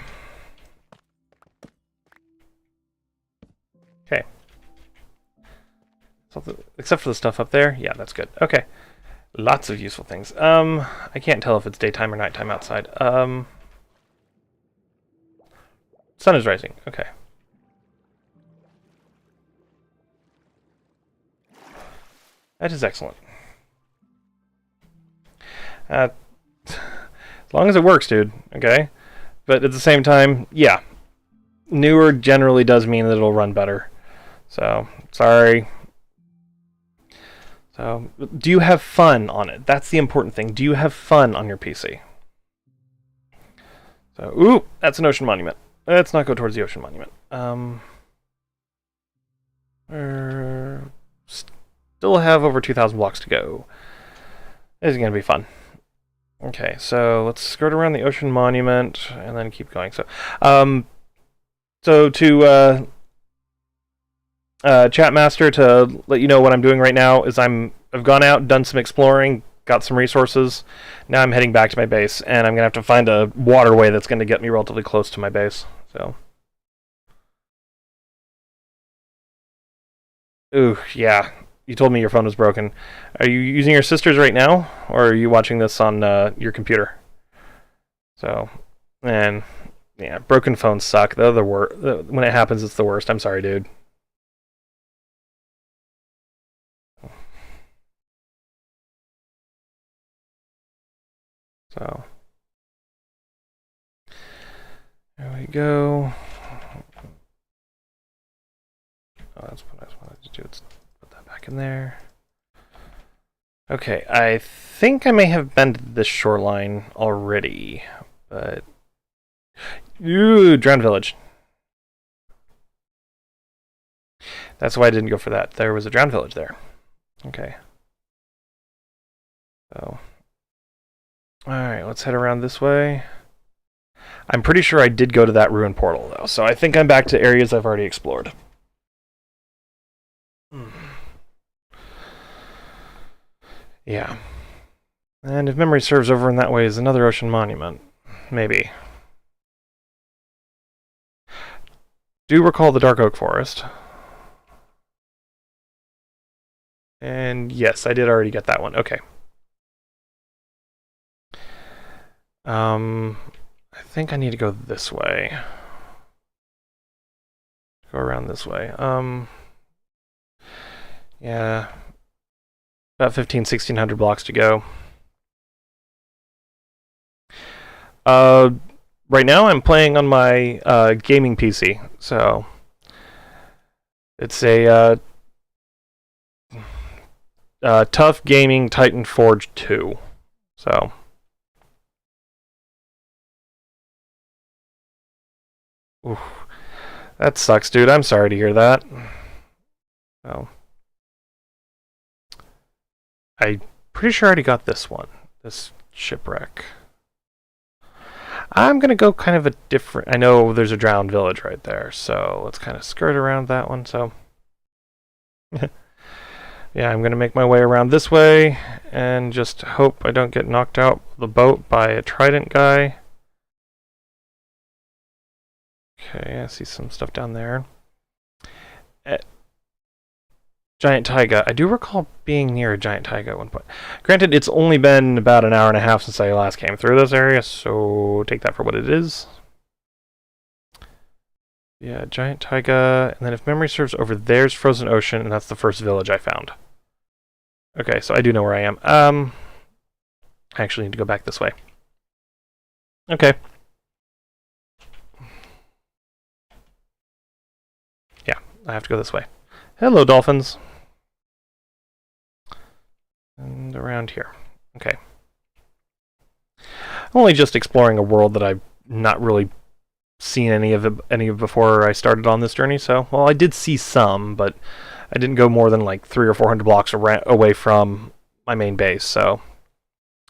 Okay. So except for the stuff up there, yeah, that's good. Okay. Lots of useful things. I can't tell if it's daytime or nighttime outside. Sun is rising. Okay. That is excellent. As long as it works, dude. Okay? But at the same time, yeah. Newer generally does mean that it'll run better. So, sorry. So, do you have fun on it? That's the important thing. Do you have fun on your PC? So, ooh, that's an ocean monument. Let's not go towards the ocean monument. Still have over 2,000 blocks to go. This is going to be fun. Okay, so let's skirt around the ocean monument and then keep going. So to chat master, to let you know what I'm doing right now is I've gone out, done some exploring, got some resources. Now I'm heading back to my base, and I'm gonna have to find a waterway that's gonna get me relatively close to my base. So, ooh, yeah. You told me your phone was broken. Are you using your sister's right now, or are you watching this on your computer? So, and yeah, broken phones suck. They're the worst. When it happens, it's the worst. I'm sorry, dude. So, there we go. Oh, that's what I wanted to do. Let's put that back in there. Okay, I think I may have been to this shoreline already, but... Ooh, Drowned Village. That's why I didn't go for that. There was a Drowned Village there. Okay. So... Alright, let's head around this way. I'm pretty sure I did go to that ruin portal, though, so I think I'm back to areas I've already explored. Yeah. And if memory serves, over in that way is another ocean monument. Maybe. Do recall the Dark Oak Forest. And yes, I did already get that one. Okay. I think I need to go this way. Go around this way. Yeah. About 1,600 blocks to go. Right now I'm playing on my gaming PC, so it's a Tough Gaming Titan Forge 2. So oof, that sucks, dude. I'm sorry to hear that. So I'm pretty sure I already got this one. This shipwreck. I'm going to go kind of a different... I know there's a drowned village right there, so let's kind of skirt around that one. So, yeah, I'm going to make my way around this way and just hope I don't get knocked out the boat by a trident guy. Okay, I see some stuff down there. Giant taiga. I do recall being near a giant taiga at one point. Granted, it's only been about an hour and a half since I last came through this area, so take that for what it is. Yeah, giant taiga, and then if memory serves, over there's Frozen Ocean, and that's the first village I found. Okay, so I do know where I am. I actually need to go back this way. Okay. Yeah, I have to go this way. Hello, dolphins. And around here. Okay. Only just exploring a world that I've not really seen any of before I started on this journey. So, well, I did see some, but I didn't go more than like 300 or 400 blocks away from my main base. So,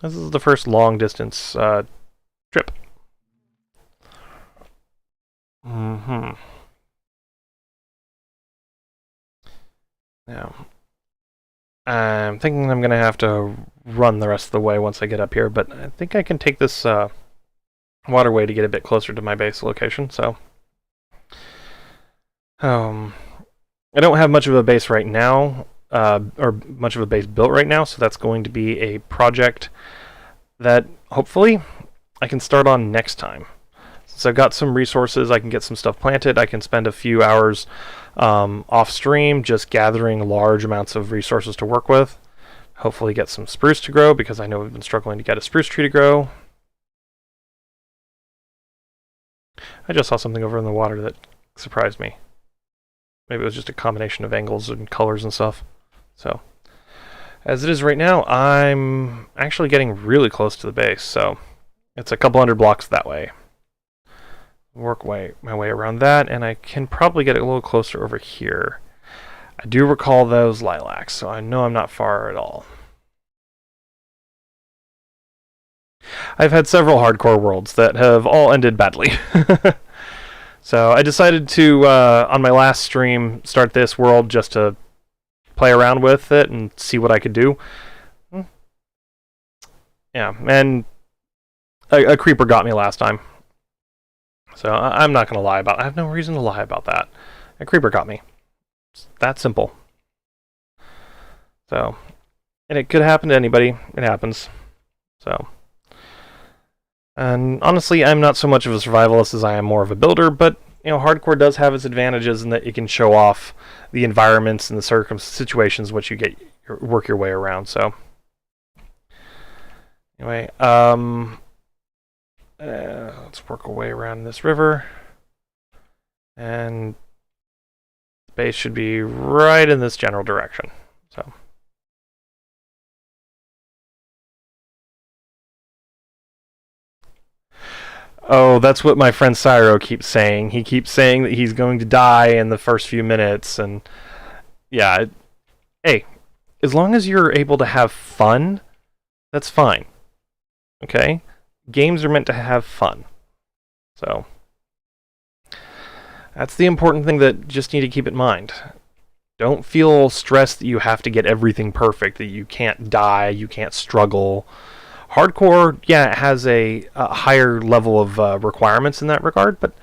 this is the first long distance trip. Now, I'm thinking I'm going to have to run the rest of the way once I get up here, but I think I can take this waterway to get a bit closer to my base location, so... I don't have much of a base right now, or much of a base built right now, so that's going to be a project that, hopefully, I can start on next time. Since I've got some resources, I can get some stuff planted, I can spend a few hours off stream just gathering large amounts of resources to work with. Hopefully get some spruce to grow, because I know we've been struggling to get a spruce tree to grow. I just saw something over in the water that surprised me. Maybe it was just a combination of angles and colors and stuff. So, as it is right now, I'm actually getting really close to the base, so it's a couple hundred blocks that way. Work my way around that, and I can probably get a little closer over here. I do recall those lilacs, so I know I'm not far at all. I've had several hardcore worlds that have all ended badly. So I decided to, on my last stream, start this world just to play around with it and see what I could do. Yeah, and a creeper got me last time. So I'm not going to lie about it. I have no reason to lie about that. A creeper got me. It's that simple. So, and it could happen to anybody. It happens. So, and honestly, I'm not so much of a survivalist as I am more of a builder, but, you know, hardcore does have its advantages in that it can show off the environments and the situations which you work your way around. So, anyway, let's work our way around this river. And the base should be right in this general direction. So. Oh, that's what my friend Cyro keeps saying. He keeps saying that he's going to die in the first few minutes. And yeah, hey, as long as you're able to have fun, that's fine. Okay? Games are meant to have fun. So, that's the important thing that just need to keep in mind. Don't feel stressed that you have to get everything perfect, that you can't die, you can't struggle. Hardcore, yeah, it has a higher level of requirements in that regard, but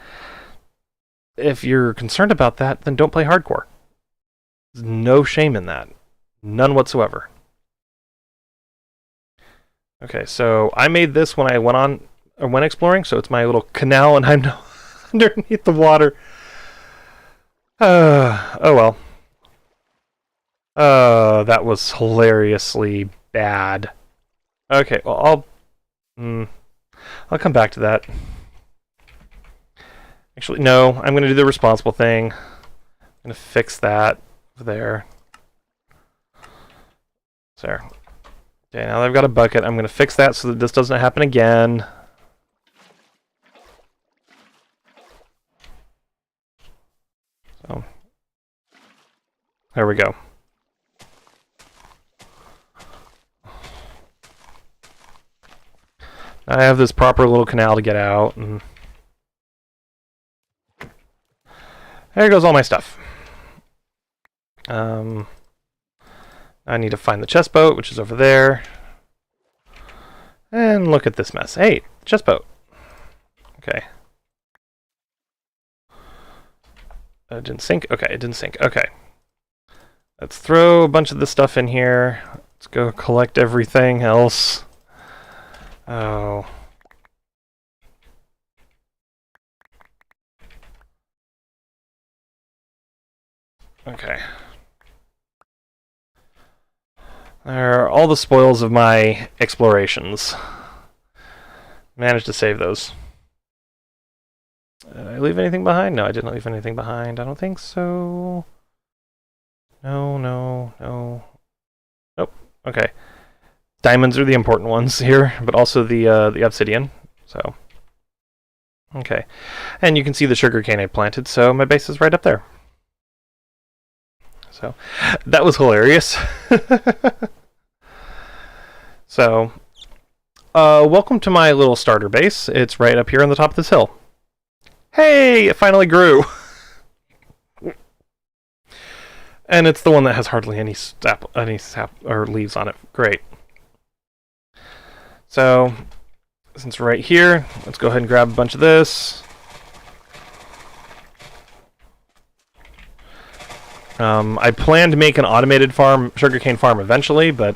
if you're concerned about that, then don't play hardcore. There's no shame in that. None whatsoever. Okay, so I made this when I went exploring, so it's my little canal, and I'm underneath the water. Oh well. That was hilariously bad. Okay, well I'll come back to that. Actually, no, I'm going to do the responsible thing. I'm going to fix that over there. There. Okay, now that I've got a bucket, I'm going to fix that so that this doesn't happen again. So, there we go. I have this proper little canal to get out, and there goes all my stuff. I need to find the chest boat, which is over there. And look at this mess. Hey, chest boat. Okay. It didn't sink? Okay, it didn't sink. Okay. Let's throw a bunch of this stuff in here. Let's go collect everything else. Oh. Okay. There are all the spoils of my explorations. Managed to save those. Did I leave anything behind? No, I didn't leave anything behind. I don't think so. No. Nope. Okay. Diamonds are the important ones here, but also the obsidian. So. Okay. And you can see the sugarcane I planted, so my base is right up there. So, that was hilarious. So, welcome to my little starter base. It's right up here on the top of this hill. Hey, it finally grew. And it's the one that has hardly any sap or leaves on it. Great. So, since we're right here, let's go ahead and grab a bunch of this. I plan to make an automated sugarcane farm eventually, but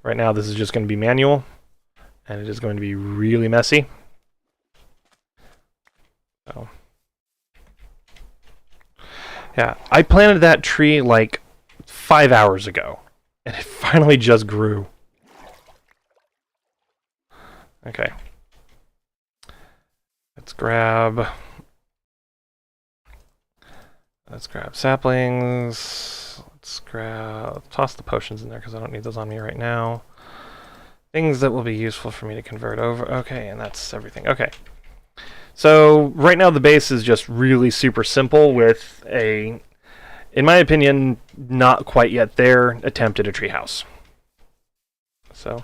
right now this is just going to be manual, and it is going to be really messy. So, yeah, I planted that tree like 5 hours ago, and it finally just grew. Okay. Let's grab saplings. Toss the potions in there because I don't need those on me right now. Things that will be useful for me to convert over. Okay, and that's everything. Okay. So right now the base is just really super simple with a, in my opinion, not quite yet there attempt at a treehouse. So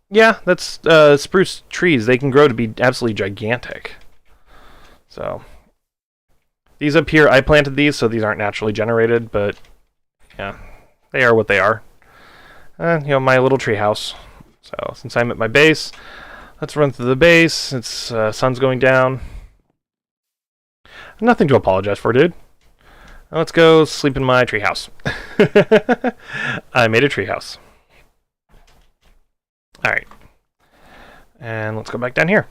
yeah, that's spruce trees. They can grow to be absolutely gigantic. So these up here, I planted these, so these aren't naturally generated, but yeah, they are what they are. And you know, my little treehouse. So since I'm at my base, let's run through the base. It's sun's going down. Nothing to apologize for, dude. Now let's go sleep in my treehouse. I made a treehouse. Alright. And let's go back down here.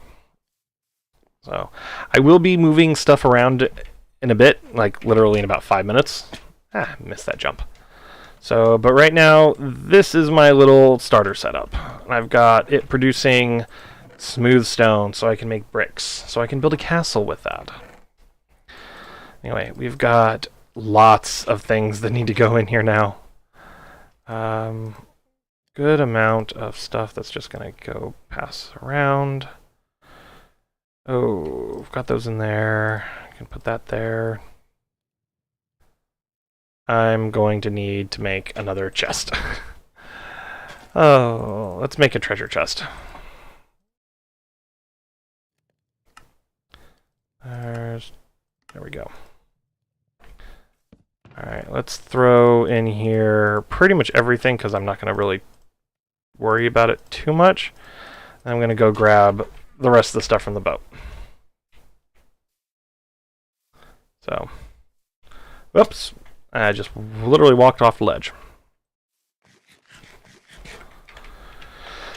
So, I will be moving stuff around in a bit, like literally in about 5 minutes. Missed that jump. So, but right now, this is my little starter setup. And I've got it producing smooth stone, so I can make bricks. So I can build a castle with that. Anyway, we've got lots of things that need to go in here now. Good amount of stuff that's just going to go pass around. Oh, I've got those in there. I can put that there. I'm going to need to make another chest. Oh, let's make a treasure chest. There we go. Alright, let's throw in here pretty much everything because I'm not going to really worry about it too much. I'm going to go grab the rest of the stuff from the boat. So, whoops, I just literally walked off the ledge.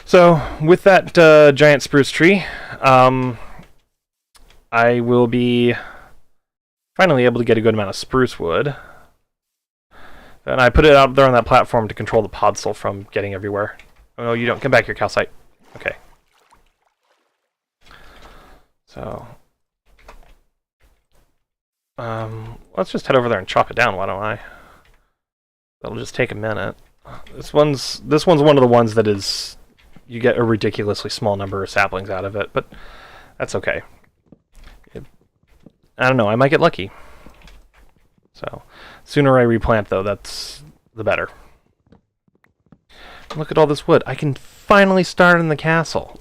So, with that giant spruce tree, I will be finally able to get a good amount of spruce wood. And I put it out there on that platform to control the podzol from getting everywhere. Oh, no, you don't. Come back here, calcite. Okay. So, let's just head over there and chop it down, why don't I? That'll just take a minute. This one's one of the ones that is, you get a ridiculously small number of saplings out of it, but that's okay. I don't know, I might get lucky. So, sooner I replant, though, that's the better. Look at all this wood. I can finally start in the castle.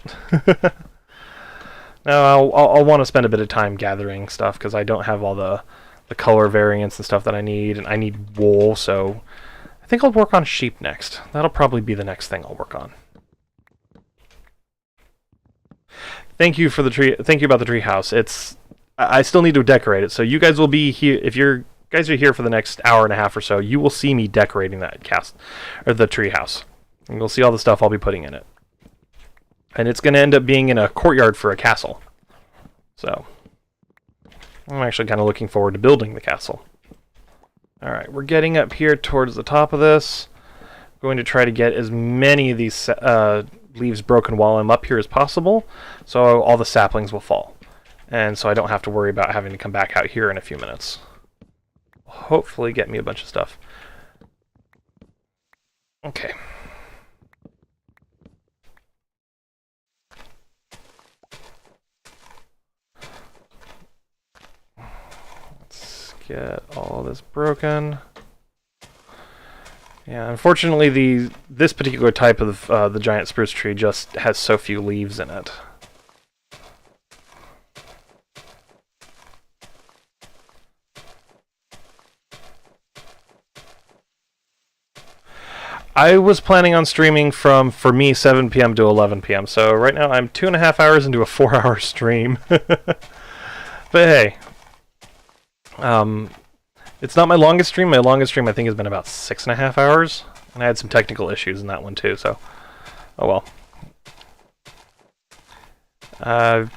Now, I'll want to spend a bit of time gathering stuff, because I don't have all the color variants and stuff that I need, and I need wool, so I think I'll work on sheep next. That'll probably be the next thing I'll work on. Thank you for the tree. Thank you about the tree house. I still need to decorate it, so you guys will be here. If you're guys are here for the next hour and a half or so, you will see me decorating that the tree house. And you'll see all the stuff I'll be putting in it. And it's going to end up being in a courtyard for a castle. So, I'm actually kind of looking forward to building the castle. Alright, we're getting up here towards the top of this. I'm going to try to get as many of these leaves broken while I'm up here as possible, so all the saplings will fall. And so I don't have to worry about having to come back out here in a few minutes. Hopefully get me a bunch of stuff. Okay. Let's get all this broken. Yeah, unfortunately this particular type of the giant spruce tree just has so few leaves in it. I was planning on streaming from, for me, 7 p.m. to 11 p.m. So right now I'm 2.5 hours into a 4-hour stream. But hey, it's not my longest stream. My longest stream I think has been about 6.5 hours, and I had some technical issues in that one too. So, oh well.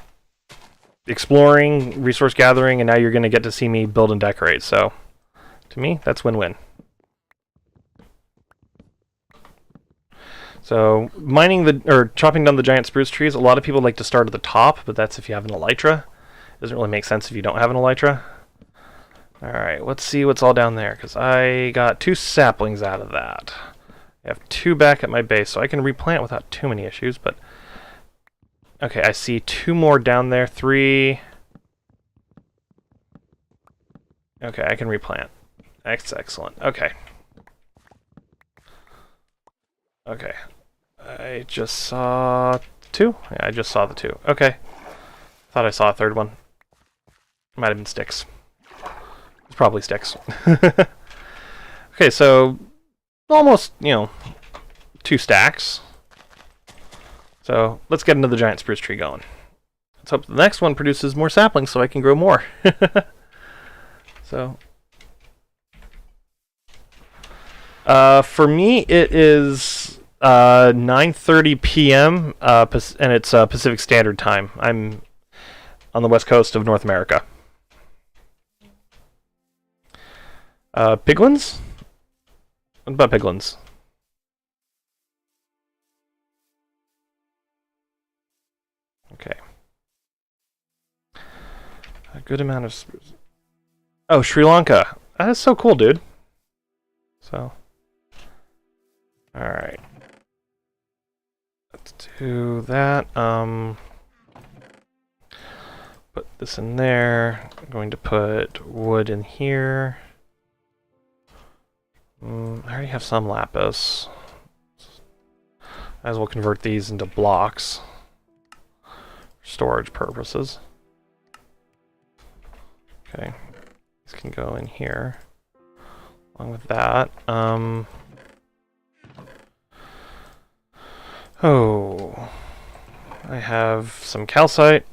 Exploring, resource gathering, and now you're going to get to see me build and decorate. So, to me, that's win-win. So, chopping down the giant spruce trees, a lot of people like to start at the top, but that's if you have an elytra. It doesn't really make sense if you don't have an elytra. Alright, let's see what's all down there, because I got 2 saplings out of that. I have 2 back at my base, so I can replant without too many issues, but Okay, I see 2 more down there. 3. Okay, I can replant. That's excellent. Okay. Okay. I just saw 2? Yeah, I just saw the 2. Okay. Thought I saw a 3rd one. Might have been sticks. It's probably sticks. Okay, so almost, 2 stacks. So let's get another giant spruce tree going. Let's hope the next one produces more saplings so I can grow more. So, for me, it is 9:30 p.m. And it's Pacific Standard Time. I'm on the west coast of North America. Piglins? What about piglins? Okay. A good amount of spruce. Oh, Sri Lanka. That's so cool, dude. So, alright. Let's do that. Put this in there. I'm going to put wood in here. I already have some lapis. Might as well convert these into blocks for storage purposes. Okay. These can go in here. Along with that. Oh. I have some calcite.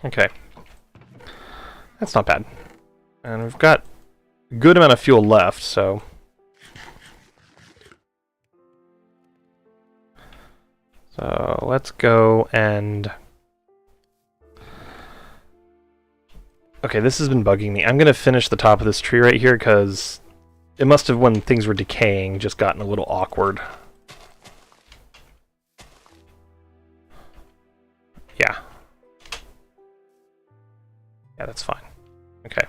Okay. That's not bad. And we've got a good amount of fuel left, so... So let's go and... Okay, this has been bugging me. I'm going to finish the top of this tree right here, because it must have, when things were decaying, just gotten a little awkward. Yeah. Yeah, that's fine. Okay.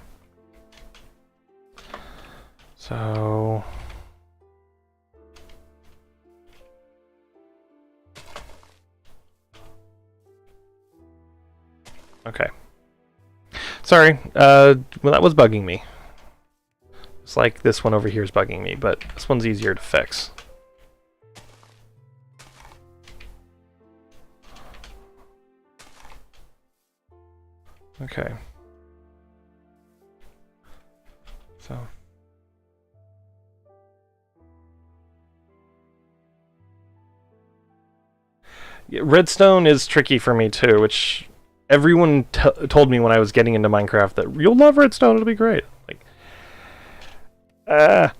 So... Okay. Sorry, well, that was bugging me. It's like this one over here is bugging me, but this one's easier to fix. Okay. So... Yeah, redstone is tricky for me too, which... Everyone told me when I was getting into Minecraft that you'll love redstone, it'll be great. Like, that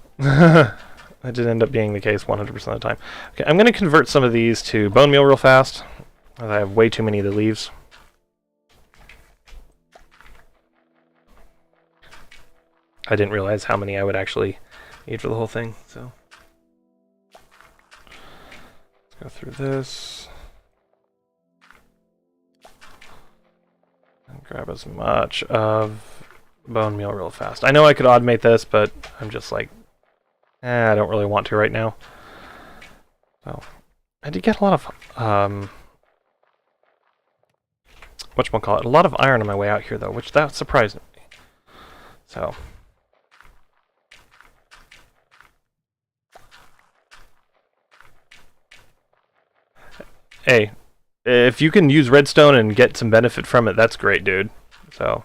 didn't end up being the case 100% of the time. Okay, I'm going to convert some of these to bone meal real fast. I have way too many of the leaves. I didn't realize how many I would actually need for the whole thing, so. Let's go through this. And grab as much of bone meal real fast. I know I could automate this, but I'm just like, I don't really want to right now. So, I did get a lot of, whatchamacallit, a lot of iron on my way out here, though, which that surprised me. So. Hey. If you can use redstone and get some benefit from it, that's great, dude. So,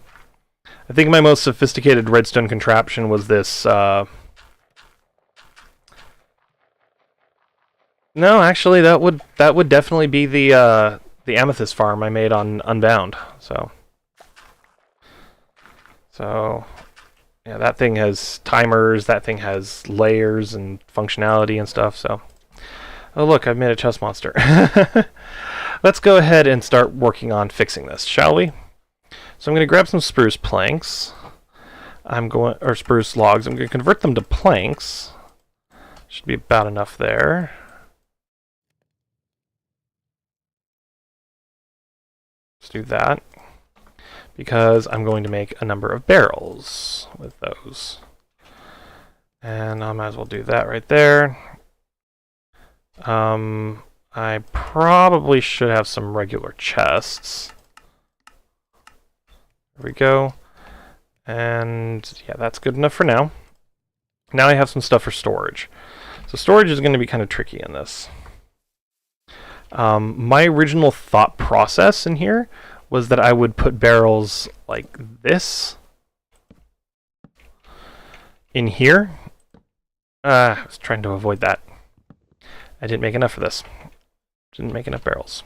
I think my most sophisticated redstone contraption was this, No, actually, that would definitely be the amethyst farm I made on Unbound, so... So, yeah, that thing has timers, that thing has layers and functionality and stuff, so... Oh, look, I've made a chest monster. Let's go ahead and start working on fixing this, shall we? So I'm going to grab some spruce planks. Or spruce logs. I'm going to convert them to planks. Should be about enough there. Let's do that. Because I'm going to make a number of barrels with those. And I might as well do that right there. I probably should have some regular chests. There we go. And yeah, that's good enough for now. Now I have some stuff for storage. So storage is going to be kind of tricky in this. My original thought process in here was that I would put barrels like this in here. I was trying to avoid that. I didn't make enough for this. Didn't make enough barrels.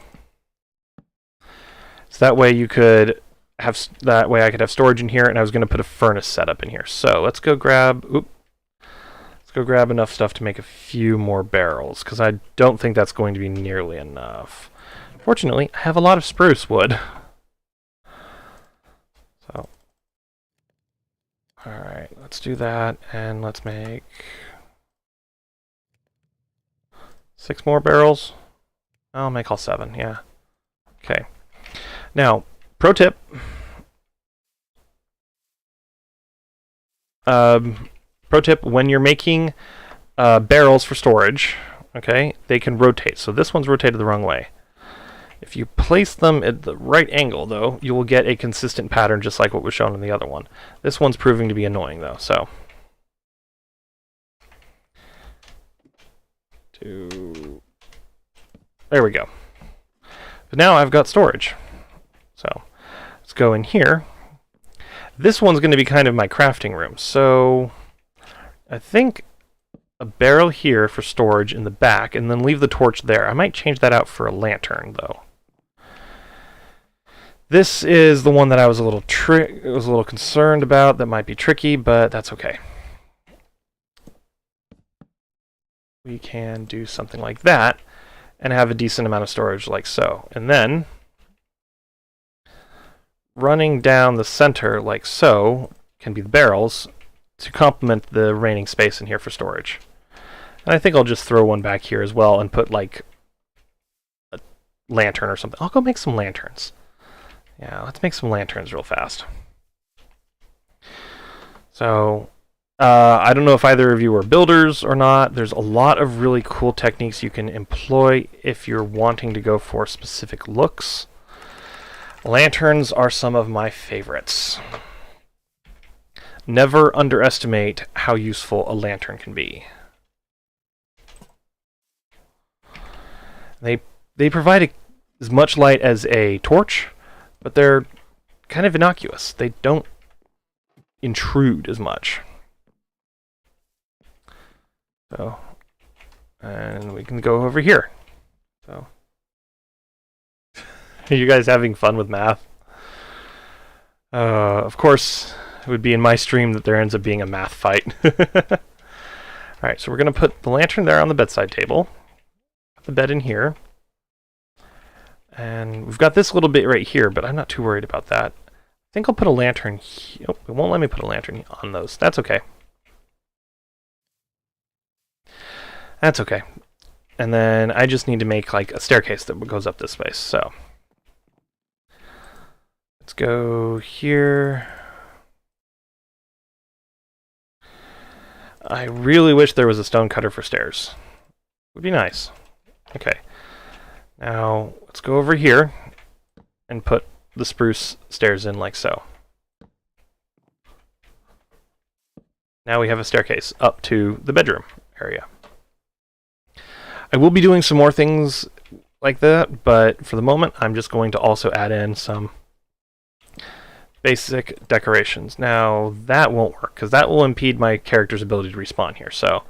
So that way you could have, that way I could have storage in here, and I was going to put a furnace setup in here. So let's go grab, let's go grab enough stuff to make a few more barrels, because I don't think that's going to be nearly enough. Fortunately, I have a lot of spruce wood. So, alright, let's do that, and let's make 6 more barrels. I'll make all 7, yeah. Okay. Now, pro tip. Pro tip, when you're making barrels for storage, okay, they can rotate. So this one's rotated the wrong way. If you place them at the right angle, though, you will get a consistent pattern just like what was shown in the other one. This one's proving to be annoying, though, so. There we go. But now I've got storage. So let's go in here. This one's going to be kind of my crafting room. So I think a barrel here for storage in the back, and then leave the torch there. I might change that out for a lantern, though. This is the one that I was a little concerned about. That might be tricky, but that's okay. We can do something like that and have a decent amount of storage like so. And then running down the center like so can be the barrels to complement the remaining space in here for storage. And I think I'll just throw one back here as well and put like a lantern or something. I'll go make some lanterns. Yeah, let's make some lanterns real fast. So I don't know if either of you are builders or not. There's a lot of really cool techniques you can employ if you're wanting to go for specific looks. Lanterns are some of my favorites. Never underestimate how useful a lantern can be. They provide as much light as a torch, but they're kind of innocuous. They don't intrude as much. So, and we can go over here. So, are you guys having fun with math? Of course, it would be in my stream that there ends up being a math fight. Alright, so we're going to put the lantern there on the bedside table. Put the bed in here. And we've got this little bit right here, but I'm not too worried about that. I think I'll put a lantern here. Oh, it won't let me put a lantern on those. That's okay. That's okay. And then I just need to make like a staircase that goes up this space. So let's go here. I really wish there was a stone cutter for stairs. Would be nice. Okay. Now let's go over here and put the spruce stairs in like so. Now we have a staircase up to the bedroom area. I will be doing some more things like that, but for the moment I'm just going to also add in some basic decorations. Now that won't work because that will impede my character's ability to respawn here, so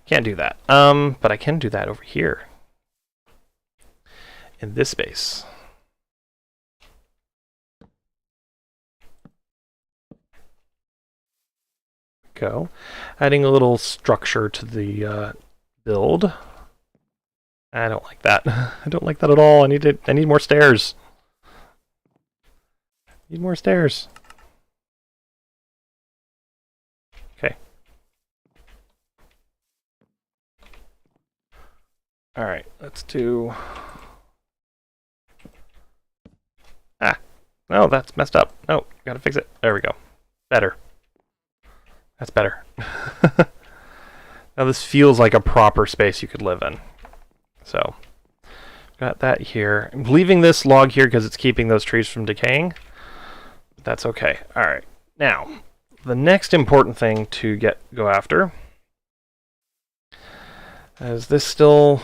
can't do that. But I can do that over here in this space. Go, adding a little structure to the build. I don't like that. I don't like that at all. I need more stairs. Need more stairs. Okay. All right, let's do. No, that's messed up. No, gotta fix it. There we go. Better. That's better. Now this feels like a proper space you could live in. So, got that here. I'm leaving this log here because it's keeping those trees from decaying. That's okay. All right. Now, the next important thing to go after is this still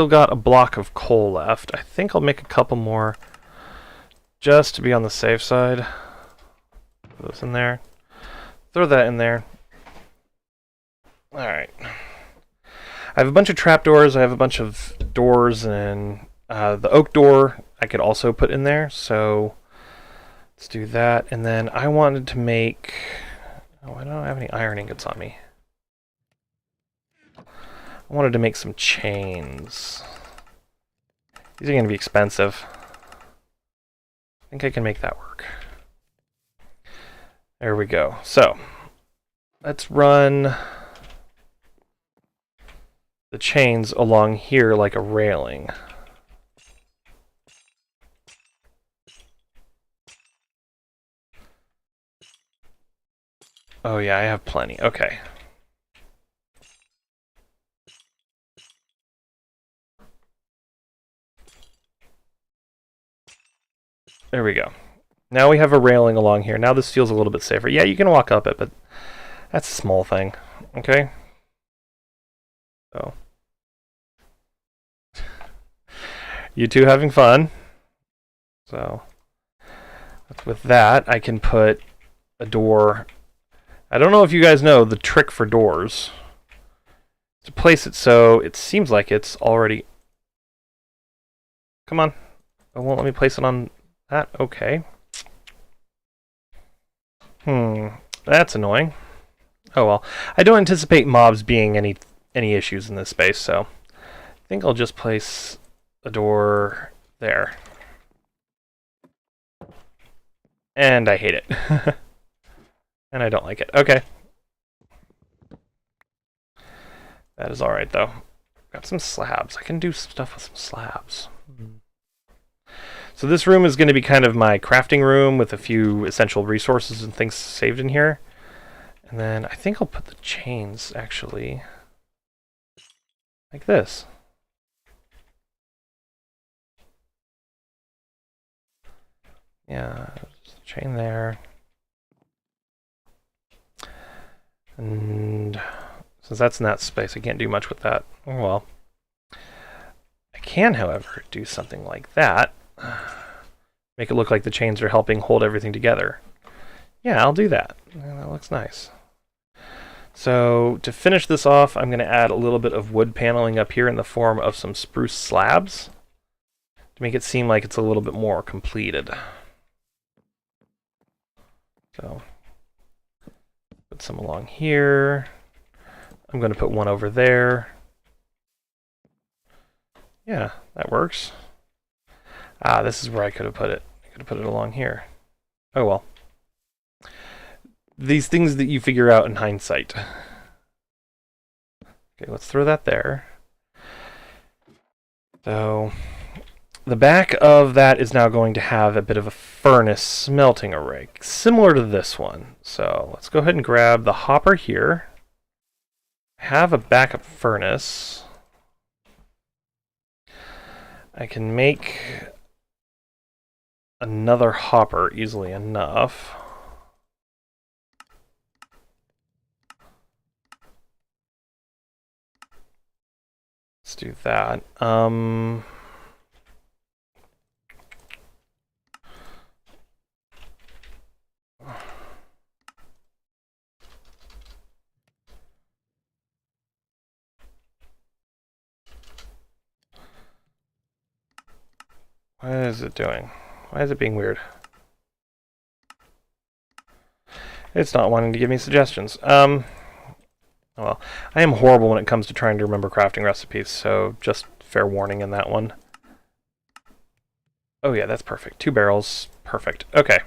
got a block of coal left. I think I'll make a couple more just to be on the safe side. Put those in there. Throw that in there. All right. I have a bunch of trapdoors. I have a bunch of doors, and the oak door I could also put in there. So let's do that. And then I wanted to make... Oh, I don't have any iron ingots on me. I wanted to make some chains. These are going to be expensive. I think I can make that work. There we go. So let's run the chains along here like a railing. Oh yeah, I have plenty. Okay. There we go. Now we have a railing along here. Now this feels a little bit safer. Yeah, you can walk up it, but that's a small thing. Okay? So. You two having fun. So. With that, I can put a door. I don't know if you guys know the trick for doors. To place it so it seems like it's already... Come on. It won't let me place it on that. Okay. That's annoying. Oh well. I don't anticipate mobs being any issues in this space, so I think I'll just place a door there. And I hate it. And I don't like it. Okay. That is alright, though. Got some slabs. I can do stuff with some slabs. So this room is going to be kind of my crafting room with a few essential resources and things saved in here. And then I think I'll put the chains, actually, like this. Yeah, chain there. And since that's in that space, I can't do much with that. Oh well. I can, however, do something like that. Make it look like the chains are helping hold everything together. Yeah, I'll do that. That looks nice. So to finish this off, I'm going to add a little bit of wood paneling up here in the form of some spruce slabs to make it seem like it's a little bit more completed. So put some along here. I'm going to put one over there. Yeah, that works. Ah, this is where I could have put it. I could have put it along here. Oh well. These things that you figure out in hindsight. Okay, let's throw that there. So the back of that is now going to have a bit of a furnace smelting array, similar to this one. So let's go ahead and grab the hopper here. Have a backup furnace. I can make another hopper easily enough. Let's do that. What is it doing? Why is it being weird? It's not wanting to give me suggestions. Oh well, I am horrible when it comes to trying to remember crafting recipes, so just fair warning in that one. Oh yeah, that's perfect. 2 barrels. Perfect. Okay.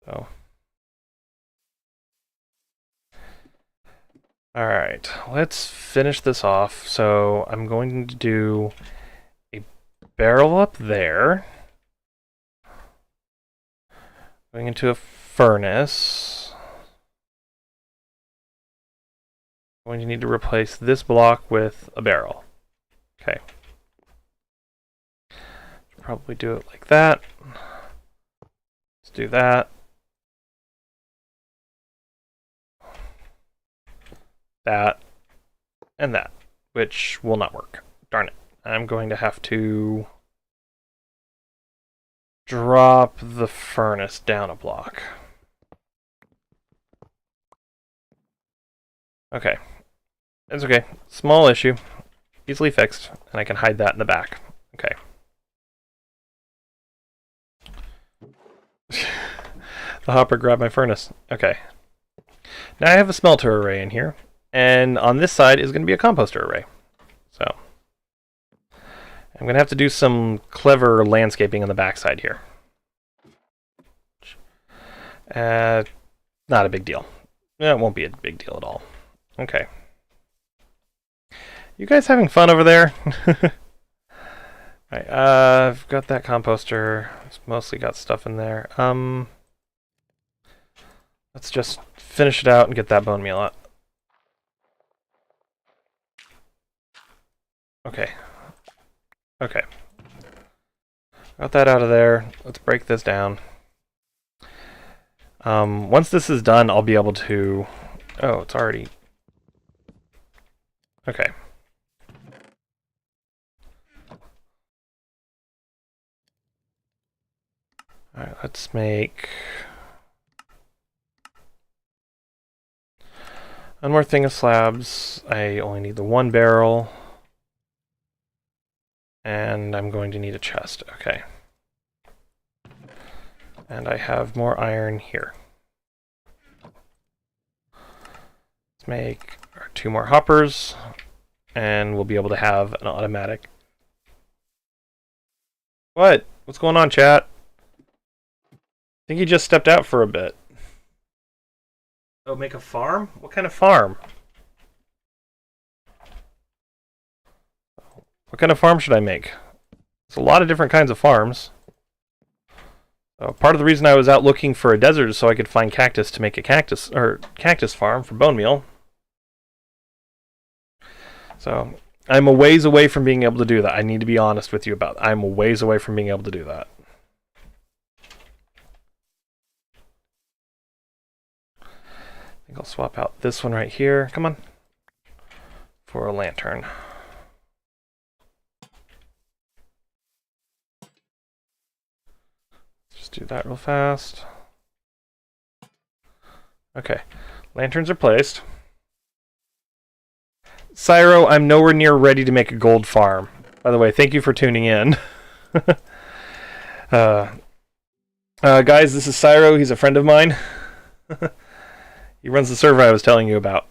So. Alright, let's finish this off. So I'm going to do a barrel up there. Going into a furnace. I'm going to need to replace this block with a barrel. Okay. Probably do it like that. Let's do that. That. And that. Which will not work. Darn it. I'm going to have to drop the furnace down a block. Okay. It's okay. Small issue. Easily fixed. And I can hide that in the back. Okay. The hopper grabbed my furnace. Okay. Now I have a smelter array in here. And on this side is going to be a composter array. So I'm going to have to do some clever landscaping on the backside here. Not a big deal. It won't be a big deal at all. Okay. You guys having fun over there? Right, I've got that composter. It's mostly got stuff in there. Let's just finish it out and get that bone meal out. Okay. Okay. Got that out of there. Let's break this down. Once this is done, I'll be able to... Oh, it's already... Okay. Alright, let's make... one more thing of slabs. I only need the one barrel. And I'm going to need a chest. Okay. And I have more iron here. Let's make 2 more hoppers. And we'll be able to have an automatic... What? What's going on, chat? I think he just stepped out for a bit. Oh, make a farm? What kind of farm? What kind of farm should I make? There's a lot of different kinds of farms. Part of the reason I was out looking for a desert is so I could find cactus to make a cactus farm for bone meal. So I'm a ways away from being able to do that. I need to be honest with you about that. I'm a ways away from being able to do that. I think I'll swap out this one right here. Come on. For a lantern. Just do that real fast. Okay. Lanterns are placed. Cyro, I'm nowhere near ready to make a gold farm. By the way, thank you for tuning in. Guys, this is Cyro. He's a friend of mine. He runs the server I was telling you about.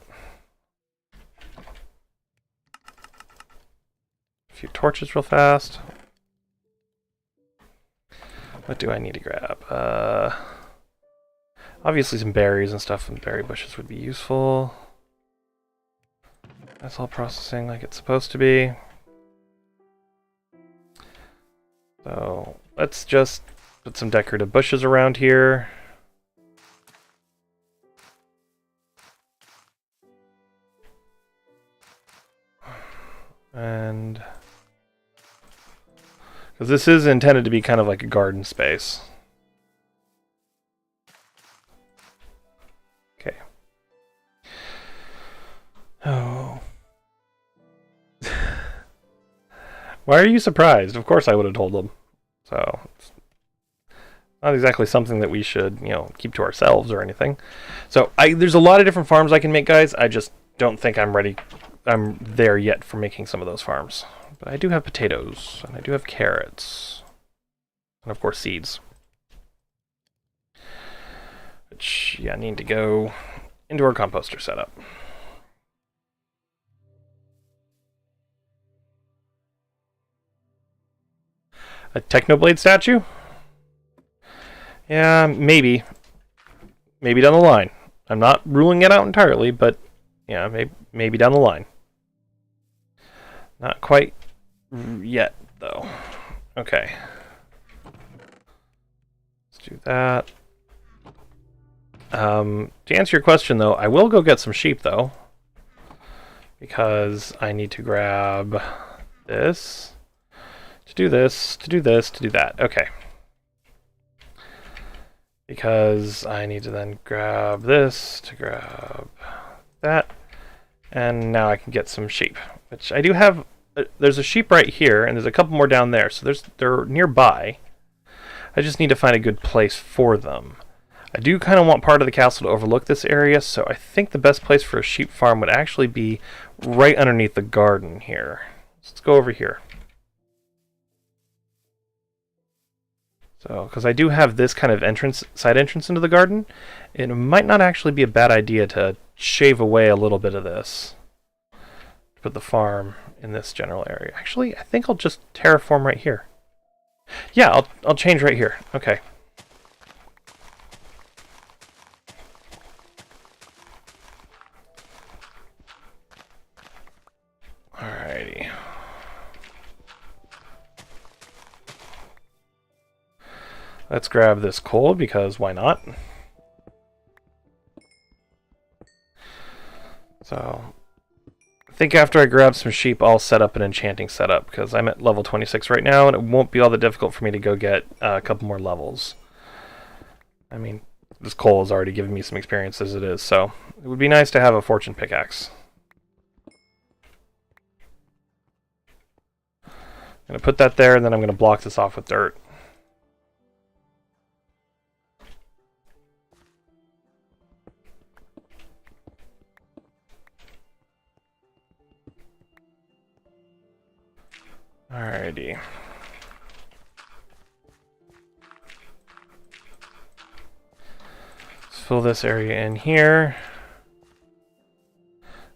A few torches real fast. What do I need to grab? Obviously some berries and stuff, and berry bushes would be useful. That's all processing like it's supposed to be. So let's just put some decorative bushes around here. And because this is intended to be kind of like a garden space. Okay. Oh. Why are you surprised? Of course I would have told them. So, it's not exactly something that we should, keep to ourselves or anything. So, there's a lot of different farms I can make, guys. I just don't think I'm ready. I'm there yet for making some of those farms. But I do have potatoes, and I do have carrots. And of course, seeds. Which, yeah, need to go into our composter setup. A Technoblade statue? Yeah, maybe. Maybe down the line. I'm not ruling it out entirely, but yeah, maybe down the line. Not quite yet, though. Okay. Let's do that. To answer your question, though, I will go get some sheep, though. because I need to grab this, to do this, to do this, to do that. Okay. Because I need to then grab this to grab that, and now I can get some sheep, which I do have. There's a sheep right here, and there's a couple more down there, so they're nearby. I just need to find a good place for them. I do kind of want part of the castle to overlook this area, so I think the best place for a sheep farm would actually be right underneath the garden here. So let's go over here. So, because I do have this kind of side entrance into the garden, it might not actually be a bad idea to shave away a little bit of this. Put the farm in this general area. Actually, I think I'll just terraform right here. Yeah, I'll change right here. Okay. Alrighty. Let's grab this coal, because why not? So, I think after I grab some sheep, I'll set up an enchanting setup, because I'm at level 26 right now, and it won't be all that difficult for me to go get a couple more levels. I mean, this coal has already given me some experience as it is, so it would be nice to have a fortune pickaxe. I'm going to put that there, and then I'm going to block this off with dirt. Alrighty. Let's fill this area in here.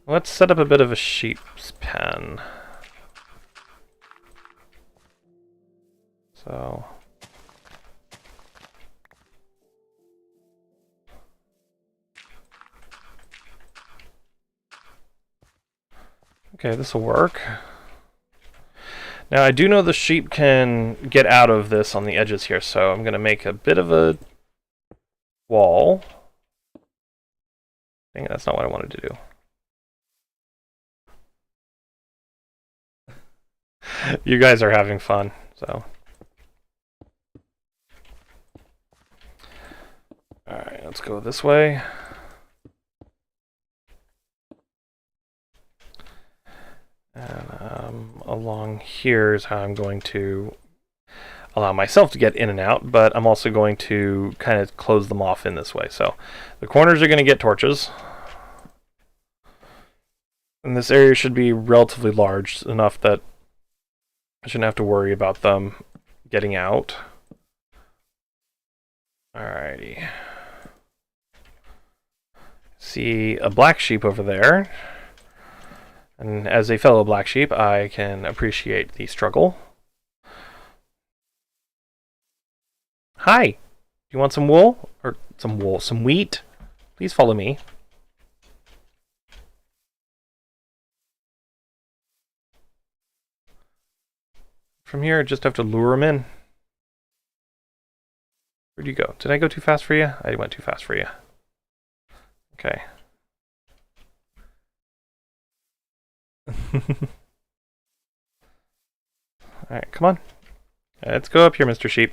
Let's set up a bit of a sheep's pen. So... okay, this will work. Now, I do know the sheep can get out of this on the edges here, so I'm going to make a bit of a wall. Dang it, that's not what I wanted to do. You guys are having fun, so... alright, let's go this way. And along here is how I'm going to allow myself to get in and out, but I'm also going to kind of close them off in this way. So the corners are going to get torches. And this area should be relatively large, enough that I shouldn't have to worry about them getting out. Alrighty. See a black sheep over there. And as a fellow black sheep, I can appreciate the struggle. Hi! Do you want some wool? Or some wheat? Please follow me. From here, I just have to lure him in. Where'd you go? Did I go too fast for you? I went too fast for you. Okay. Alright, come on. Let's go up here, Mr. Sheep.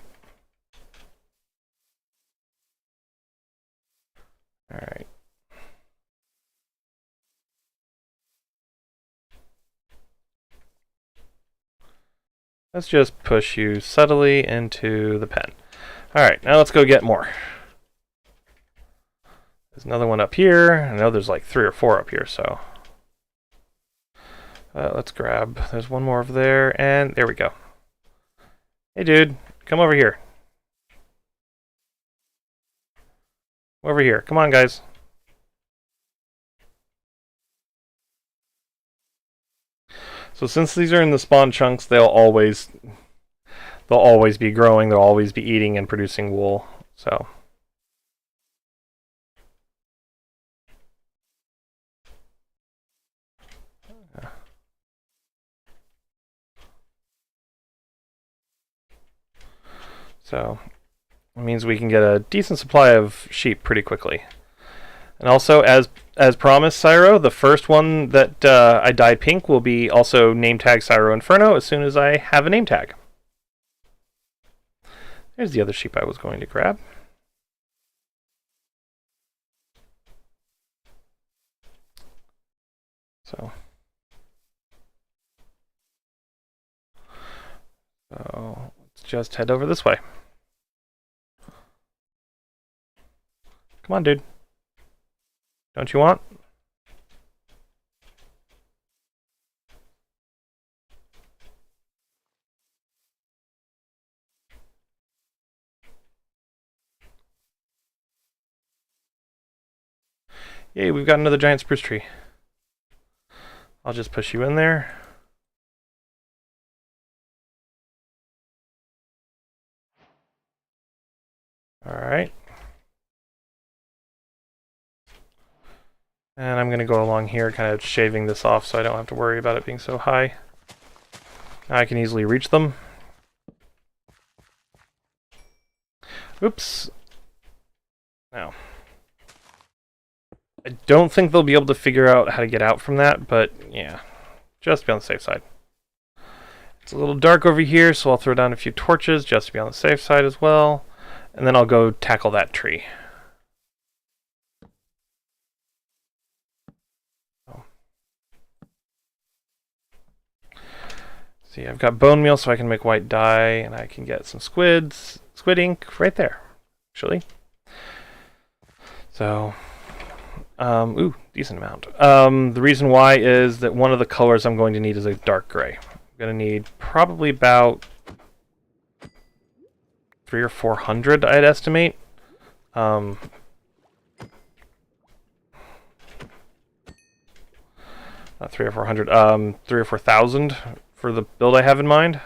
Alright. Let's just push you subtly into the pen. Alright, now let's go get more. There's another one up here. I know there's like 3 or 4 up here, so... let's grab... there's one more over there, and there we go. Hey dude, come over here. Over here. Come on, guys. So since these are in the spawn chunks, they'll always be growing, they'll always be eating and producing wool. So it means we can get a decent supply of sheep pretty quickly. And also, as as promised, Cyro, the first one that I dye pink will be also name tag Cyro Inferno as soon as I have a name tag. There's the other sheep I was going to grab. So let's just head over this way. Come on, dude. Don't you want? Yay, we've got another giant spruce tree. I'll just push you in there. Alright. And I'm going to go along here, kind of shaving this off so I don't have to worry about it being so high. Now I can easily reach them. Oops. Now. I don't think they'll be able to figure out how to get out from that, but yeah, just to be on the safe side. It's a little dark over here, so I'll throw down a few torches just to be on the safe side as well. And then I'll go tackle that tree. See, I've got bone meal so I can make white dye, and I can get some squid ink right there, actually. So, ooh, decent amount. The reason why is that one of the colors I'm going to need is a dark gray. I'm going to need probably about 300 or 400, I'd estimate. Not 300 or 400, 3,000 or 4,000 for the build I have in mind.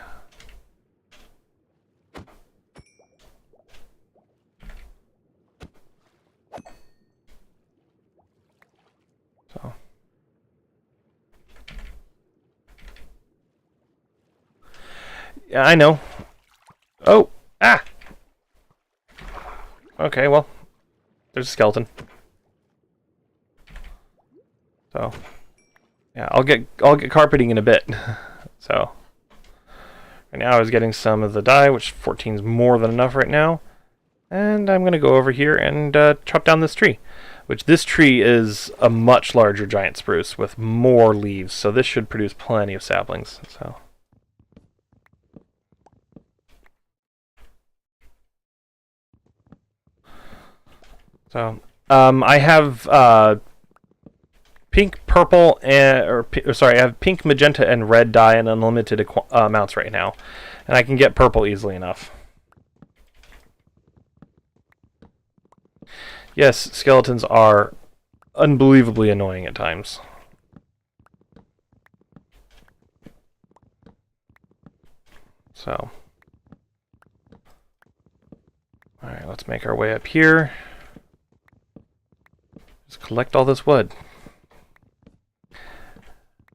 So. Yeah, I know. Oh! Ah! Okay, well, there's a skeleton. So, yeah, I'll get carpeting in a bit. So, right now I was getting some of the dye, which 14 is more than enough right now. And I'm going to go over here and chop down this tree. Which this tree is a much larger giant spruce with more leaves, so this should produce plenty of saplings. So, I have pink, purple, and I have pink, magenta, and red dye in unlimited amounts right now, and I can get purple easily enough. Yes, skeletons are unbelievably annoying at times. So, all right, let's make our way up here. Just collect all this wood.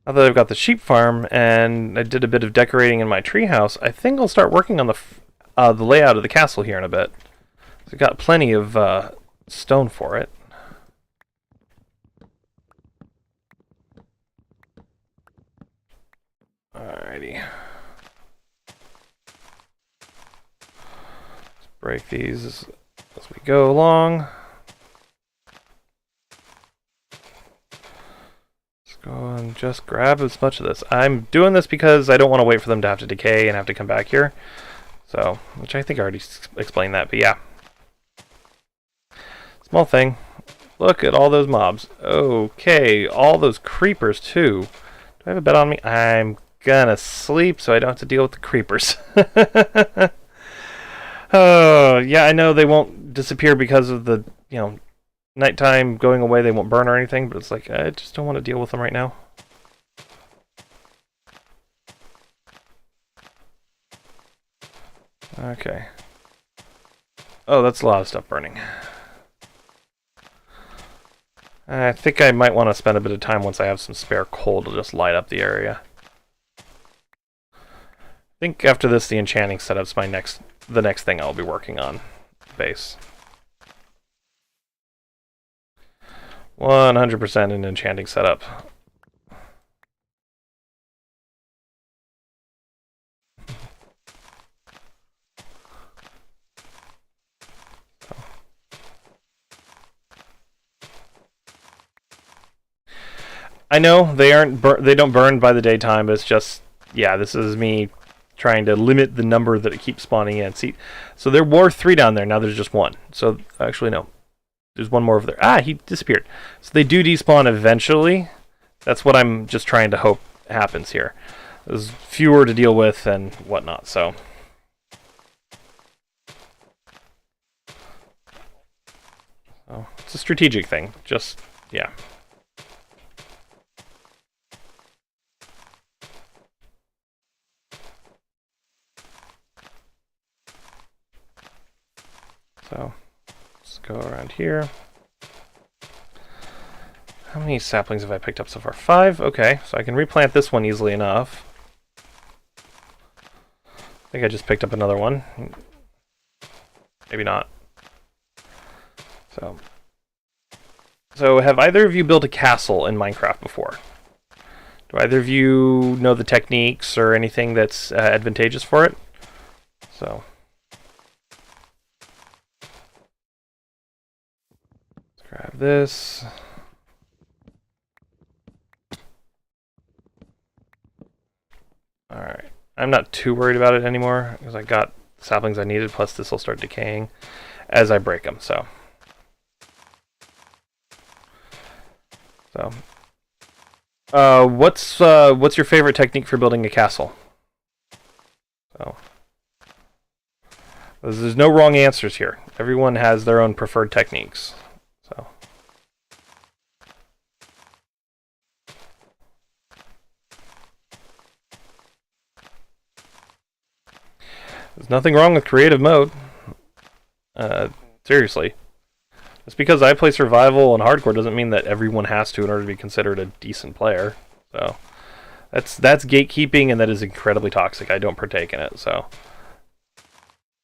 Now that I've got the sheep farm and I did a bit of decorating in my treehouse, I think I'll start working on the layout of the castle here in a bit. So I've got plenty of stone for it. Alrighty. Let's break these as we go along. Go and just grab as much of this. I'm doing this because I don't want to wait for them to have to decay and have to come back here. So, which I think I already explained that, but yeah. Small thing. Look at all those mobs. Okay, all those creepers too. Do I have a bed on me? I'm gonna sleep so I don't have to deal with the creepers. Oh, yeah, I know they won't disappear because of the, nighttime going away, they won't burn or anything, but it's like, I just don't want to deal with them right now. Okay. Oh, that's a lot of stuff burning. I think I might want to spend a bit of time once I have some spare coal to just light up the area. I think after this, the enchanting setup's the next thing I'll be working on. Base. 100% an enchanting setup. I know they they don't burn by the daytime, but it's just, yeah, this is me trying to limit the number that it keeps spawning in. See, so there were 3 down there, now there's just 1. So actually no, there's 1 more over there. Ah, he disappeared. So they do despawn eventually. That's what I'm just trying to hope happens here. There's fewer to deal with and whatnot, so. Oh, it's a strategic thing, just, yeah. So, let's go around here. How many saplings have I picked up so far? 5? Okay, so I can replant this one easily enough. I think I just picked up another one. Maybe not. So have either of you built a castle in Minecraft before? Do either of you know the techniques or anything that's advantageous for it? So. Let's grab this. Alright. I'm not too worried about it anymore because I got the saplings I needed, plus this will start decaying as I break them, so. What's your favorite technique for building a castle? So, there's no wrong answers here. Everyone has their own preferred techniques. So, there's nothing wrong with creative mode. Seriously. Just because I play survival and hardcore doesn't mean that everyone has to in order to be considered a decent player. So that's gatekeeping, and that is incredibly toxic. I don't partake in it. So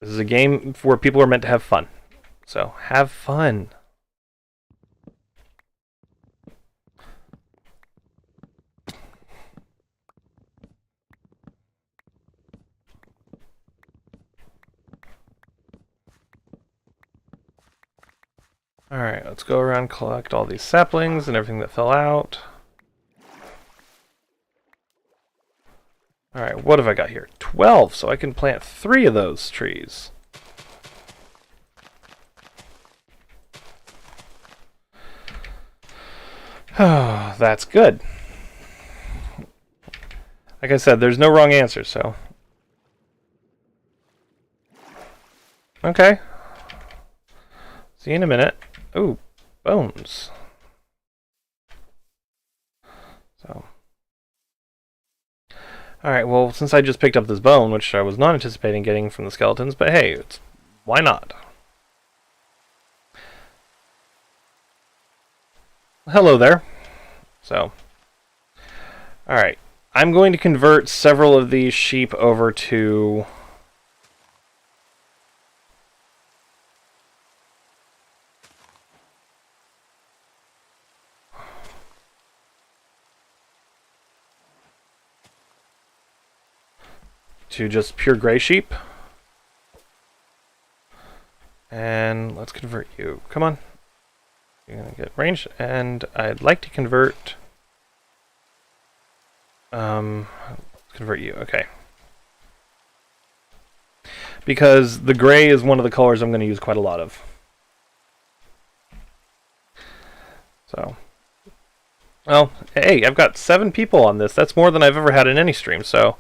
this is a game where people are meant to have fun. So have fun. Alright, let's go around, collect all these saplings and everything that fell out. Alright, what have I got here? 12, so I can plant 3 of those trees. Oh, that's good. Like I said, there's no wrong answer, so. Okay. See you in a minute. Ooh, bones. So. Alright, well, since I just picked up this bone, which I was not anticipating getting from the skeletons, but hey, why not? Hello there. So. Alright, I'm going to convert several of these sheep over to just pure gray sheep. And let's convert you. Come on. You're going to get range. And I'd like to convert... convert you. Okay. Because the gray is one of the colors I'm going to use quite a lot of. So... Well, hey, I've got 7 people on this. That's more than I've ever had in any stream, so...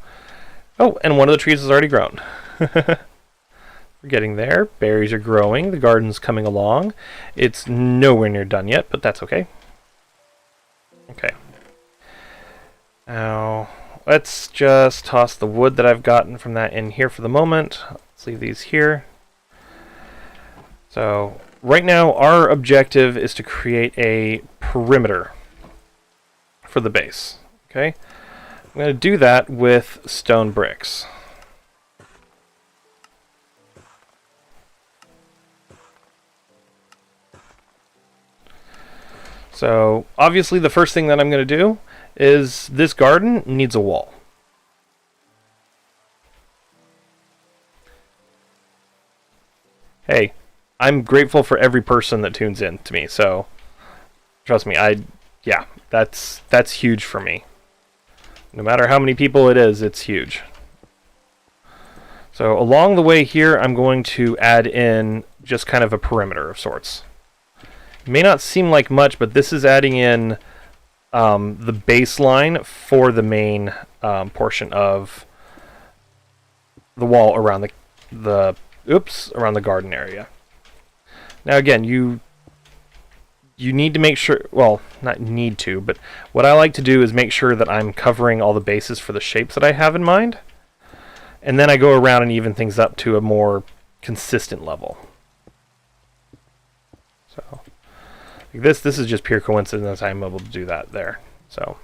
Oh, and one of the trees has already grown. We're getting there. Berries are growing. The garden's coming along. It's nowhere near done yet, but that's okay. Okay. Now, let's just toss the wood that I've gotten from that in here for the moment. Let's leave these here. So, right now, our objective is to create a perimeter for the base. Okay? I'm going to do that with stone bricks. So obviously the first thing that I'm going to do is this garden needs a wall. Hey, I'm grateful for every person that tunes in to me, so trust me, yeah, that's huge for me. No matter how many people it is, it's huge. So along the way here, I'm going to add in just kind of a perimeter of sorts. It may not seem like much, but this is adding in the baseline for the main portion of the wall around around the garden area. Now again, you need to make sure, well, not need to, but what I like to do is make sure that I'm covering all the bases for the shapes that I have in mind. And then I go around and even things up to a more consistent level. So like this is just pure coincidence I'm able to do that there. So,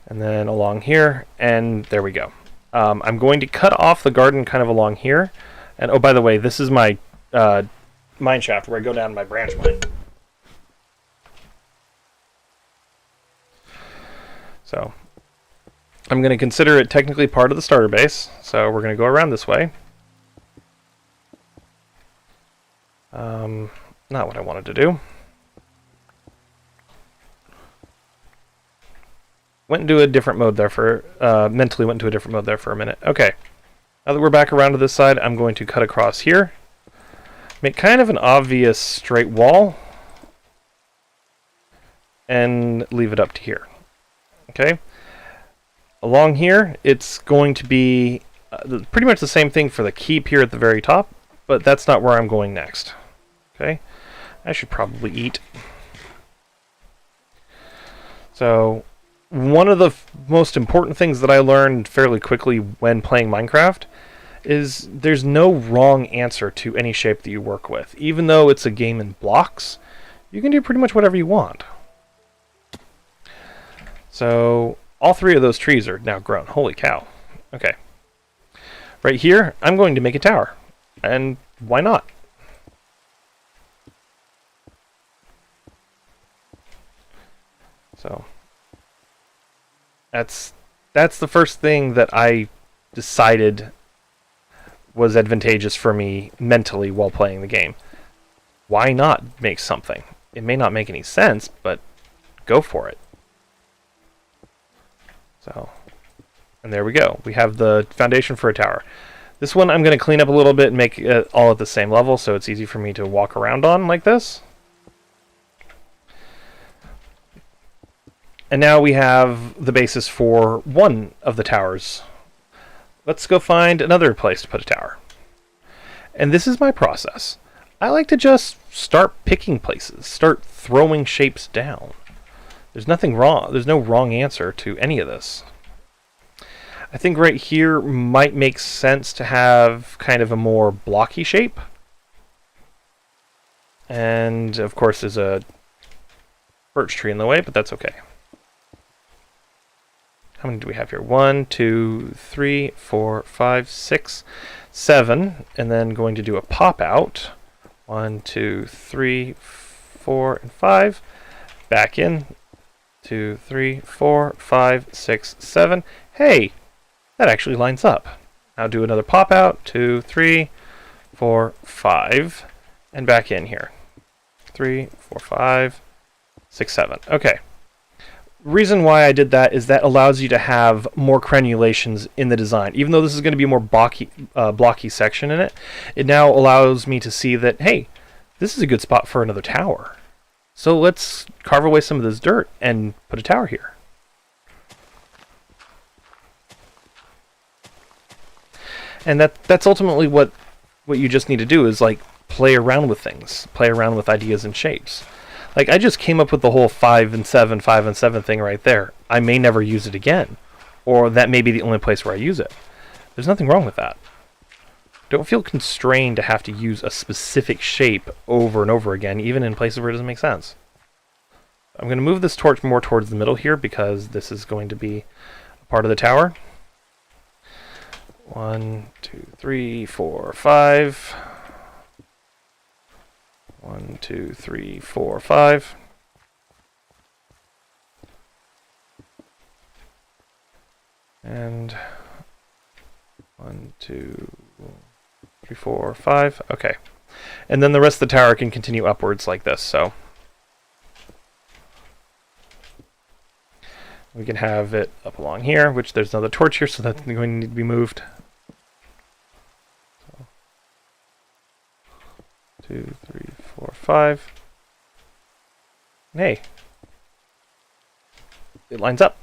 and then along here, and there we go. I'm going to cut off the garden kind of along here. And oh, by the way, this is my mine shaft where I go down my branch mine. So I'm going to consider it technically part of the starter base, so we're going to go around this way. Not what I wanted to do. Went into a different mode there for, mentally went into a different mode there for a minute. Okay, now that we're back around to this side, I'm going to cut across here. Make kind of an obvious straight wall. And leave it up to here. Okay. Along here, it's going to be pretty much the same thing for the keep here at the very top, but that's not where I'm going next. Okay, I should probably eat. So, one of the most important things that I learned fairly quickly when playing Minecraft is there's no wrong answer to any shape that you work with. Even though it's a game in blocks, you can do pretty much whatever you want. So, all three of those trees are now grown. Holy cow. Okay. Right here, I'm going to make a tower. And why not? So, that's the first thing that I decided was advantageous for me mentally while playing the game. Why not make something? It may not make any sense, but go for it. So, and there we go. We have the foundation for a tower. This one I'm going to clean up a little bit and make it all at the same level so it's easy for me to walk around on like this. And now we have the basis for one of the towers. Let's go find another place to put a tower. And this is my process. I like to just start picking places, start throwing shapes down. There's nothing wrong. There's no wrong answer to any of this. I think right here might make sense to have kind of a more blocky shape. And of course there's a birch tree in the way, but that's okay. How many do we have here? 1, 2, 3, 4, 5, 6, 7. And then going to do a pop out. 1, 2, 3, 4, and 5. Back in. 2, 3, 4, 5, 6, 7. Hey, that actually lines up. Now do another pop out. 2, 3, 4, 5. And back in here. 3, 4, 5, 6, 7. Okay. Reason why I did that is that allows you to have more crenulations in the design. Even though this is going to be a more blocky section in it, it now allows me to see that, hey, this is a good spot for another tower. So let's carve away some of this dirt and put a tower here. And that's ultimately what you just need to do is like play around with things, play around with ideas and shapes. Like, I just came up with the whole 5 and 7 thing right there. I may never use it again. Or that may be the only place where I use it. There's nothing wrong with that. Don't feel constrained to have to use a specific shape over and over again, even in places where it doesn't make sense. I'm going to move this torch more towards the middle here, because this is going to be a part of the tower. 1, 2, 3, 4, 5... 1, 2, 3, 4, 5. And 1, 2, 3, 4, 5. Okay. And then the rest of the tower can continue upwards like this, so we can have it up along here, which there's another torch here, so that's going to need to be moved. So, 2, 3, 4, 5. And hey, it lines up.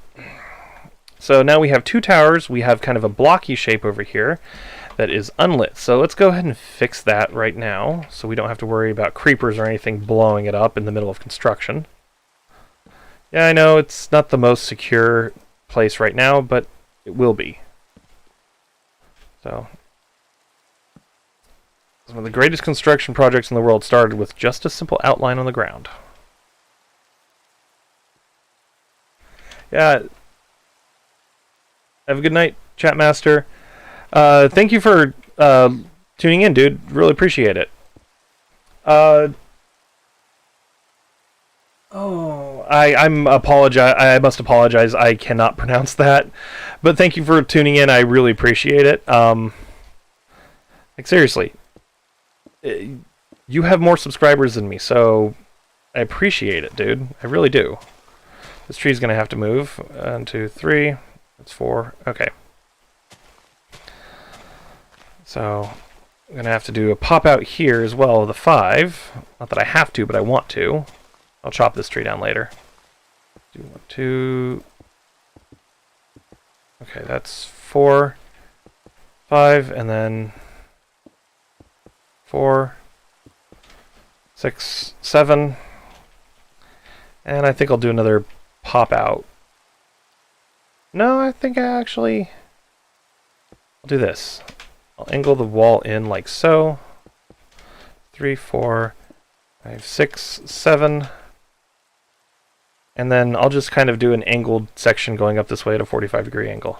So now we have two towers. We have kind of a blocky shape over here that is unlit. So let's go ahead and fix that right now, so we don't have to worry about creepers or anything blowing it up in the middle of construction. Yeah, I know it's not the most secure place right now, but it will be. So, some of the greatest construction projects in the world started with just a simple outline on the ground. Yeah. Have a good night, Chatmaster. Thank you for tuning in, dude. Really appreciate it. I must apologize. I cannot pronounce that. But thank you for tuning in. I really appreciate it. Like, seriously. You have more subscribers than me, so I appreciate it, dude. I really do. This tree's going to have to move. 1, 2, 3. That's 4. Okay. So, I'm going to have to do a pop out here as well with a 5. Not that I have to, but I want to. I'll chop this tree down later. Do 1, 2. Okay, that's 4, 5, and then 4, 6, 7. And I think I'll do another pop out. No, I think I'll do this. I'll angle the wall in like so. 3, 4, 5, 6, 7. And then I'll just kind of do an angled section going up this way at a 45-degree angle.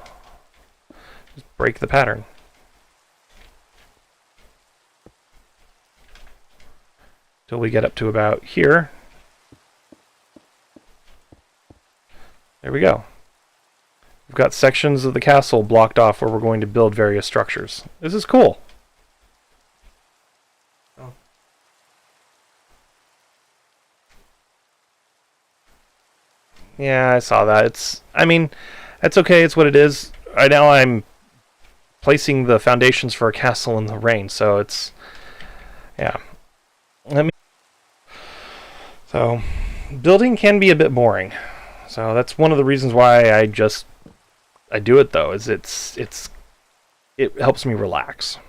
Just break the pattern. Till we get up to about here. There we go. We've got sections of the castle blocked off where we're going to build various structures. This is cool. Oh. Yeah, I saw that. That's okay. It's what it is. Right now I'm placing the foundations for a castle in the rain, so it's... Yeah. So, building can be a bit boring. So that's one of the reasons why I do it, though, is it helps me relax.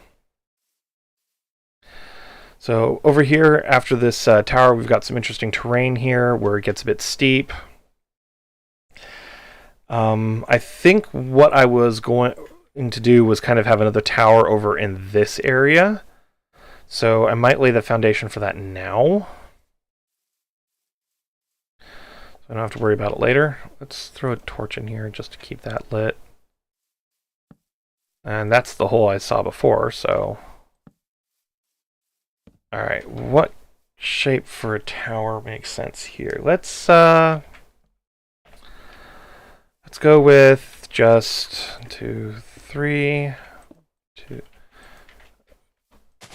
So over here, after this tower, we've got some interesting terrain here where it gets a bit steep. I think what I was going to do was kind of have another tower over in this area. So I might lay the foundation for that now. So I don't have to worry about it later. Let's throw a torch in here just to keep that lit. And that's the hole I saw before, so... Alright, what shape for a tower makes sense here? Let's go with just 2, 3, 2...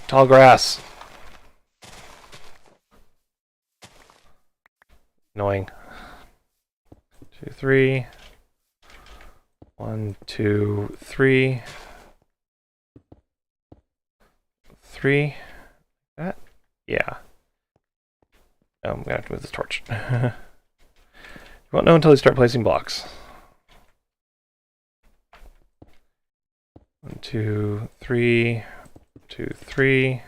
Tall grass. Annoying. 2, 3. 1, 2, 3. 3. That? Yeah. Oh, I'm gonna have to move this torch. You won't know until you start placing blocks. 1, 2, 3. 2, 3.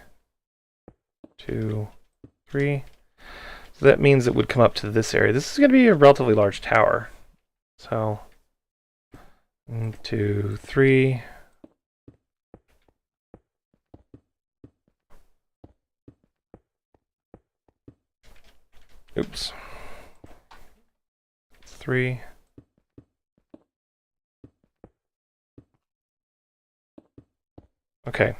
2, 3. So that means it would come up to this area. This is going to be a relatively large tower. So, 1, 2, 3. Oops. 3. Okay.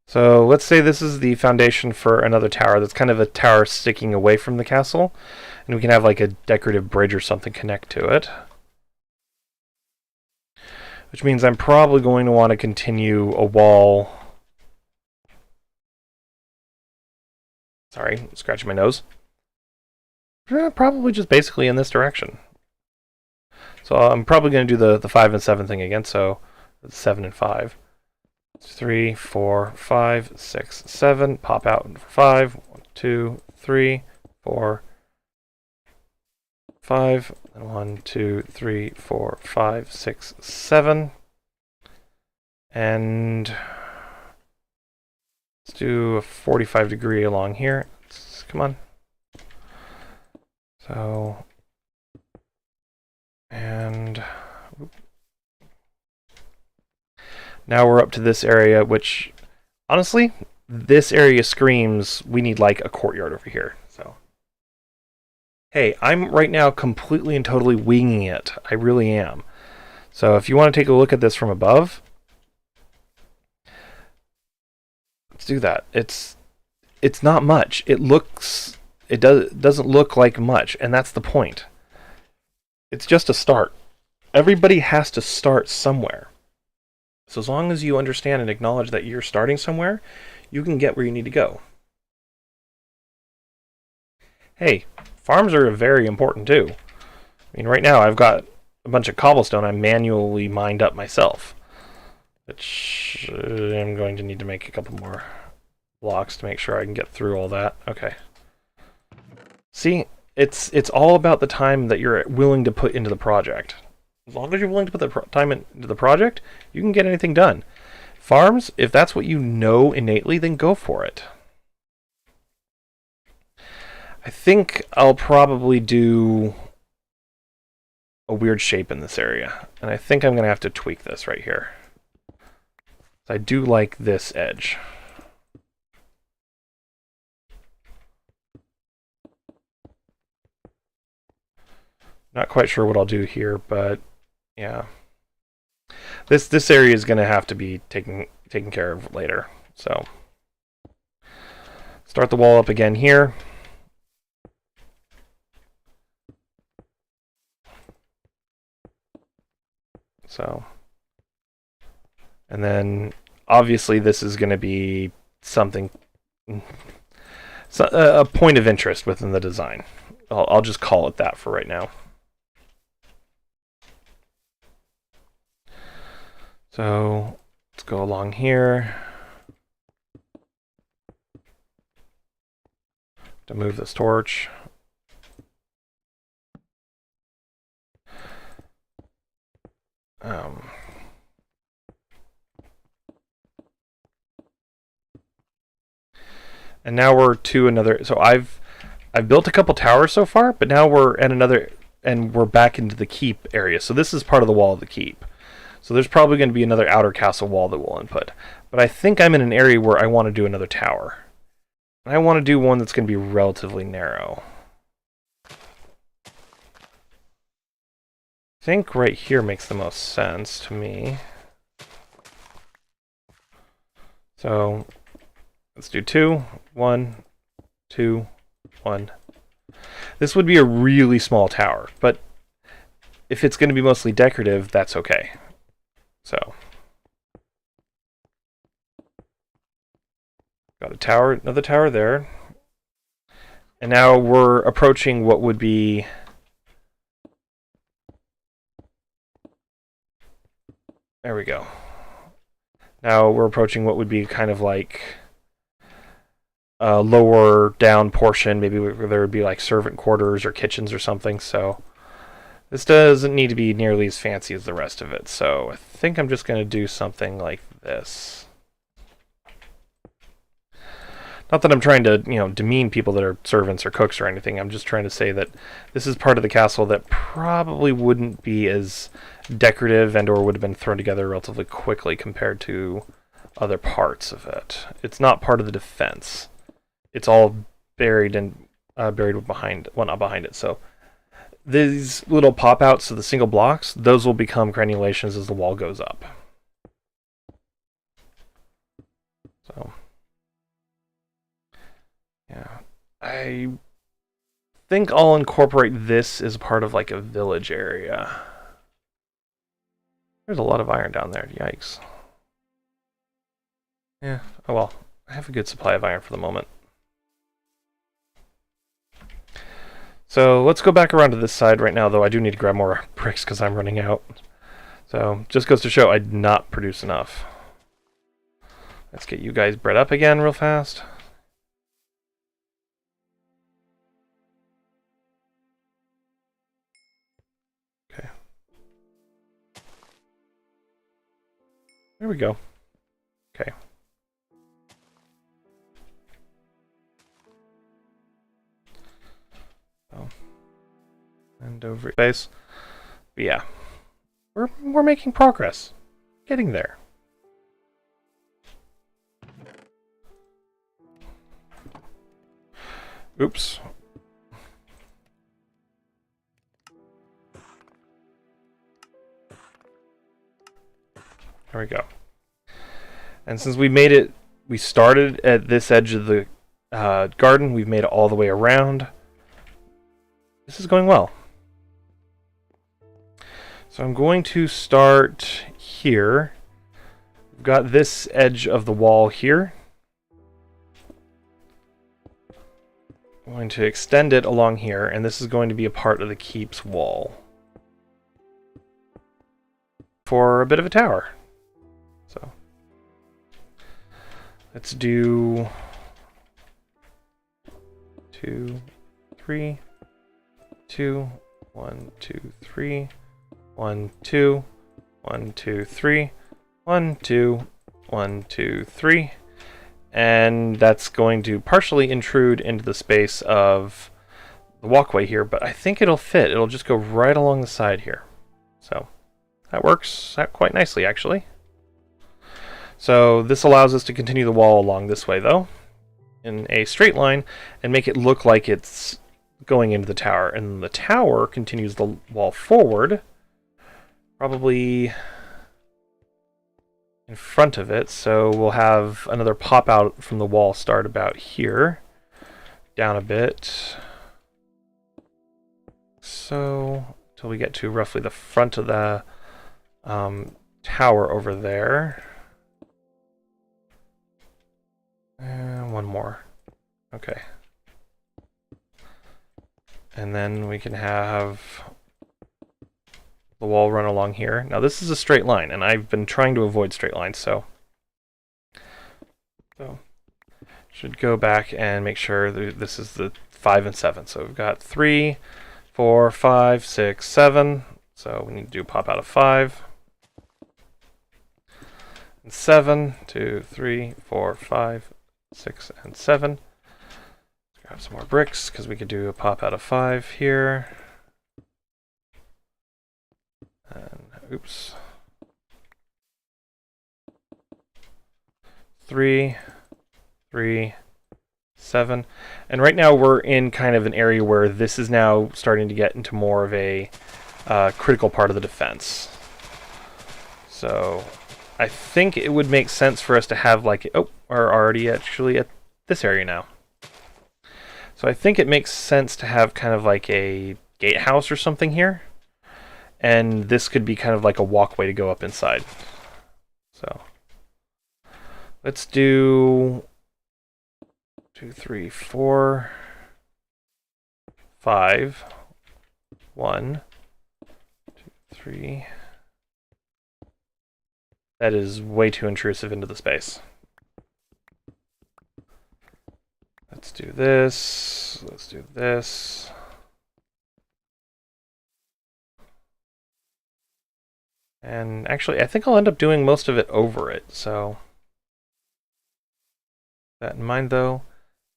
So let's say this is the foundation for another tower that's kind of a tower sticking away from the castle, and we can have like a decorative bridge or something connect to it. Which means I'm probably going to want to continue a wall. Sorry, scratching my nose. Probably just basically in this direction. So I'm probably going to do the 5 and 7 thing again, so 7 and 5. 3, 4, 5, 6, 7. Pop out for 5. 1, 2, 3, 4, 5. And 1, 2, 3, 4, 5, 6, 7. And let's do a 45 degree along here. Come on. So, and now we're up to this area, which, honestly, this area screams we need like a courtyard over here. So, hey, I'm right now completely and totally winging it. I really am. So if you want to take a look at this from above, let's do that. It's not much. It doesn't look like much, and that's the point. It's just a start. Everybody has to start somewhere. So as long as you understand and acknowledge that you're starting somewhere, you can get where you need to go. Hey, farms are very important too. I mean, right now I've got a bunch of cobblestone I manually mined up myself, which I'm going to need to make a couple more blocks to make sure I can get through all that. Okay. See, it's all about the time that you're willing to put into the project. As long as you're willing to put the time into the project, you can get anything done. Farms, if that's what you know innately, then go for it. I think I'll probably do a weird shape in this area. And I think I'm going to have to tweak this right here. I do like this edge. Not quite sure what I'll do here, but yeah. This area is going to have to be taken care of later. So start the wall up again here. So, and then obviously this is going to be something, a point of interest within the design. I'll just call it that for right now. So let's go along here. To move this torch. And now we're to another. So I've built a couple towers so far, but now we're at another, and we're back into the keep area. So this is part of the wall of the keep. So there's probably going to be another outer castle wall that we'll input. But I think I'm in an area where I want to do another tower. And I want to do one that's going to be relatively narrow. I think right here makes the most sense to me. So let's do 2, 1, 2, 1. This would be a really small tower, but if it's going to be mostly decorative, that's okay. So, got a tower, another tower there. And now we're approaching what would be there we go. Now we're approaching what would be kind of like a lower down portion, maybe where there would be like servant quarters or kitchens or something. So this doesn't need to be nearly as fancy as the rest of it. So I think I'm just going to do something like this. Not that I'm trying to, demean people that are servants or cooks or anything. I'm just trying to say that this is part of the castle that probably wouldn't be as decorative and or would have been thrown together relatively quickly compared to other parts of it. It's not part of the defense. It's all buried behind, well, not behind it. So these little pop-outs of the single blocks, those will become granulations as the wall goes up. So So, yeah, I think I'll incorporate this as part of like a village area. There's a lot of iron down there. Yikes. Yeah, oh well. I have a good supply of iron for the moment. So let's go back around to this side right now, though I do need to grab more bricks because I'm running out. So just goes to show I did not produce enough. Let's get you guys bred up again real fast. Okay. There we go. Okay. Oh. And over space. But yeah. We're making progress. Getting there. Oops. There we go. And since we made it, we started at this edge of the garden, we've made it all the way around. This is going well. So I'm going to start here. We've got this edge of the wall here. I'm going to extend it along here, and this is going to be a part of the keep's wall for a bit of a tower. So let's do 2, 3, 2, 1, 2, 3, 1, 2, 1, 2, 3, 1, 2, 1, 2, 3. And that's going to partially intrude into the space of the walkway here, but I think it'll fit. It'll just go right along the side here. So that works out quite nicely, actually. So this allows us to continue the wall along this way, though, in a straight line, and make it look like it's going into the tower. And the tower continues the wall forward, probably in front of it, so we'll have another pop out from the wall start about here, down a bit, so till we get to roughly the front of the tower over there. And one more. Okay. And then we can have the wall run along here. Now this is a straight line, and I've been trying to avoid straight lines, so should go back and make sure that this is the 5 and 7. So we've got 3, 4, 5, 6, 7. So we need to do pop out of 5. And 7, 2, 3, 4, 5, 6, and 7. Let's grab some more bricks because we could do a pop out of 5 here. And oops. 3, 3, 7. And right now we're in kind of an area where this is now starting to get into more of a critical part of the defense. So I think it would make sense for us to have like, oh, we're already actually at this area now. So I think it makes sense to have kind of like a gatehouse or something here. And this could be kind of like a walkway to go up inside. So let's do 2, 3, 4, 5, 1, 2, 3. That is way too intrusive into the space. Let's do this. Let's do this. And actually, I think I'll end up doing most of it over it, so that in mind, though.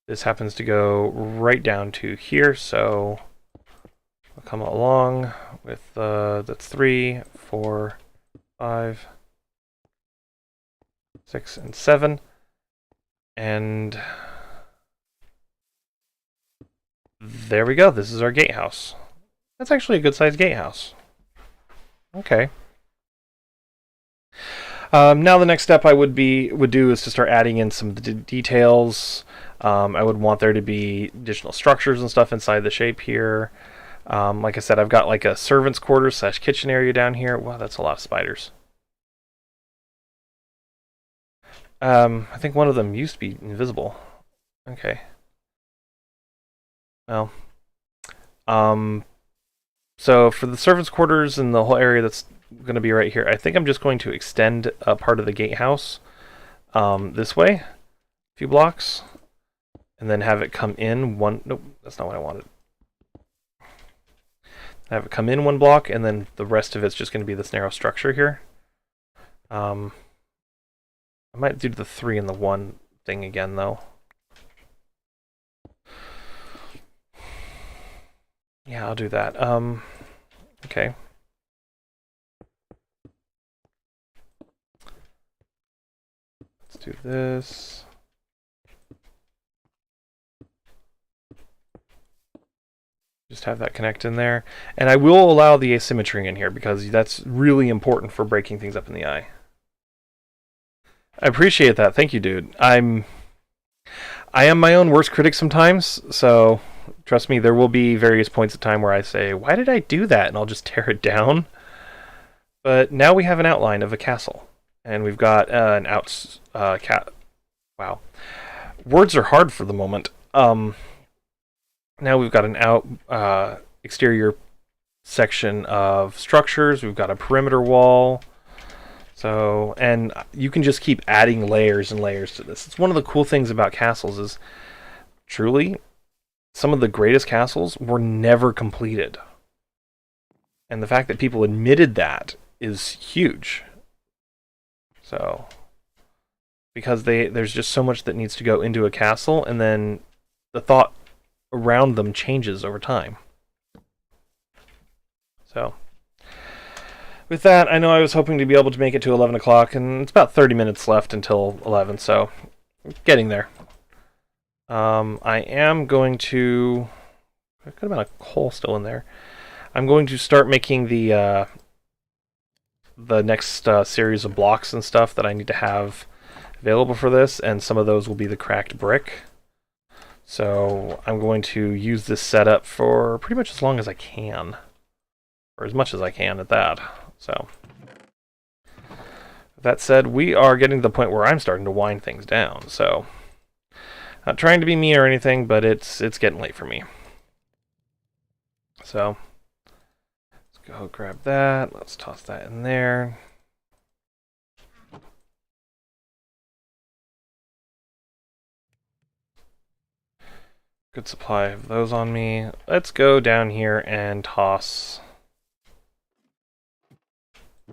This happens to go right down to here, so I'll come along with that's 3, 4, 5, 6, and 7, and there we go. This is our gatehouse. That's actually a good-sized gatehouse. Okay. Now the next step I would do is to start adding in some details. I would want there to be additional structures and stuff inside the shape here. Like I said, I've got like a servant's quarters / kitchen area down here. Wow, that's a lot of spiders. I think one of them used to be invisible. Okay. Well, so for the servants' quarters and the whole area that's going to be right here, I think I'm just going to extend a part of the gatehouse this way, a few blocks, and then have it come in one. Nope, that's not what I wanted. Have it come in one block, and then the rest of it's just going to be this narrow structure here. I might do the 3 and the 1 thing again, though. Yeah, I'll do that. Okay. Let's do this. Just have that connect in there. And I will allow the asymmetry in here because that's really important for breaking things up in the eye. I appreciate that. Thank you, dude. I am my own worst critic sometimes, so trust me, there will be various points of time where I say, why did I do that? And I'll just tear it down. But now we have an outline of a castle. And we've got an wow. Words are hard for the moment. Now we've got an exterior section of structures. We've got a perimeter wall. So, and you can just keep adding layers and layers to this. It's one of the cool things about castles is, truly, some of the greatest castles were never completed. And the fact that people admitted that is huge. So, because there's just so much that needs to go into a castle, and then the thought around them changes over time. So, with that, I know I was hoping to be able to make it to 11 o'clock, and it's about 30 minutes left until 11, so getting there. I am going to... There could have been a coal still in there. I'm going to start making the next series of blocks and stuff that I need to have available for this, and some of those will be the cracked brick. So I'm going to use this setup for pretty much as long as I can, or as much as I can at that. So, that said, we are getting to the point where I'm starting to wind things down. So, not trying to be mean or anything, but it's getting late for me. So, let's go grab that. Let's toss that in there. Good supply of those on me. Let's go down here and toss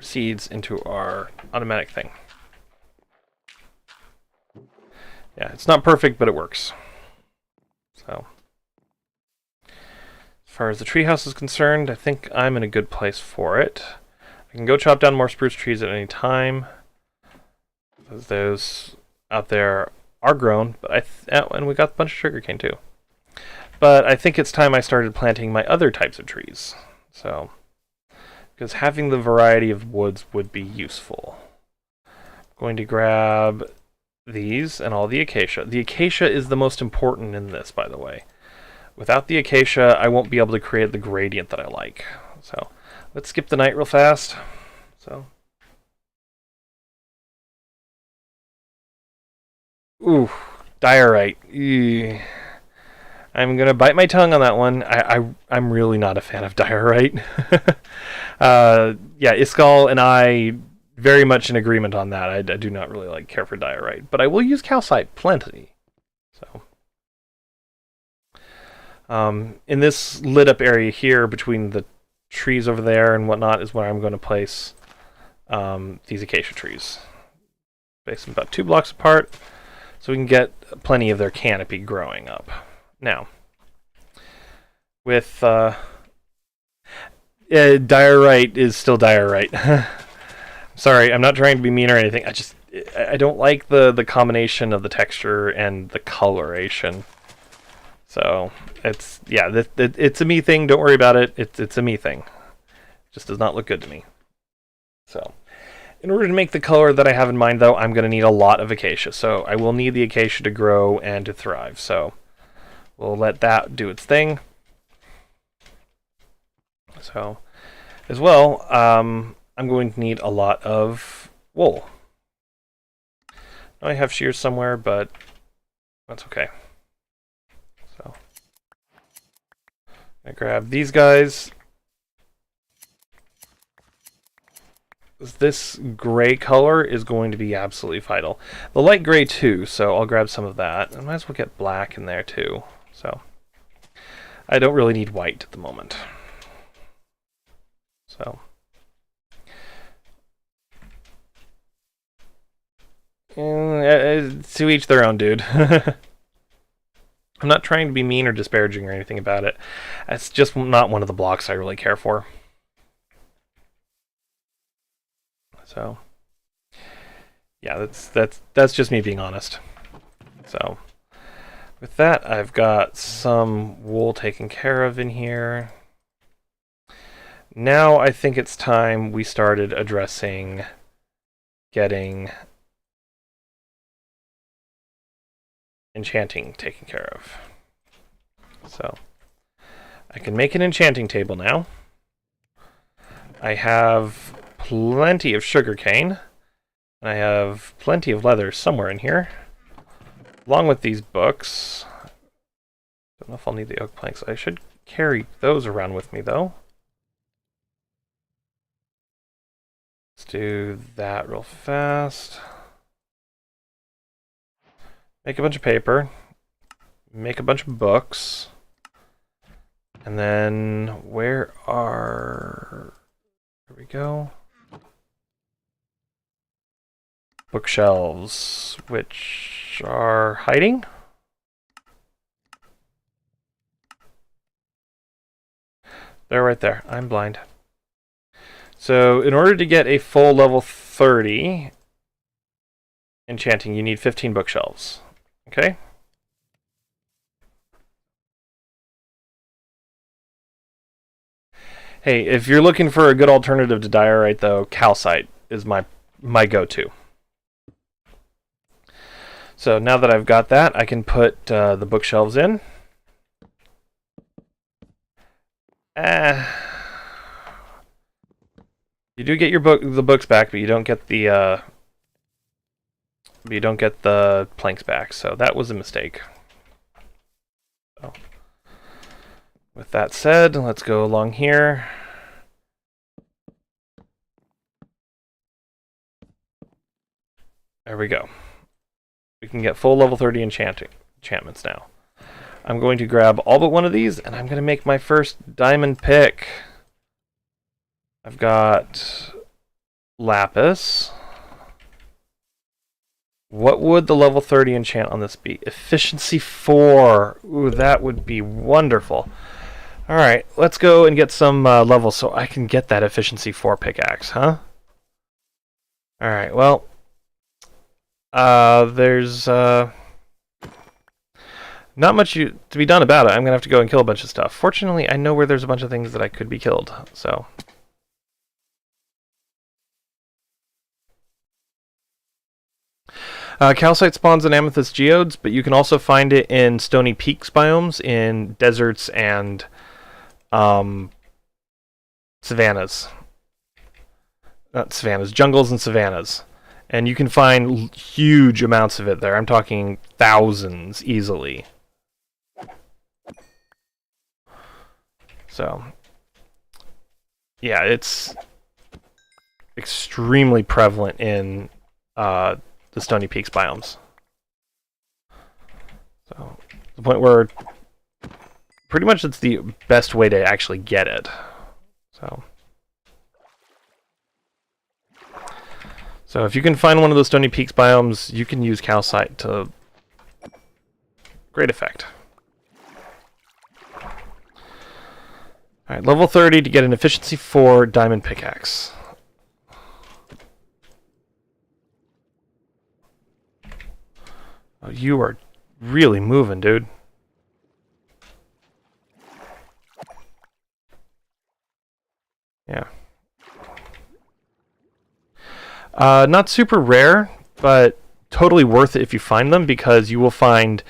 seeds into our automatic thing. Yeah, it's not perfect, but it works. So, as far as the treehouse is concerned, I think I'm in a good place for it. I can go chop down more spruce trees at any time, because those out there are grown. But and we got a bunch of sugarcane too. But I think it's time I started planting my other types of trees. So, because having the variety of woods would be useful. I'm going to grab these and all the acacia. The acacia is the most important in this, by the way. Without the acacia, I won't be able to create the gradient that I like. So, let's skip the night real fast. So, ooh, diorite. Ew. I'm going to bite my tongue on that one. I'm really not a fan of diorite. Yeah, Iskal and I very much in agreement on that. I do not really care for diorite, but I will use calcite plenty. So, in this lit up area here between the trees over there and whatnot is where I'm going to place these acacia trees. Place them about 2 blocks apart so we can get plenty of their canopy growing up. Now, with diorite is still diorite. Sorry, I'm not trying to be mean or anything. I don't like the combination of the texture and the coloration. So it's it's a me thing. Don't worry about it. It's a me thing. It just does not look good to me. So In order to make the color that I have in mind, though, I'm going to need a lot of acacia. So I will need the acacia to grow and to thrive. So we'll let that do its thing. So, as well, I'm going to need a lot of wool. I have shears somewhere, but that's okay. So, I grab these guys. This gray color is going to be absolutely vital. The light gray too, so I'll grab some of that. I might as well get black in there too. So I don't really need white at the moment. So to each their own, dude. I'm not trying to be mean or disparaging or anything about it. It's just not one of the blocks I really care for. So, yeah, that's just me being honest. So, with that, I've got some wool taken care of in here. Now I think it's time we started addressing getting enchanting taken care of. So, I can make an enchanting table now. I have plenty of sugarcane, and I have plenty of leather somewhere in here, along with these books. Don't know if I'll need the oak planks. I should carry those around with me, though. Let's do that real fast. Make a bunch of paper. Make a bunch of books. And then, where are... There we go. Bookshelves, which are hiding. They're right there. I'm blind. So, in order to get a full level 30 enchanting, you need 15 bookshelves. Okay? Hey, if you're looking for a good alternative to diorite, though, calcite is my go-to. So now that I've got that, I can put the bookshelves in. You do get the books back, but you don't get the planks back. So that was a mistake. So, with that said, let's go along here. There we go. We can get full level 30 enchantments now. I'm going to grab all but one of these, and I'm going to make my first diamond pick. I've got lapis. What would the level 30 enchant on this be? Efficiency 4. Ooh, that would be wonderful. Alright, let's go and get some levels so I can get that efficiency 4 pickaxe, huh? Alright, well... there's not much to be done about it. I'm gonna have to go and kill a bunch of stuff. Fortunately, I know where there's a bunch of things that I could be killed, so... calcite spawns in amethyst geodes, but you can also find it in stony peaks biomes, in deserts and savannas. Not savannas, jungles and savannas. And you can find huge amounts of it there. I'm talking thousands easily. So, yeah, it's extremely prevalent in the Stony Peaks biomes. So, the point where pretty much it's the best way to actually get it. So if you can find one of those Stony Peaks biomes, you can use calcite to great effect. Alright, level 30 to get an efficiency 4 diamond pickaxe. Oh, you are really moving, dude. Yeah. Not super rare, but totally worth it if you find them, because you will find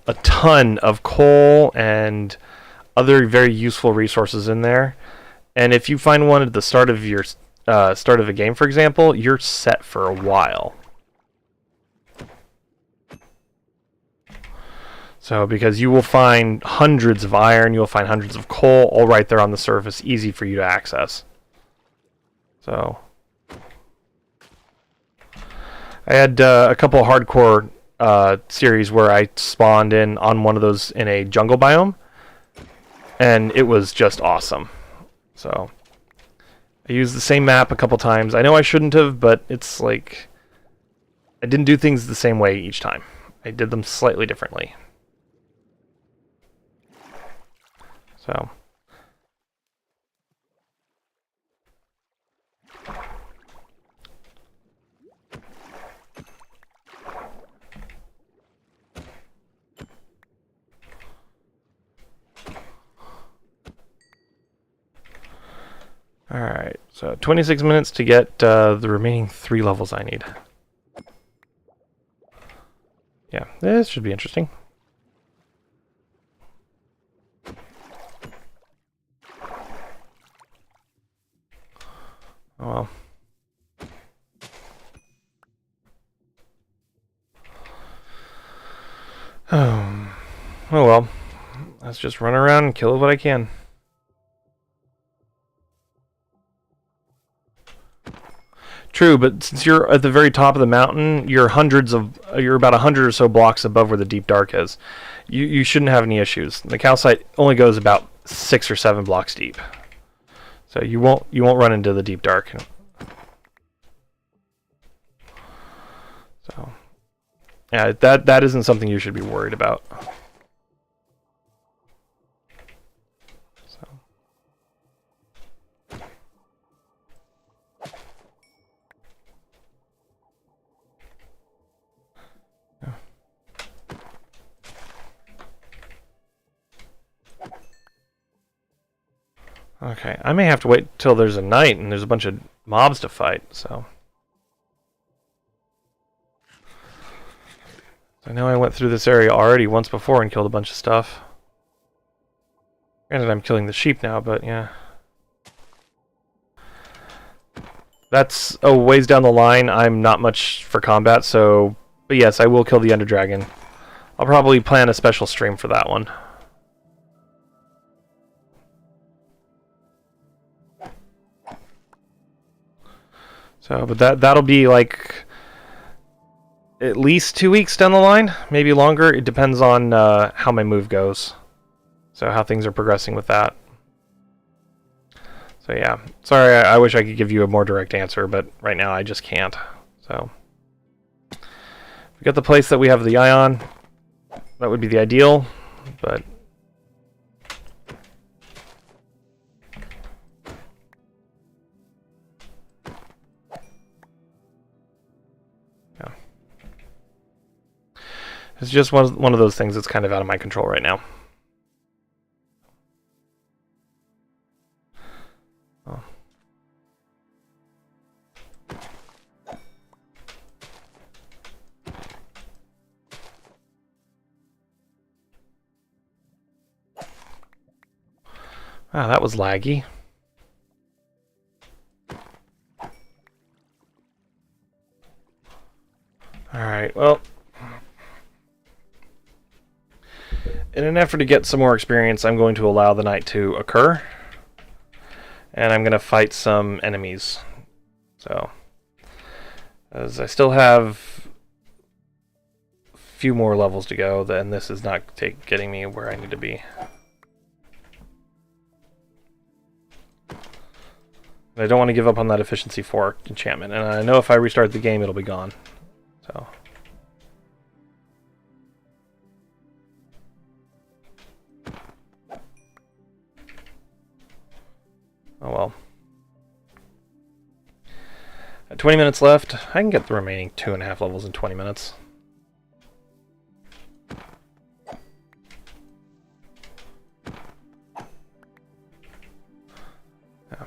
a ton of coal and other very useful resources in there. And if you find one at the start of your start of a game, for example, you're set for a while. So, because you will find hundreds of iron, you'll find hundreds of coal, all right there on the surface, easy for you to access. So, I had a couple of hardcore series where I spawned in on one of those in a jungle biome, and it was just awesome. So, I used the same map a couple times. I know I shouldn't have, but it's like I didn't do things the same way each time. I did them slightly differently. So, alright, so 26 minutes to get the remaining 3 levels I need. Yeah, this should be interesting. Oh well. Oh well. Let's just run around and kill what I can. True, but since you're at the very top of the mountain, you're about 100 or so blocks above where the deep dark is. You shouldn't have any issues. The calcite only goes about 6 or 7 blocks deep, so you won't run into the deep dark. So, yeah, that isn't something you should be worried about. So. Yeah. Okay, I may have to wait till there's a night and there's a bunch of mobs to fight, so. I know I went through this area already once before and killed a bunch of stuff. Granted, I'm killing the sheep now, but yeah. That's a ways down the line. I'm not much for combat, so... But yes, I will kill the Ender Dragon. I'll probably plan a special stream for that one. So, but that'll be like... at least 2 weeks down the line, maybe longer. It depends on how my move goes. So how things are progressing with that. So yeah, sorry, I wish I could give you a more direct answer, but right now I just can't. So we got the place that we have the eye on. That would be the ideal, but yeah, it's just one of those things that's kind of out of my control right now. Oh. Wow, that was laggy. Alright, well, in an effort to get some more experience, I'm going to allow the night to occur. And I'm going to fight some enemies. So, as I still have a few more levels to go, then this is not getting me where I need to be. I don't want to give up on that efficiency 4 enchantment, and I know if I restart the game, it'll be gone. So. Oh well. At 20 minutes left, I can get the remaining 2.5 levels in 20 minutes. Yeah.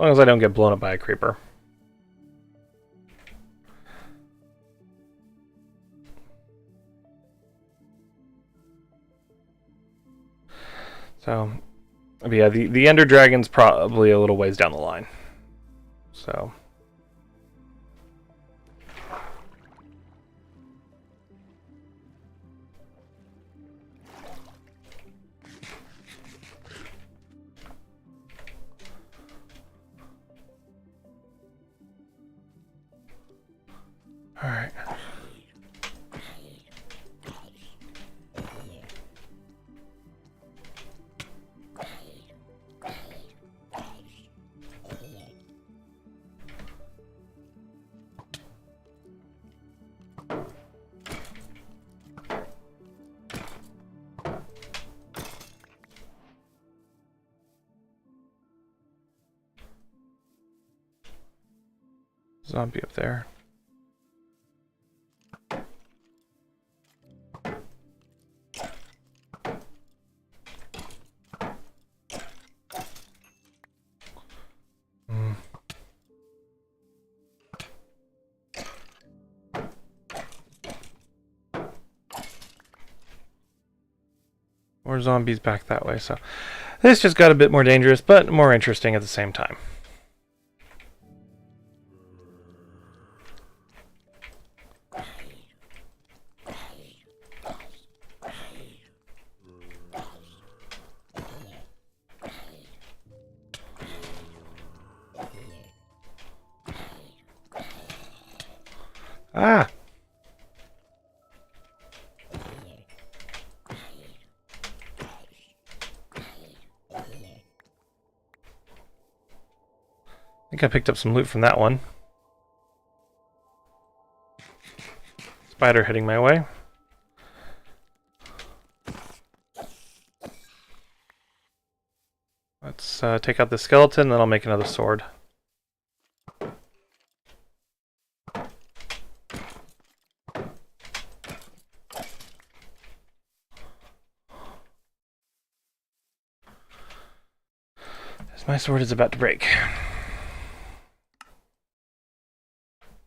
long as I don't get blown up by a creeper. So, but yeah, the Ender Dragon's probably a little ways down the line. So. Alright. Zombie up there. More zombies back that way, so this just got a bit more dangerous, but more interesting at the same time. Ah! I think I picked up some loot from that one. Spider heading my way. Let's take out the skeleton, then I'll make another sword. My sword is about to break.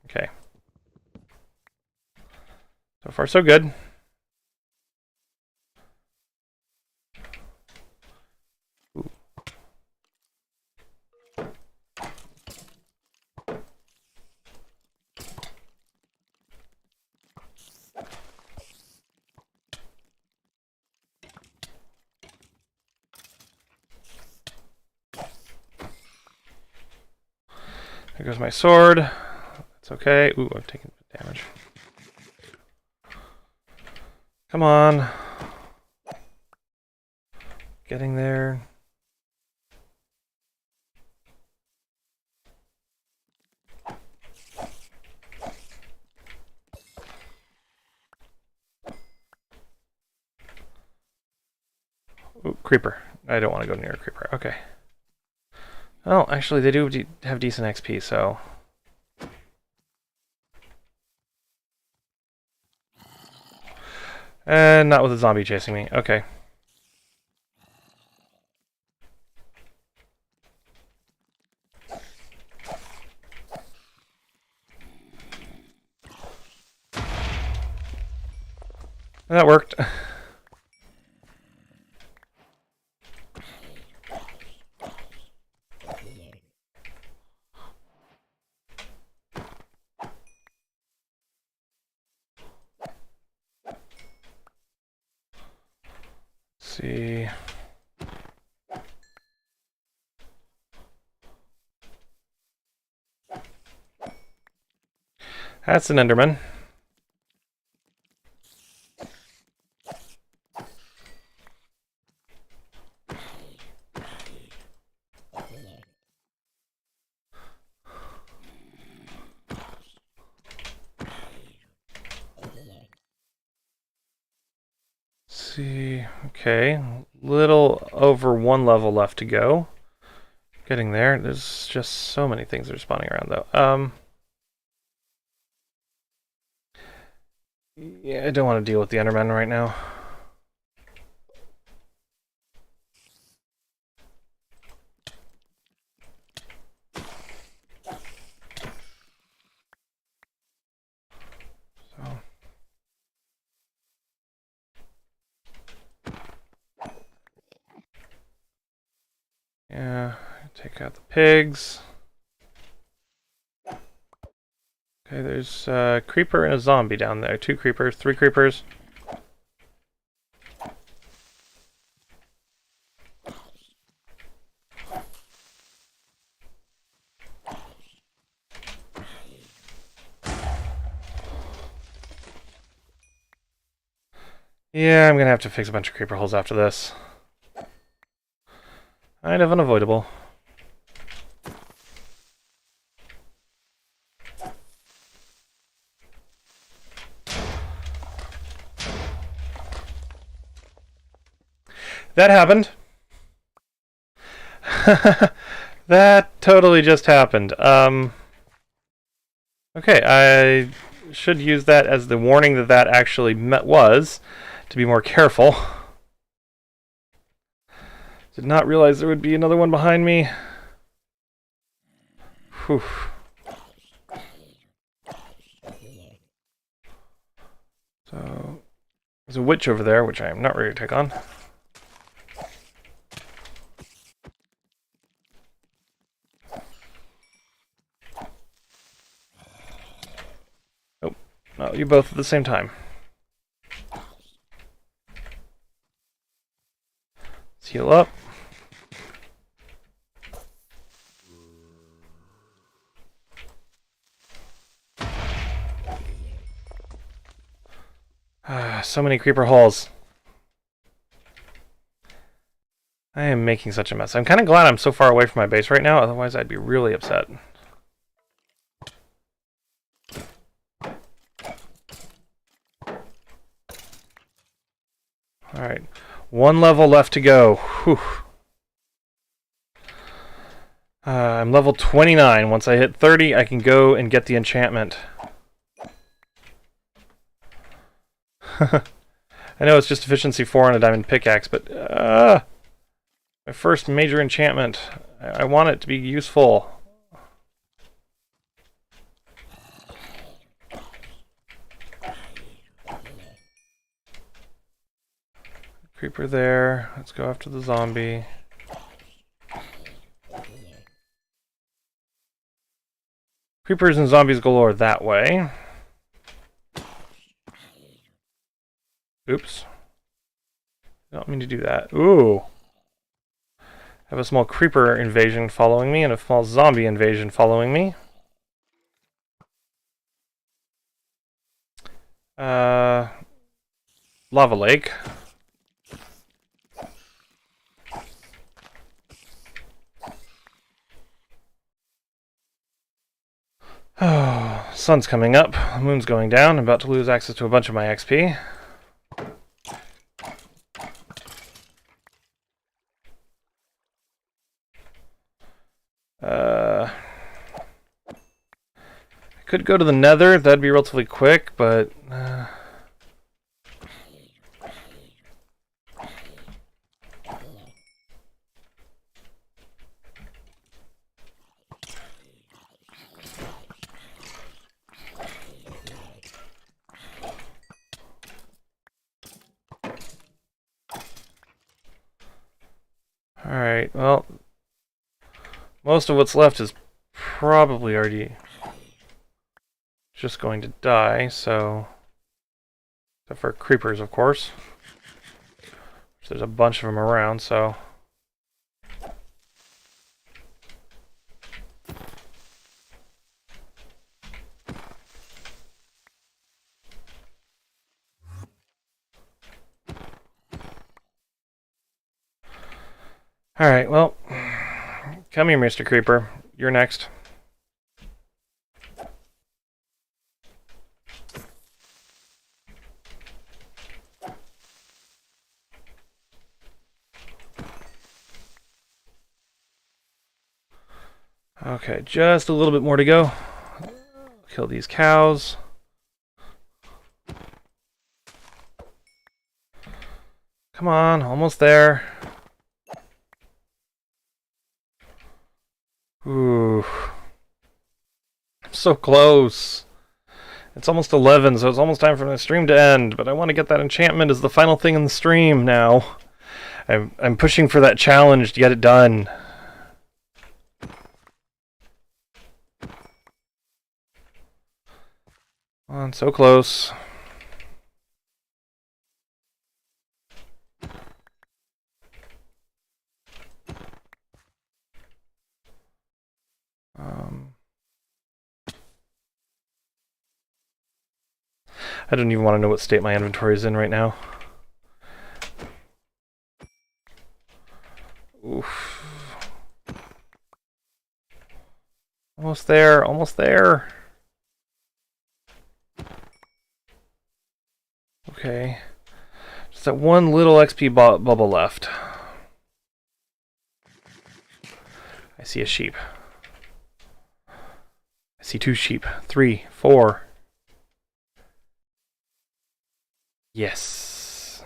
Okay. So far, so good. Ooh. There goes my sword. That's okay. Ooh, I've taken damage. Come on. Getting there. Ooh, creeper. I don't want to go near a creeper. Okay. Oh, actually, they do have decent XP, so... And not with a zombie chasing me. Okay. That worked. See. That's an Enderman. See, okay, little over one level left to go. Getting there. There's just so many things that are spawning around, though. Yeah, I don't want to deal with the Enderman right now. Got the pigs. Okay, there's a creeper and a zombie down there. 2 creepers, 3 creepers. Yeah, I'm gonna have to fix a bunch of creeper holes after this. Kind of unavoidable. That happened. That totally just happened. Okay, I should use that as the warning that that actually was, to be more careful. Did not realize there would be another one behind me. Whew. So, there's a witch over there, which I am not ready to take on. Oh, no, you both at the same time. Let's heal up. So many creeper holes. I am making such a mess. I'm kind of glad I'm so far away from my base right now, otherwise I'd be really upset. Alright, 1 level left to go. Whew. I'm level 29. Once I hit 30, I can go and get the enchantment. I know it's just efficiency 4 on a diamond pickaxe, but my first major enchantment. I want it to be useful. Creeper there. Let's go after the zombie. Creepers and zombies galore that way. Oops. I don't mean to do that. Ooh. I have a small creeper invasion following me and a small zombie invasion following me. Lava lake. Oh, sun's coming up. The moon's going down. I'm about to lose access to a bunch of my XP. I could go to the nether. That'd be relatively quick, but... Alright, well... most of what's left is probably already just going to die, so... except for creepers, of course. Which there's a bunch of them around, so... Alright, well... come here, Mr. Creeper. You're next. Okay, just a little bit more to go. Kill these cows. Come on, almost there. Ooh. I'm so close. It's almost 11, so it's almost time for the stream to end, but I want to get that enchantment as the final thing in the stream now. I'm pushing for that challenge to get it done. on, so close. I don't even want to know what state my inventory is in right now. Oof. Almost there, almost there. Okay. Just that one little XP bubble left. I see a sheep. I see 2 sheep. 3, 4. Yes.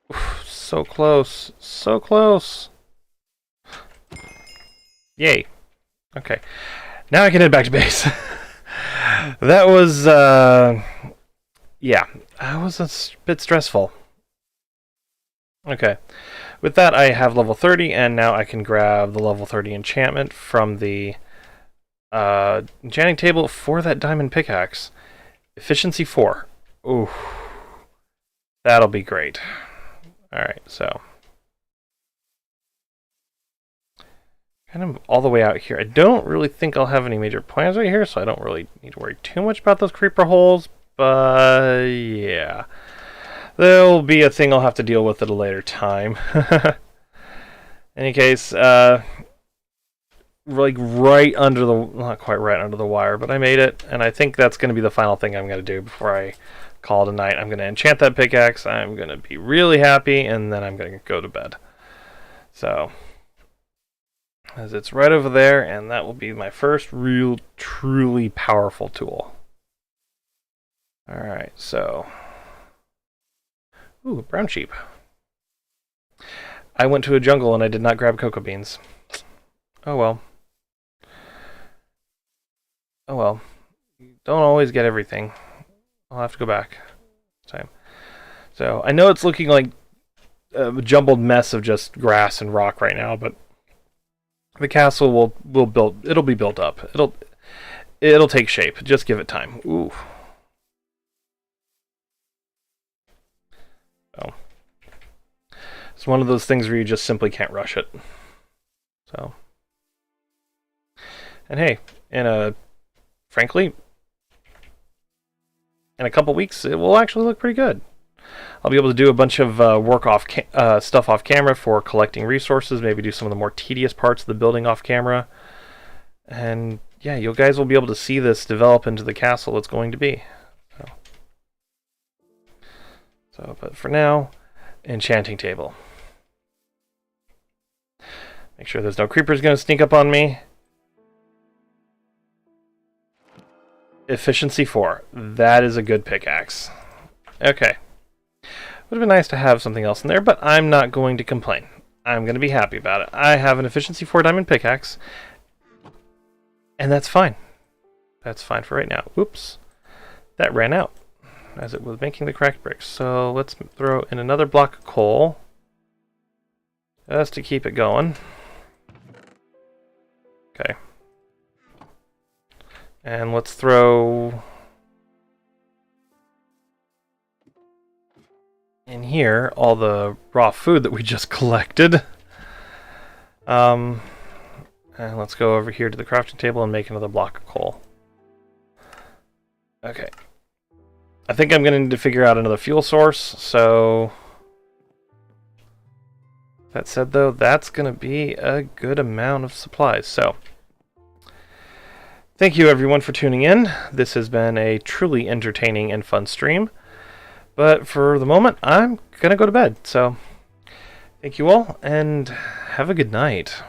Oof, so close. So close. Yay. Okay. Now I can head back to base. That was, yeah. That was a bit stressful. Okay. With that, I have level 30, and now I can grab the level 30 enchantment from the enchanting table for that diamond pickaxe. Efficiency 4. Ooh. That'll be great. Alright, so. Kind of all the way out here. I don't really think I'll have any major plans right here, so I don't really need to worry too much about those creeper holes, but yeah. There'll be a thing I'll have to deal with at a later time. In any case, like right under the, not quite right under the wire, but I made it, and I think that's going to be the final thing I'm going to do before I call it a night. I'm going to enchant that pickaxe, I'm going to be really happy, and then I'm going to go to bed. So, as it's right over there, and that will be my first real, truly powerful tool. Alright, so. Ooh, brown sheep. I went to a jungle and I did not grab cocoa beans. Oh well. Oh well. You don't always get everything. I'll have to go back this time. So, I know it's looking like a jumbled mess of just grass and rock right now, but the castle it'll be built up. It'll take shape. Just give it time. Ooh. So it's one of those things where you just simply can't rush it. So, and hey, frankly, in a couple weeks, it will actually look pretty good. I'll be able to do a bunch of stuff off camera for collecting resources, maybe do some of the more tedious parts of the building off camera. And yeah, you guys will be able to see this develop into the castle it's going to be. So, but for now, enchanting table. Make sure there's no creepers going to sneak up on me. Efficiency 4. That is a good pickaxe. Okay. Would have been nice to have something else in there, but I'm not going to complain. I'm going to be happy about it. I have an efficiency 4 diamond pickaxe, and that's fine. That's fine for right now. Oops. That ran out as it was making the cracked bricks. So let's throw in another block of coal just to keep it going. Okay. And let's throw in here all the raw food that we just collected. And let's go over here to the crafting table and make another block of coal. Okay. I think I'm going to need to figure out another fuel source, so that said though, that's going to be a good amount of supplies. So, thank you everyone for tuning in. This has been a truly entertaining and fun stream. But for the moment, I'm going to go to bed. So, thank you all, and have a good night.